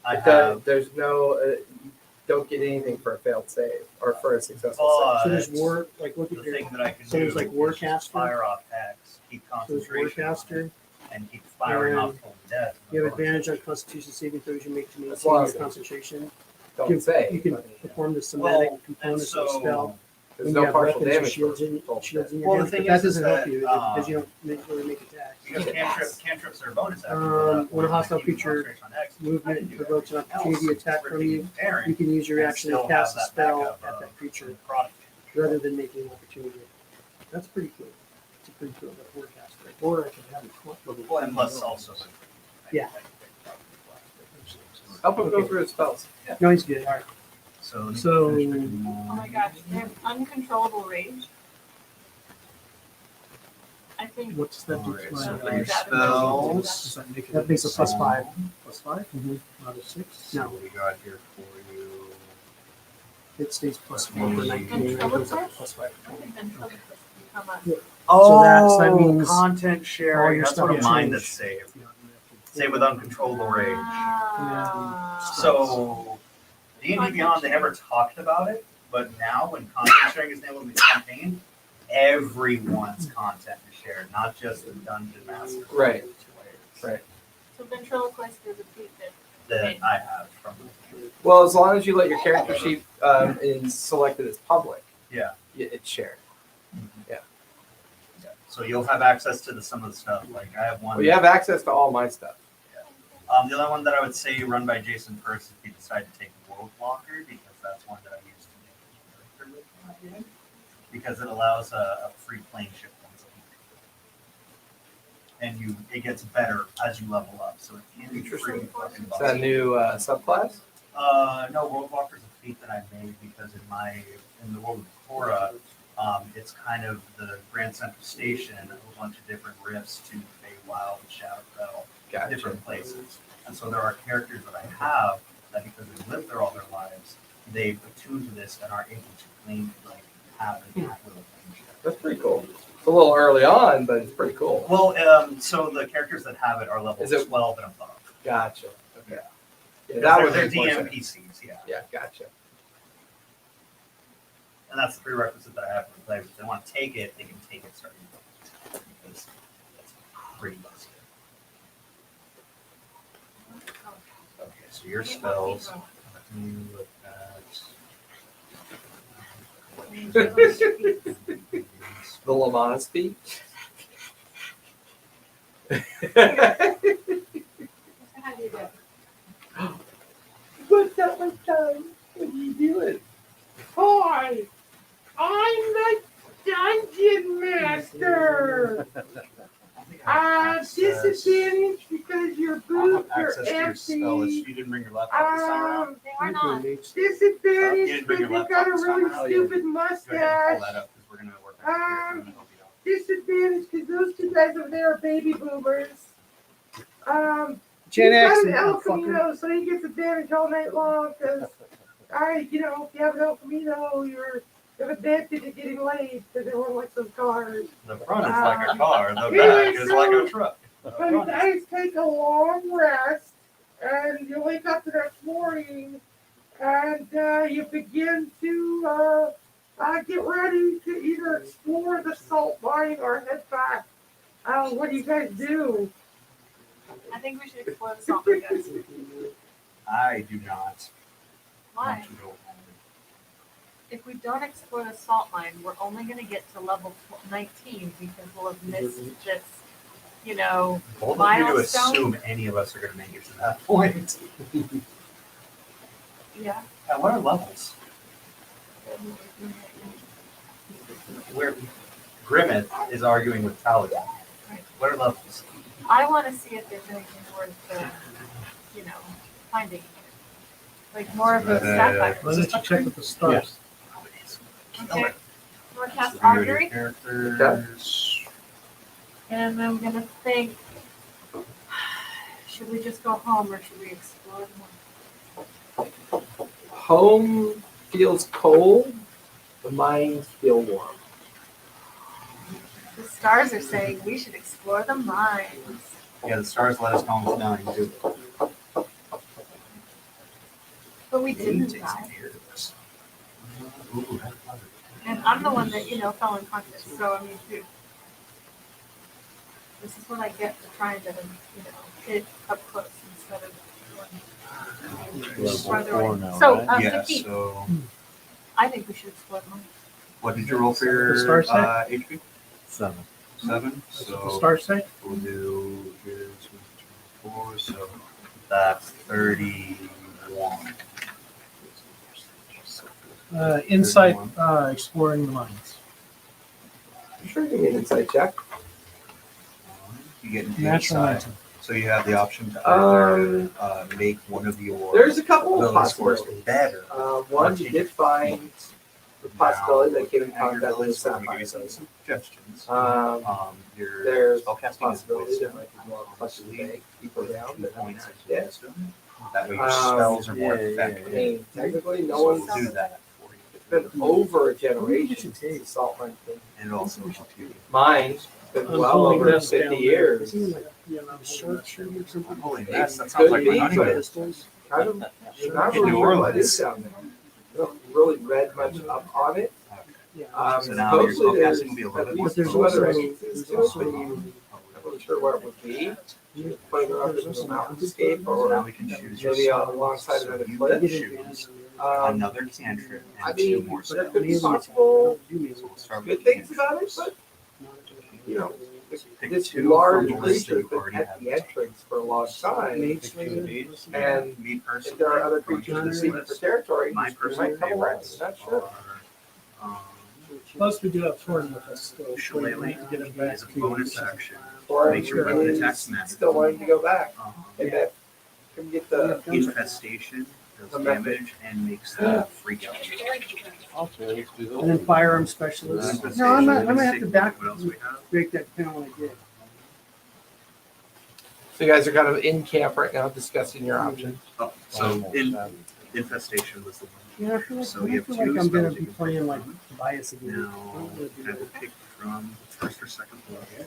I It does- have, there's no, you don't get anything for a failed save or for a successful save. So there's but war, like look the at your, thing that I can so do there's, like, is Warcaster. just fire off hex, keep so there's concentration on it, Warcaster. and keep firing and off Total Dead. You have advantage on Constitution saving throws you make to That's maintain your awesome. concentration. Don't say. You can but perform the somatic Well, and components of the so spell. There's When no you have partial weapons or damage. shields for in, Total shields in Dead. your Well, the hand, thing but that is doesn't help that, you because you don't really make attacks. because cantrips are bonus actions. When a hostile Keep creature concentration on X, I can movement do provokes an everything opportunity else attack for from being you, pairing you can use your and action to still cast a have that spell backup at of that creature product. rather than making an opportunity. That's pretty cool. It's a pretty cool forecast. Or I could have it. Well, and plus also. Yeah. Help him go through his spells. No, he's good. All right. So. So- Oh my gosh, they have uncontrollable rage. I think. What's that? Alright, do? so for for your spells- Does that make it? That makes a plus 5. Plus 5? Out of 6? So No, what we got here for you. it stays plus 4 for 19 and it goes up to plus 5. I think ventriloquist can become a- So that means content all sharing. your That's stuff what a will mind change. that's saved. Same with uncontrollable rage. Ah. So D&D Beyond, they never talked about it, but now when content sharing is enabled in the campaign, everyone's content is shared, not just the dungeon master. Right. Right. So ventriloquist is a feat that. That I have from. Well, as long as you let your character sheet is selected as public, Yeah. it's shared. So you'll have access to some of the stuff. Like I have one. Well, you have access to all my stuff. The other one that I would say run by Jason first if you decide to take World Walker, because that's one that I use to make character with my game, because it allows a free plane shift once a week. And it gets better as you level up. So it's free fucking Is that a new subclass? No, World Walker is a feat that I made because in the world of Korra, it's kind of the Grand Central Station, a bunch of different rifts to Feywild, Shadowfell, Gotcha. different places. And so there are characters that I have that because they've lived there all their lives, they've attuned to this and are able to claim have an little plane shift. That's pretty cool. It's a little early on, but it's pretty cool. Well, so the characters that have it are level Is it- 12 and above. Gotcha. Okay. Yeah, That would they're make more DM sense. PCs, yeah. Yeah, gotcha. And that's the prerequisite that I have for players. If they want to take it, they can take it starting because it's pretty busted. Okay, so your spells. Let me look at. The Lamont speak. How do you do? What's up with time? What are you doing? Hi, I'm the dungeon master. Disadvantage because your boots are Access to your spell list. empty. You didn't bring your laptop this time around? They are not. Disadvantage You didn't because bring your you've got a laptop this time really around? stupid Go ahead and mustache. pull that up because we're going to work on it. I'm gonna help you out. Disadvantage because those two guys over there are baby boomers. Gen He's X, got an you El motherfucker. Camino, so he gets advantage all night long because, if you have an El Camino, you have advantage at getting laid because they look like some cars. The front is like a car, the anyway, back is like a truck. But you guys take a long rest, and you wake up the next morning, and you begin to get ready to either explore the salt mine or head back. What do you guys do? I think we should explore the salt mine, guys. I do not Why? want to go home. If we don't explore the salt mine, we're only going to get to level 19 because we'll have missed this, Bold of you to milestone. assume any of us are going to make it to that point. Yeah. Yeah, what are levels? Where Grimmett is arguing with Paladin. Right. What are levels? I want to see if there's anything worth, finding. Like more of those sapphires. Why don't you check with the stars? Okay. We're So cast we go to augury, characters. and I'm gonna think. Should we just go home or should we explore more? Home feels cold. The mines feel warm. The stars are saying we should explore the mines. Yeah, the stars let us know what's down and do it. But we didn't Take some die. years. Ooh, that's clever. And I'm the one that, fell unconscious. So, I mean, dude, this is what I get for trying to, hit up close instead of going farther away. So, Yeah, 15. so I think we should explore the mines. what did you roll for your The star set? HP? 7. 7. That's So what the stars say? we'll do here's 4, so that's 31. Insight, exploring the mines. You sure give me an insight check? You get an Natural insight. 19. So you have the option to either make one of your There's a couple of ability scores possibilities. better. One, you did find the possibility that came in Now, your contact ability with score, let me give you sapphire. some suggestions. There's Your a spellcasting possibility is there wisdom. might be more plus today, people down, Two but not points of yet. wisdom. That way your spells are more I effective. mean, technically, no So one's we'll do that for you. it's been over a generation since the salt mine thing. And it also helps you. Mine's been I'm well pulling over this 50 down years. Holy mess, that Could sounds like be, my but honeymoon. Kind of, not In really New sure what Orleans. is down there. I don't really read much up on it. So now your Supposedly there's spellcasting will be a little at bit more. least there's two other also- entrances to it, but I'm not really sure where it would be. Whether up in the mountainscape So now or we can choose your maybe on spells. alongside So another you cliff. can choose another cantrip I and 2 mean, more there spells. could be possible So we'll start good with things cantrips. about it, but Pick this 2 large from the list that creature's you been already at have. the entrance for a long time. Pick 2 of these. And me personally, If there are other going creatures through this competing for list, territory, my you personal might come around. favorites I'm not sure. are Plus, we do have Torin with us. So Shillelagh to get him back is a to- bonus action. Or Makes your weapon attacks is matter. still wanting to go back. Maybe Yeah. that can get the Infestation The does method. damage and makes the freak out. Okay, let's do those. And then firearm specialist. Infestation, No, I'm not- let me I'm gonna see have to back- What else we have? Break that down when I did. So you guys are kind of in camp right now discussing your options. Oh, so infestation was the one. Yeah, I feel like, So I you have feel 2 like I'm gonna spells be you can playing pick like from. bias again. Now, I will pick from first or second level.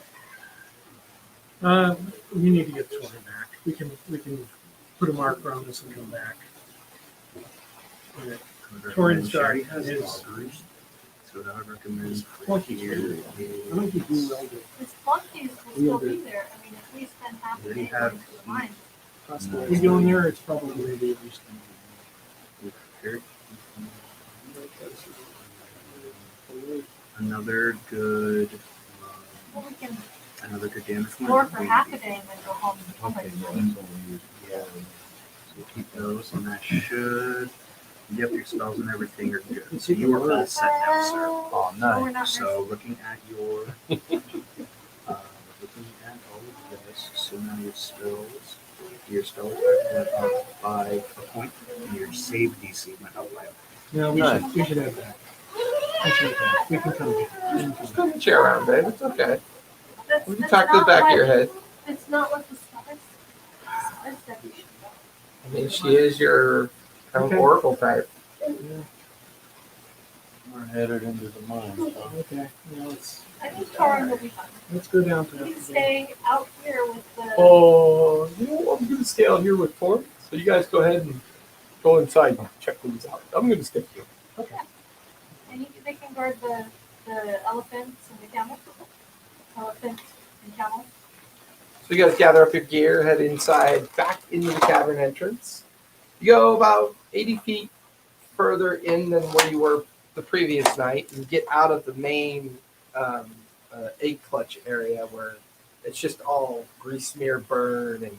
We need to get Torin back. We can put a marker on this and come back. Torin's already has his So what I would recommend for Flunkies here really well. I think you do is well good. His flunkies will still be there. I mean, if we spend half the Already day have going to the mines, If we go in there, it's probably maybe at least. here. Another good, well, we can another good damage explore one. for half a day and then go home and come back. Yeah. So keep those, and that should. Yep, your spells and everything are good. So you are all set now, sir. Oh, Oh, we're nice. not So looking at your, looking at all of this, so now your spell attack went up by a point, and your save DC went up by a point. No, we Nice. should have that. I should have that. We can come back. Just turn the chair around, babe. It's okay. That's, We can that's talk to the not back what- of your head. It's not what the stars said we should go. I mean, she is your kind of Okay. oracle type. We're headed into the mines. Huh? Okay, yeah, I think Torin will be fine. let's go down to You can that. stay out here with the. Oh, you know what? I'm going to stay out here with Tor. So you guys go ahead and go inside and check things out. I'm going to skip you. And they can guard the elephants and the camel. Elephant and camel. So you guys gather up your gear, head inside, back into the cavern entrance. You go about 80 feet further in than where you were the previous night and get out of the main egg clutch area where it's just all grease smear burn and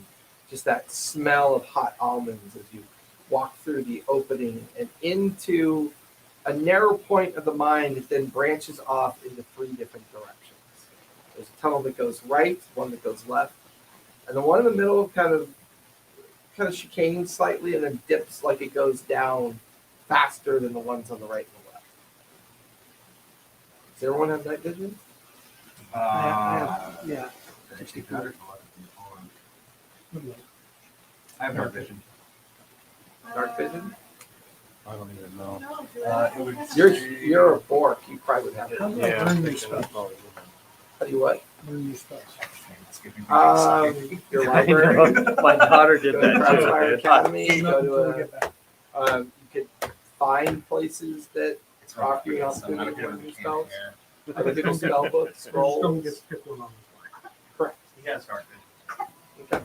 just that smell of hot almonds as you walk through the opening and into a narrow point of the mine that then branches off into three different directions. There's a tunnel that goes right, one that goes left, and the one in the middle kind of chicanes slightly and then dips like it goes down faster than the ones on the right and the left. Does everyone have night vision? Yeah. I have dark vision. Dark vision? I don't even know. No, It would You're a bork. You probably would have it. How do I learn these spells? How do you what? Learn these spells. Your library. My daughter did Go to that Crossfire too. Academy. Go Until we to get back. you could find places that It's offer you an rough, I'm not opportunity to good learn with new the spells. here. Other people's spell books, Just don't scrolls. get picked on the fly. Correct. He has dark vision. Okay.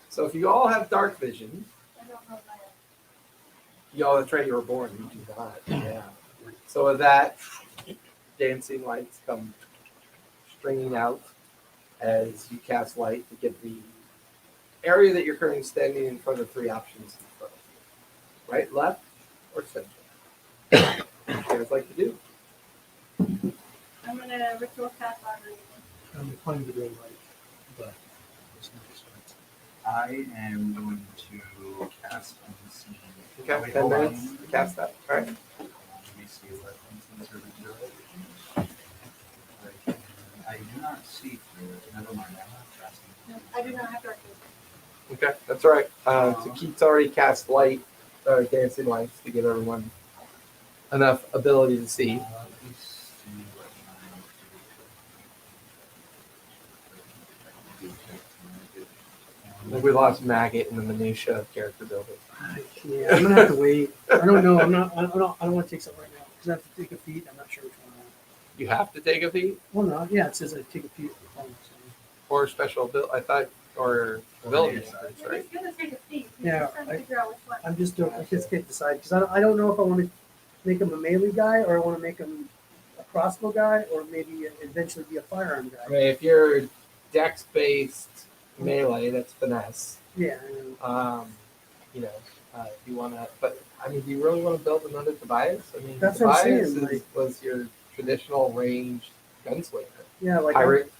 So if you all have dark vision, I don't know that. that's right, you were born. You do not. Yeah. So with that, dancing lights come stringing out as you cast light to get the area that you're currently standing in front of three options in front of you. Right, left, or center. What do you guys like to do? I'm gonna ritual cast library. I'm inclined to go right, but it's nice. I am going to cast Unseen. Okay, Wait, 10 hold on. minutes to cast that. All right. Let me see what Unseen servant does. I do not see through it. Never mind, I'm not casting. No, I do not have dark vision. Okay, that's all right. So Keith's already cast light, dancing lights to give everyone enough ability to see. Let me see what I think we lost Maggot in the minutia of character building. Yeah, I'm gonna have to wait. I don't know. I don't want to take something right now because I have to take a feat. I'm not sure which one. You have to take a feat Well, no. Yeah, it says I take a feat. or special ability. I thought, or ability increase, right? He's gonna take a feat. He's Yeah, just trying to figure out which one. I just can't decide because I don't know if I want to make him a melee guy or I want to make him a crossbow guy or maybe eventually be a firearm I guy. mean, if you're dex-based melee, that's finesse. Yeah, I know. If you want to, but I mean, do you really want to build another Tobias? I mean, That's what I'm Tobias saying, like- was your traditional ranged gunslinger, Yeah, like pirate,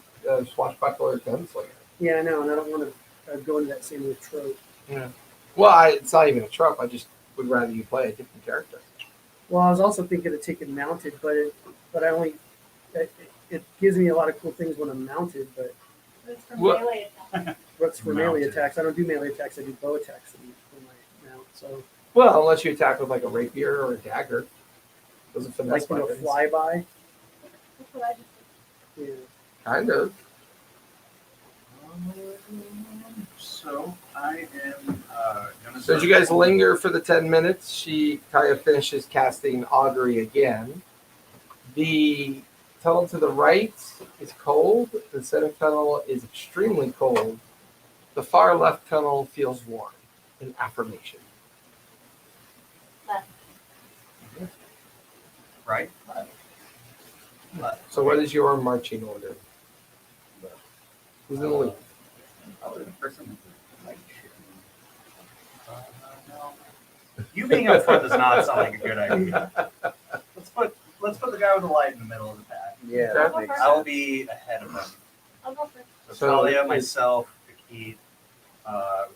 swashbuckler gunslinger. yeah, I know, and I don't want to go into that same trope. Well, it's not even a trope. I just would rather you play a different character. Well, I was also thinking of taking mounted, but I only it gives me a lot of cool things when I'm mounted, but It's for What? melee attack. what's for melee Mounted. attacks? I don't do melee attacks. I do bow attacks for my mount. So Well, unless you attack with like a rapier or a dagger, those are finesse like weapons. flyby. That's what I just did. Yeah. Kind of. So I am So as you guys linger for the 10 minutes, she kind of finishes casting augury again. The tunnel to the right is cold. The center tunnel is extremely cold. The far left tunnel feels warm. An affirmation. Right? So what is your marching order? Who's in the lead? Probably the person with the light shit. No. You being up front does not sound like a good idea. Let's put the guy with the light in the middle of the pack. Yeah, that makes I will be ahead of him. I'll go first. So Talia, myself, Keith,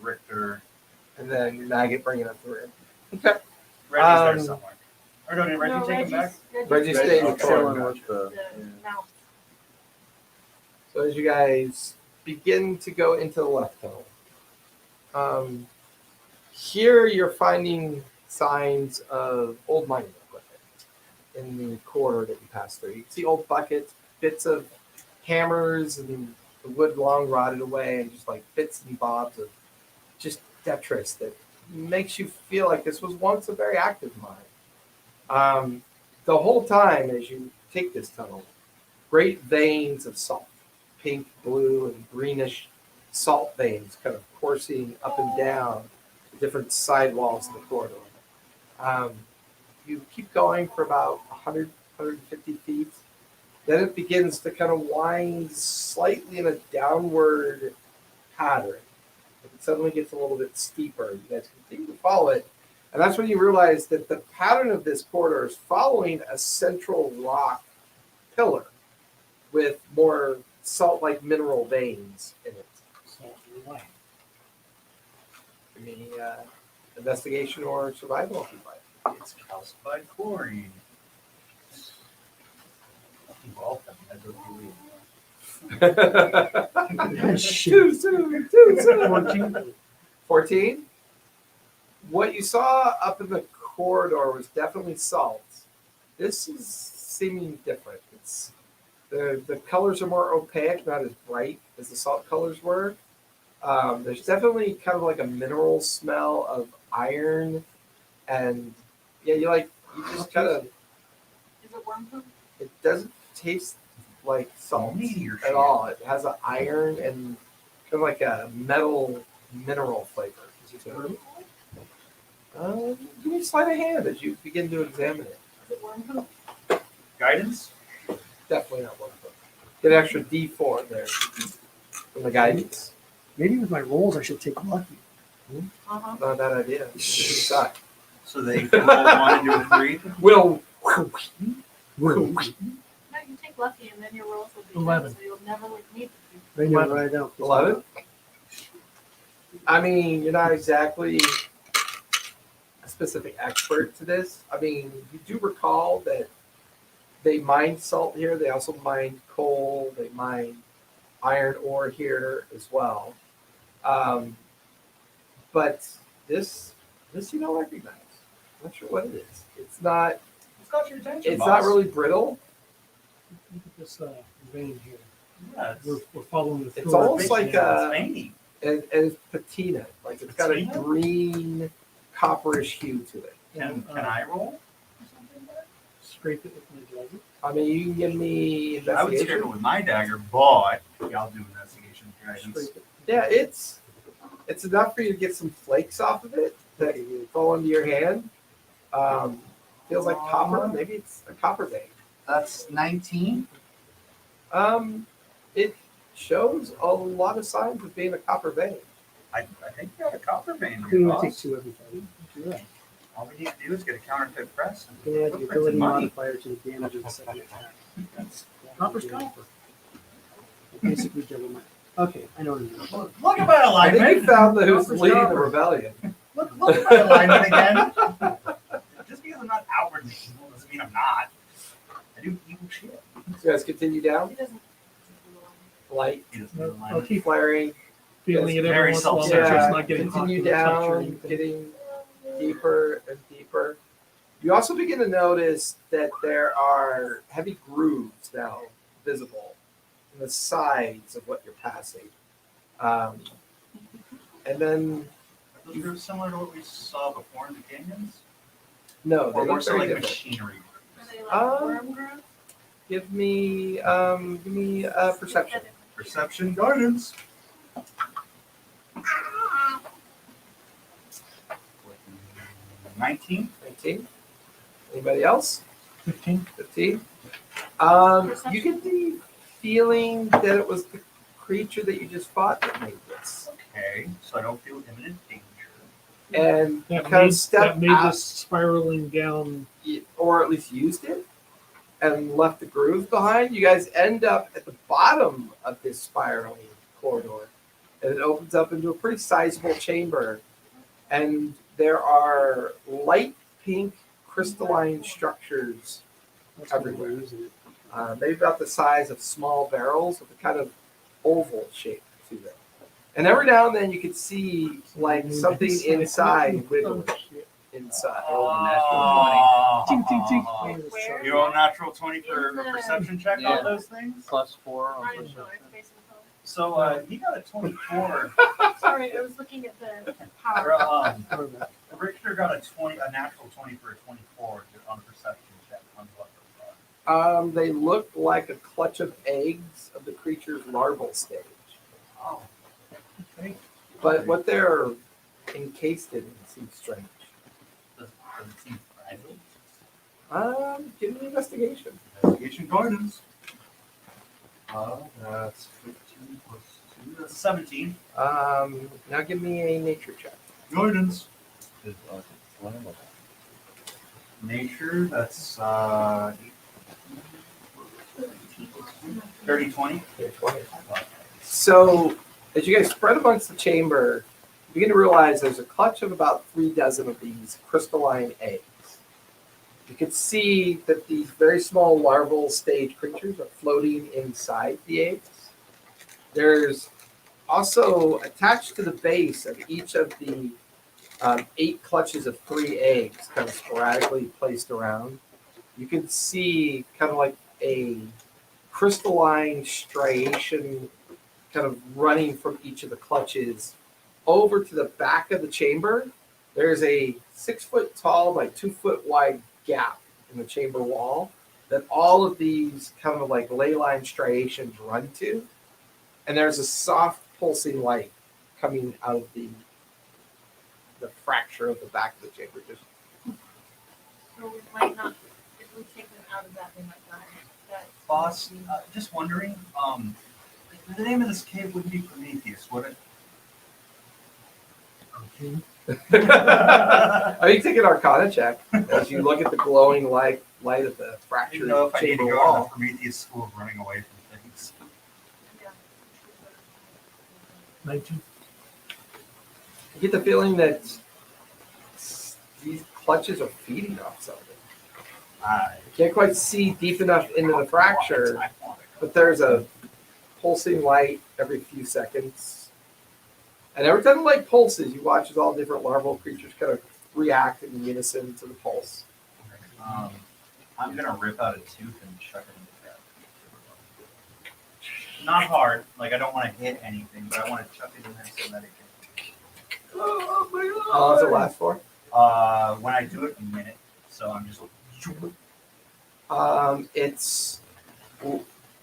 Richter. And then Maggot bringing up the rear. Okay. Reggie's there somewhere. Or don't Reggie No, take him back? Reggie stayed in the Okay. corner. with the. The mouth. So as you guys begin to go into the left tunnel, here you're finding signs of old mining equipment in the corridor that you pass through. You can see old buckets, bits of hammers, and the wood long rotted away, and just like bits and bobs of just detritus that makes you feel like this was once a very active mine. The whole time as you take this tunnel, great veins of salt, pink, blue, and greenish salt veins kind of coursing up and down the different sidewalls of the corridor. You keep going for about 100, 150 feet. Then it begins to kind of wind slightly in a downward pattern. It suddenly gets a little bit steeper. You guys continue to follow it. And that's when you realize that the pattern of this corridor is following a central rock pillar with more salt-like mineral veins in it. Give me investigation or survival if you'd like. It's calcified chlorine. Welcome, as a believe. Too soon, too soon. 14. What you saw up in the corridor was definitely salt. This is seeming different. It's the colors are more opaque, not as bright as the salt colors were. There's definitely kind of like a mineral smell of iron, and yeah, you just kind of. Is it worm poop? It doesn't taste like salt Meteor at all. It has an iron and kind of like a metal mineral flavor. Give me a sleight of hand as you begin to examine it. Is it worm poop? Guidance? Definitely not one foot. Get an extra D4 there from the guidance. Maybe with my rolls, I should take lucky. Uh-huh. Not a bad idea. You suck. So they roll 1 and do a 3? Will. No, you take lucky and then your rolls will be 11. 10, so you'll never need to. Right now, right now. 11? I mean, you're not exactly a specific expert to this. I mean, you do recall that they mine salt here. They also mine coal. They mine iron ore here as well. But this you don't recognize. I'm not sure what it is. It's not. It's got your attention, It's boss. not really brittle. Look at this vein here. Yeah, We're following the It's almost like it's veiny. and it's patina. Like it's got a Patina? green, copperish hue to it. Can I roll? Scrape it with my dagger. I mean, you can give me I would scrape it investigation. with my dagger, but yeah, I'll do investigation guidance. Scrape it. Yeah, it's enough for you to get some flakes off of it that fall into your hand. Feels like copper. Maybe it's a copper vein. That's 19. It shows a lot of signs of being a copper vein. I think you got a copper vein You here, can only take boss. 2 every time. Yeah. All we need to do is get a counterfeit press. You can add the Footprints ability and money. modifier to the damage of the second attack. That's copper's copper. Basically double my. Okay, I know what it is. Look at my I think you alignment. found the who's Copper's leading the copper. rebellion. Look at my alignment again. Just because I'm not outwardly evil doesn't mean I'm not. I do evil shit. So you guys continue down. He doesn't. Light, He doesn't have I'll alignment. keep flaring. feeling it Very every once in a while. Make self-centered. sure it's Yeah, not getting hot continue from the touch or down, anything. getting deeper and deeper. You also begin to notice that there are heavy grooves now visible in the sides of what you're passing. And then Those grooves similar to what we saw before in the canyons? No, they Or more look so very like different. machinery? Are they like worm growth? Give me perception. Perception guidance. 19. 19. Anybody else? 15. 15. You get the feeling that it was the creature that you just fought that made this. Okay, so I don't feel imminent danger. And you That kind made, of stepped that made out, this spiraling down. or at least used it, and left the groove behind. You guys end up at the bottom of this spiraling corridor, and it opens up into a pretty sizable chamber. And there are light pink crystalline structures everywhere. Maybe about the size of small barrels with a kind of oval shape to them. And every now and then you can see like something inside wiggling inside. Oh, Ting, ting, ting. Where? You roll natural 20 for In a the- perception check Yeah. on those things? +4 on Right, no, perception. it's facing home. So he got a 24. Sorry, I was looking at the Or, power. Richter got a natural 20 for a 24 on a perception check on what those are. They look like a clutch of eggs of the creature's larval stage. Oh, okay. But what they're encased in seems strange. Does it seem fragile? Give me an investigation. Investigation guidance. That's 15 plus 2. That's 17. Now give me a nature check. Guidance. Is, flammable. Nature, that's 30, 20. Okay, 20. So, as you guys spread amongst the chamber, you begin to realize there's a clutch of about 3 dozen of these crystalline eggs. You can see that these very small larval stage creatures are floating inside the eggs. There's also attached to the base of each of the 8 clutches of 3 eggs, kind of sporadically placed around. You can see kind of like a crystalline striation kind of running from each of the clutches over to the back of the chamber. There's a 6 foot tall by 2 foot wide gap in the chamber wall that all of these kind of like ley line striations run to. And there's a soft pulsing light coming out of the fracture of the back of the chamber. Just So we might not, if we take them out of that, they might die. That- Boss, just wondering, the name of this cave wouldn't be Prometheus, would it? Are you taking Arcana check as you look at the glowing light of the I fractured didn't know if I need to chamber go to the wall? Prometheus school of running away from things. yeah. 19. You get the feeling that these clutches are feeding off something. You can't quite see deep enough into the fracture, but there's a pulsing light every few seconds. And every time the light pulses, you watch as all different larval creatures kind of react in unison to the pulse. I'm gonna rip out a tooth and chuck it in the crowd. Not hard, like I don't want to hit anything, but I want to chuck it in there so that it can. Oh my God. How long does it last for? When I do it, a minute. So I'm just. It's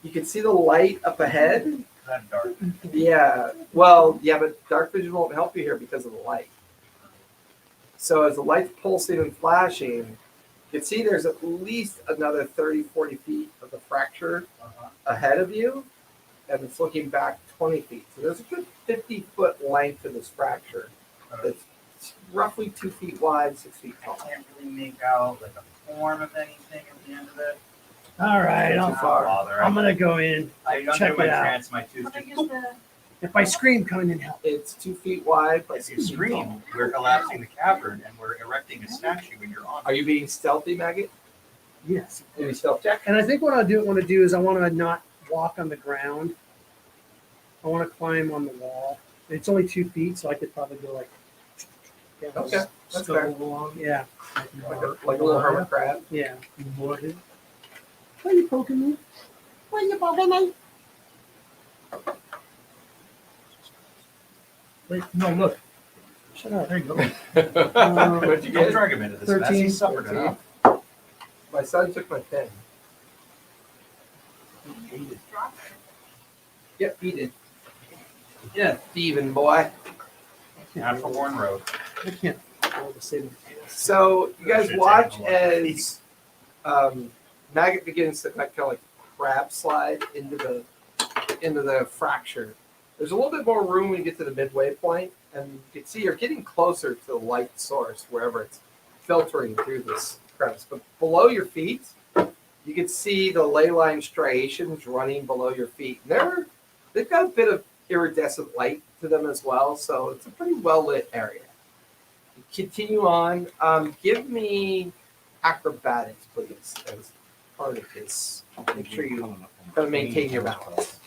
you can see the light up ahead. That dark. Yeah, well, yeah, but dark vision won't help you here because of the light. So as the light's pulsing and flashing, you can see there's at least another 30, 40 feet of the fracture ahead of you, and it's looking back 20 feet. So there's a good 50-foot length of this fracture. It's roughly 2 feet wide, 6 feet tall. I can't really make out like a form of anything at the end of it. All right, Too far. I'm gonna go in. I check under my it out. trance, my How tooth. big is the, If I scream, come in and help. It's 2 feet wide, but If you scream, we're collapsing the cavern and we're erecting a statue when you're on. Are you being stealthy, Maggot? Yes. Give me stealth check. And I think what I want to do is I want to not walk on the ground. I want to climb on the wall. It's only 2 feet, so I could probably go like. Okay, that's fair. along. Yeah. Like a little hermit crab. Yeah. What? Why are you poking me? Why are you poking me? Wait, no, look. Shut up. There you go. What'd you Don't get? drag him into this mess. 13. He's suffered 13. enough. My son took my pen. Drop Yep, he did. Yeah, thieving boy. Not for Warren Road. I can't hold the same. So you guys Shit's watch hanging on my as Maggot begins to kind of like crab slide into the fracture. There's a little bit more room when you get to the midway point, and you can see you're getting closer to the light source wherever it's filtering through this crevice. But below your feet, you can see the ley line striations running below your feet. They've got a bit of iridescent light to them as well, so it's a pretty well lit area. You continue on. Give me acrobatics, please, as part of this. Make sure you gotta maintain your balance.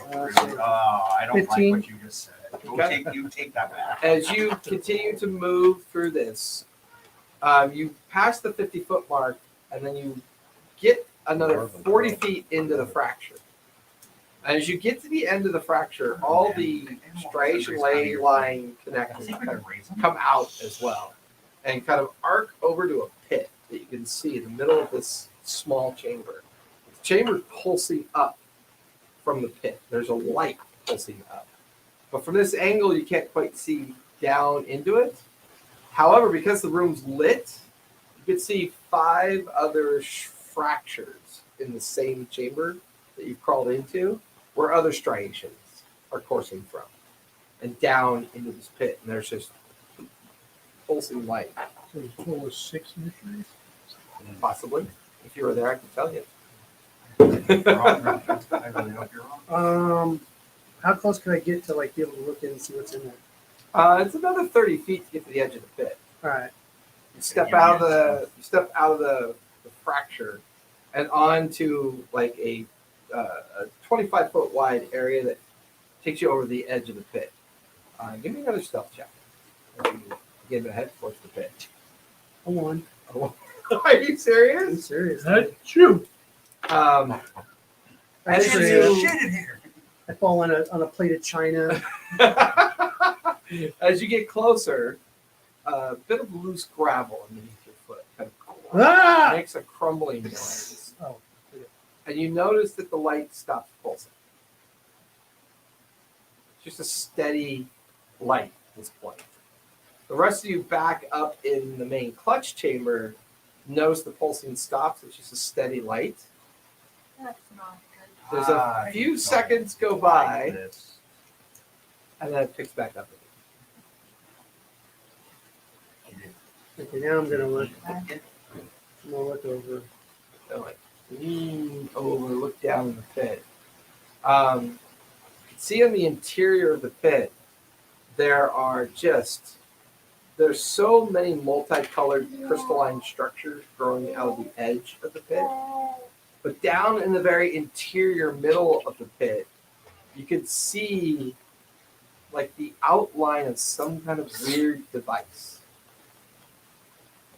I don't 15. like what you just said. You take that back. As you continue to move through this, you pass the 50-foot mark, and then you get another 40 feet into the fracture. As you get to the end of the fracture, all the striation ley line connectors kind of come out as well, and kind of arc over to a pit that you can see in the middle of this small chamber. The chamber is pulsing up from the pit. There's a light pulsing up. But from this angle, you can't quite see down into it. However, because the room's lit, you can see 5 other fractures in the same chamber that you've crawled into, where other striations are coursing from, and down into this pit. And there's just pulsing light, So there's a total of 6 missionaries. possibly. If you were there, I could tell you. I really hope you're wrong. How close can I get to like be able to look in and see what's in there? It's another 30 feet to get to the edge of the pit. All right. You step out of the fracture and onto like a 25-foot wide area that takes you over the edge of the pit. Give me another stealth check. Get ahead towards the pit. A 1. Are you serious? I'm serious. Shoot. As Actually, you, Shit in here. I fall on a plate of china. as you get closer, a bit of loose gravel underneath your foot kind of Ah! makes a crumbling noise. Oh. And you notice that the light stops pulsing. Just a steady light at this point. The rest of you back up in the main clutch chamber notice the pulsing stops. It's just a steady light. That's not good. There's a few seconds go by, and then it picks back up again. Okay, now I'm gonna look. I'm gonna look over. So like lean over, look down in the pit. You can see in the interior of the pit, there's so many multicolored crystalline structures growing out of the edge of the pit. But down in the very interior middle of the pit, you can see like the outline of some kind of weird device.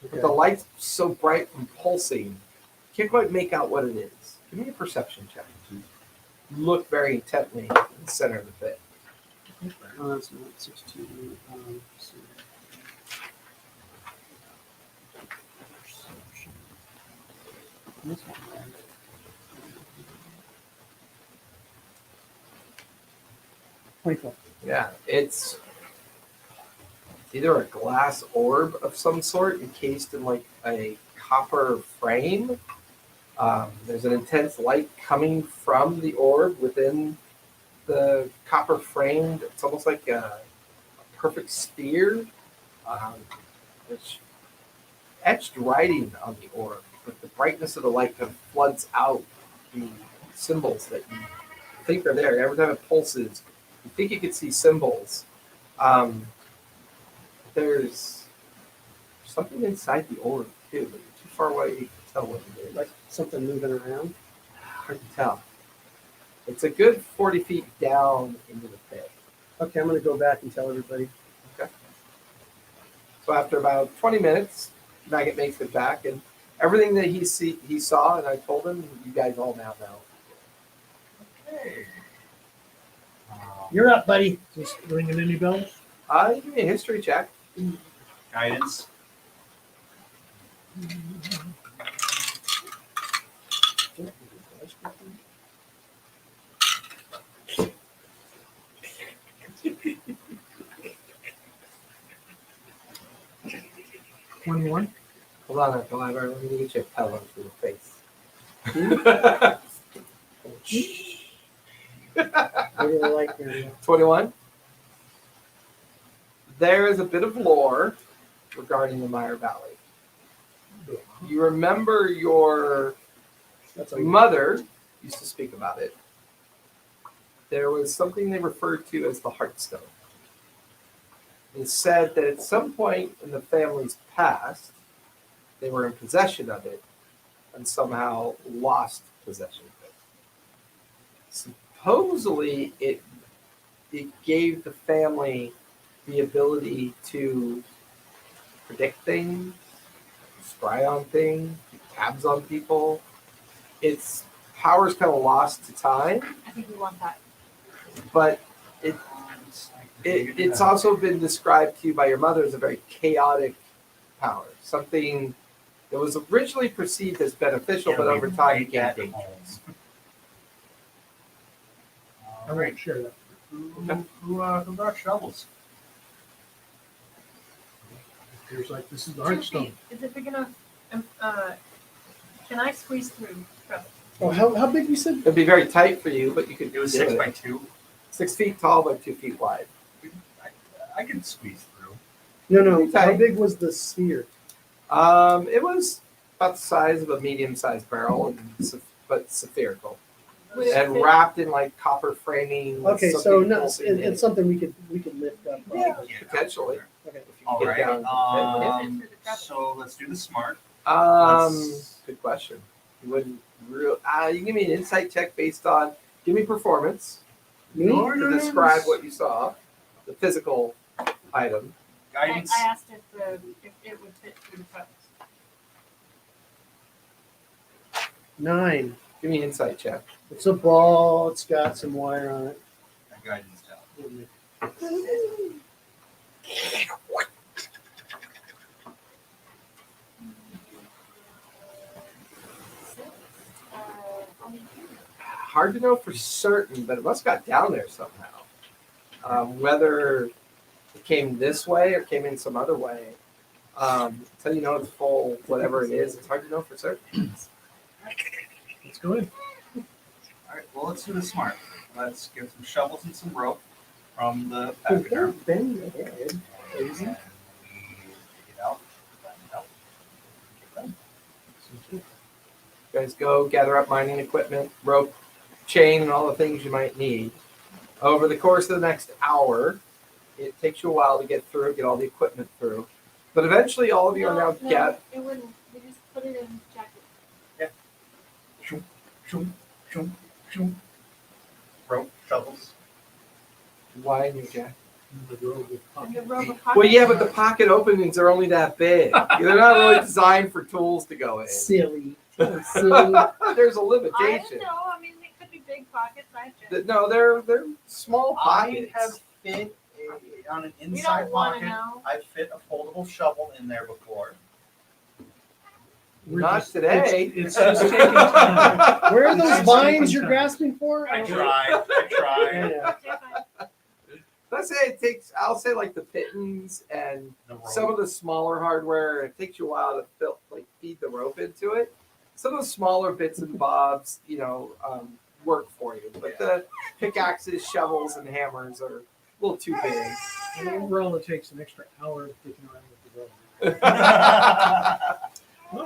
But the light's so bright from pulsing, you can't quite make out what it is. Give me a perception check. Look very intently in the center of the pit. Oh, that's not 16. So- This one, right? Yeah, it's either a glass orb of some sort encased in like a copper frame. There's an intense light coming from the orb within the copper frame. It's almost like a perfect sphere. There's etched writing on the orb, but the brightness of the light kind of floods out the symbols that you think are there. Every time it pulses, you think you can see symbols. There's something inside the orb too, but you're too far away to tell what it is. Like something moving around. Hard to tell. It's a good 40 feet down into the pit. Okay, I'm gonna go back and tell everybody. Okay. So after about 20 minutes, Maggot makes it back, and everything that he saw, and I told him, you guys all now know. Okay. You're up, buddy. Is this ringing any bells? Give me a history check. Guidance. $21. Hold on, however, let me get you a pillow for the face. I really like her. 21. There is a bit of lore regarding the Mire Valley. You remember your That's all you mother used to speak about it. There was something they referred to as the Heartstone. It said that at some point in the family's past, they were in possession of it and somehow lost possession of it. Supposedly, it gave the family the ability to predict things, spry on things, keep tabs on people. Its power's kind of lost to time, I think we want that. but it's also been described to you by your mother as a very chaotic power, something that was originally perceived as beneficial, but over time became dangerous. I won't share that. Who brought shovels? Appears like this is the 2 Hearthstone. feet. Is it big enough? Can I squeeze through? Oh, how big you said? It'd be very tight for you, but you could It was do 6 it. by 2. 6 feet tall by 2 feet wide. I can squeeze through. No. Pretty How tight. big was the sphere? It was about the size of a medium-sized barrel, but spherical, Would it and fit? wrapped in like copper framing. with Okay, so something no, pulsing in it's it. something we could lift up. Yeah, probably. potentially. Okay. If you All get right. down. So let's do the smart. Good question. You wouldn't real. You give me an insight check based on. Give me performance Me? to describe what you saw, the physical item. Guidance. I asked if it would fit through the crevice. 9. Give me an insight check. It's a ball. It's got some wire on it. Guidance down. Hard to know for certain, but it must have got down there somehow. Whether it came this way or came in some other way, until you know it's full, whatever it is, it's hard to know for certain. Let's go in. All right. Well, let's do the smart. Let's get some shovels and some rope from the packer. Don't bend your head. And we take it out. You guys go gather up mining equipment, rope, chain, and all the things you might need. Over the course of the next hour, it takes you a while to get through, get all the equipment through. But eventually, all of you are now gathered. It wouldn't. We just put it in jacket. Rope, shovels. Why in your jacket? The robe with And pocket. the robe of Well, yeah, but the pocket openings are only that big. They're not really designed for tools to go in. Silly. Silly. There's a I limitation. don't know. I mean, it could be big pockets. I just. No, they're small I pockets. have fit on an We inside don't want to pocket. know. I've fit a foldable shovel in there before. We're Not just- today. It's just taking time. Where are those It's vines taking you're time. grasping for? I tried. Yeah. Okay, fine. Let's say it takes, I'll say like the pittons and The rope. some of the smaller hardware, it takes you a while to feed the rope into it. Some of the smaller bits and bobs, work for you. But the pickaxes, shovels, and hammers are a little too big. And overall, it takes an extra hour of kicking around with the robe.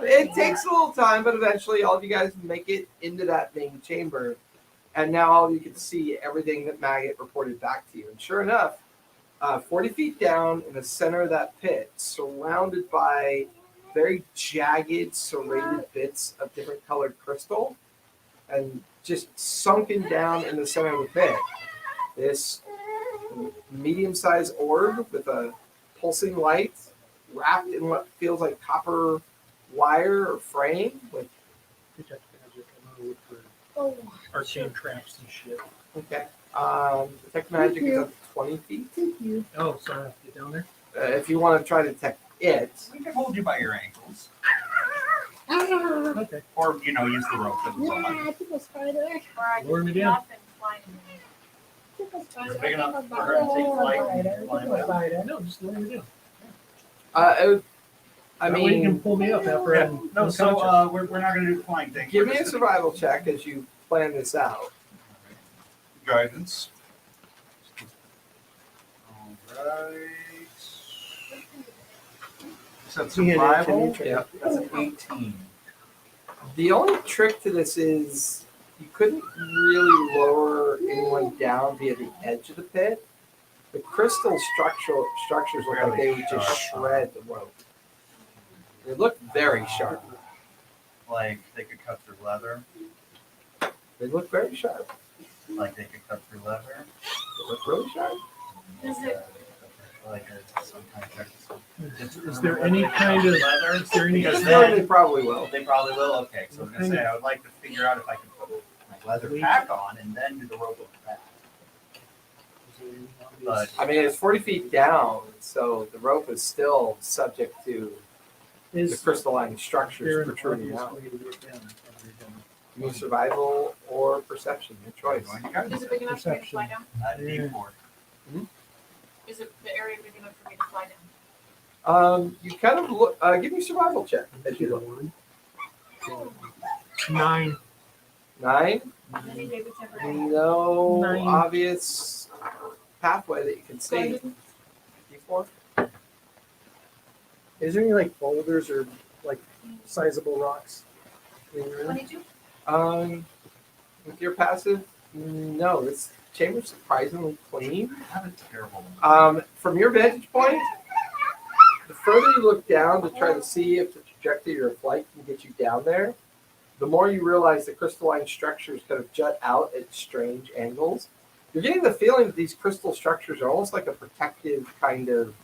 It takes a little time, but eventually all of you guys make it into that main chamber. And now all of you can see everything that Maggot reported back to you. And sure enough, 40 feet down in the center of that pit, surrounded by very jagged, serrated bits of different colored crystal, and just sunken down in the center of the pit, this medium-sized orb with a pulsing light wrapped in what feels like copper wire or frame with Detect magic. I'm gonna look for Oh, arcane traps and shit. detect magic is up to 20 feet. Thank you. Oh, so I have to get down there? if you want to try to detect it, We can hold you by your ankles, Okay. or use the rope as well. Or I Lower can me be down. off and fly in the Is it big enough for her to take flight and fly with? No, just lower me down. it would- I That way you can mean, pull me up after Yeah. I'm No, so unconscious. we're not going to do the flying thing. give We're me a just survival check as you plan this out. gonna- guidance. All right. So survival. Yeah. That's an 18. The only trick to this is you couldn't really lower anyone down via the edge of the pit. The crystal structures look like they would just shred the rope. They look very sharp. Like they could cut through leather. They look very sharp. Like they could cut through leather. They look really sharp. Is it- Like some kind of Is there any kind of leather? is there any Because No, then- they probably will. They probably will. Okay, so I was gonna say I would like to figure out if I can put my leather pack on and then do the rope with the back. But I mean, it's 40 feet down, so the rope is still subject to the is crystalline there structures an protruding obvious out. way to get down other than- You mean survival or perception, your choice. going to guidance. Is it big enough for me to fly down? D4. Is it the area big enough for me to fly down? You kind of look. Give me a survival check as you look. 9. 9. Any David temporary? No 9. obvious pathway that you can see. D4. Is there any like boulders or like sizable rocks? laying around? 22? With your passive, no. This chamber's surprisingly clean. I have a terrible one. From your vantage point, the further you look down to try to see if the trajectory of your flight can get you down there, the more you realize the crystalline structures kind of jut out at strange angles. You're getting the feeling that these crystal structures are almost like a protective kind of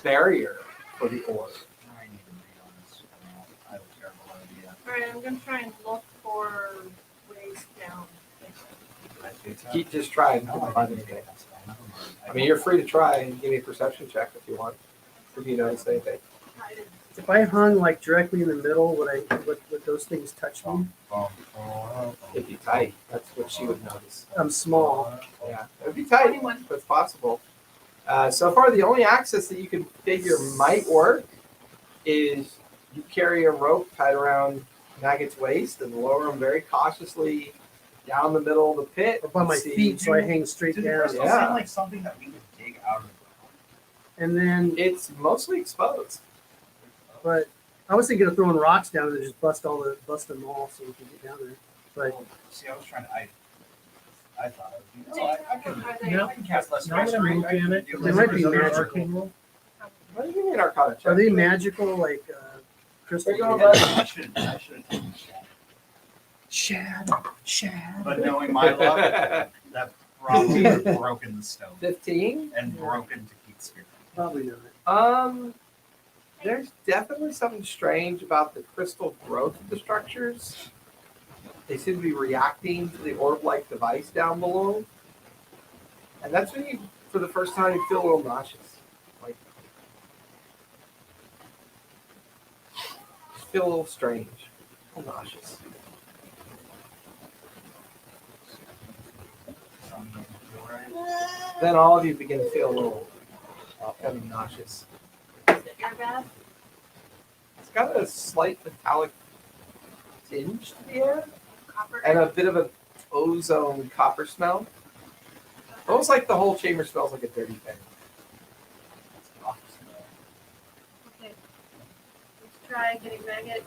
barrier for the orb. I need to be honest. I have a terrible idea. Alright, I'm gonna try and look for ways down. Keep just trying to find anything. I mean, you're free to try and give me a perception check if you want. If you notice anything. If I hung like directly in the middle, would those things touch me? It'd be tight. That's what she would notice. I'm small. Yeah, it'd be tight, but it's possible. So far, the only access that you can figure might work is you carry a rope tied around Maggot's waist and lower him very cautiously down the middle of the pit. Up on my See- feet so I hang straight Did the down. crystal Yeah. seem like something that we would dig out of the And then, It's mostly exposed. but I was thinking of throwing rocks down and just bust them all so we can get down there. But ground? See, I was trying to. I thought it would be. Are they? No. I can cast less Now that I'm stress. looking at it, They might be another magical. arcane roll. What do you mean, Arcana check? are they magical like crystal? There you go, beads? bud. I should have taken Shatter, shatter. But knowing my luck, that probably would have broken the stone 15? and broken to Keith's spirit. Probably not. There's definitely something strange about the crystal growth of the structures. They seem to be reacting to the orb-like device down below. And that's when you, for the first time, you feel a little nauseous. Like, just feel a little strange, a little nauseous. Then all of you begin to feel a little kind of nauseous. Is it air bad? It's got a slight metallic tinge to the air Copper? and a bit of an ozone copper smell. Almost like the whole chamber smells like a dirty pen. Okay. Let's try getting Maggot,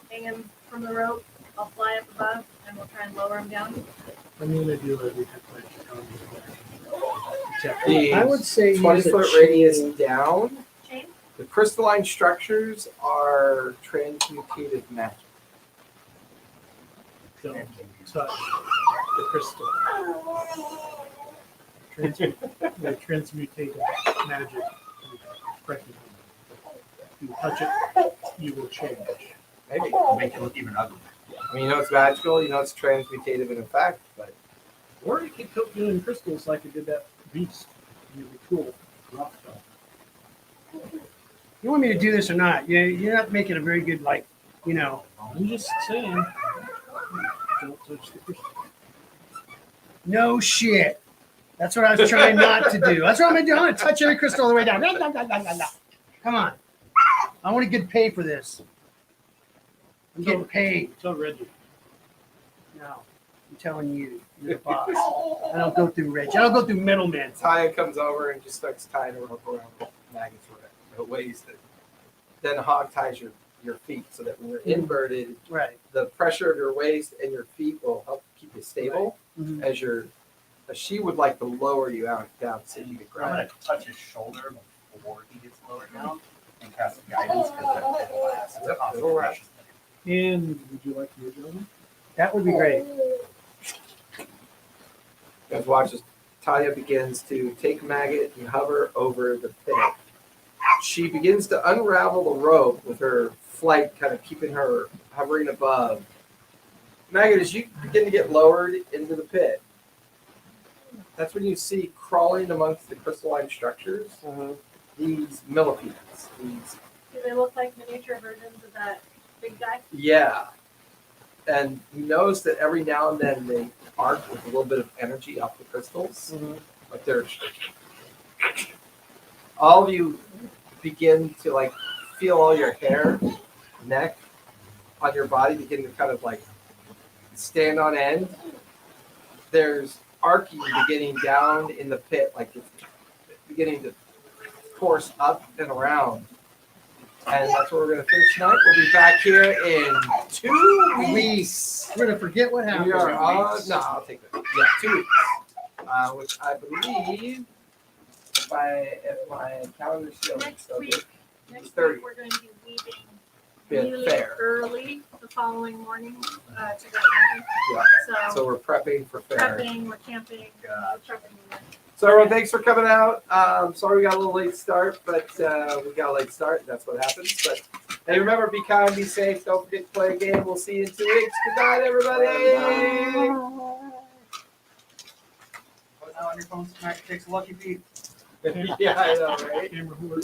hang him from the rope. I'll fly up above and we'll try and lower him down. I'm gonna do a reflex check. The I would say use 20-foot a radius chain. down. Chain? The crystalline structures are transmutative magic. Don't touch the crystal. The transmutative magic. Correct me. If you touch it, you will change. Maybe. Make it look even uglier. I mean, you know it's magical, you know it's transmutative in effect, but Or you could coat you in crystals like you did that beast. Really cool. Rock stuff. You want me to do this or not? You're not making a very good, like, you know. I'm just saying. Don't touch the crystal. No shit. That's what I was trying not to do. That's what I'm gonna do. I'm gonna touch every crystal all the way down. Come on. I want to get paid for this. I'm getting paid. Tell Reggie. No, I'm telling you, you're the boss. I don't go through Rich. I don't go through middlemen. Taya comes over and just starts tying a rope around Maggie's waist. Then hog ties your feet so that when you're inverted, Right. the pressure of your waist and your feet will help keep you stable Mhm. as she would like to lower you down so you can I'm gonna grab. touch his shoulder before he gets lowered down and cast guidance because that will last. It's a concentration. And would you like your gentleman? That would be great. Guys, watch as Talia begins to take Maggot and hover over the pit. She begins to unravel the rope with her flight kind of keeping her hovering above. Maggot, as you begin to get lowered into the pit, that's when you see crawling amongst the crystalline structures these millipedes. These, Do they look like miniature versions of that big guy? yeah. And you notice that every now and then they arc with a little bit of energy off the crystals. Like they're all of you begin to like feel all your hair, neck on your body begin to kind of like stand on end. There's arcing beginning down in the pit, like it's beginning to course up and around. And that's where we're going to finish tonight. We'll be back here in 2 weeks. We're gonna forget what happened. We are on. No, I'll take that. Yeah, 2 weeks. Which I believe, if my calendar shows, Next okay, week. Next 30. week, we're going to be leaving Yeah, really fair. early the following morning to go camping. Yeah. So we're prepping for fair. Prepping, we're camping, we're prepping. So everyone, thanks for coming out. Sorry we got a little late start, but we got a late start. That's what happens. But hey, remember, be kind, be safe. Don't forget to play a game. We'll see you in 2 weeks. Good night, everybody. Put that on your phone, Smack takes a lucky beat. Yeah, I know, right? Camera whore.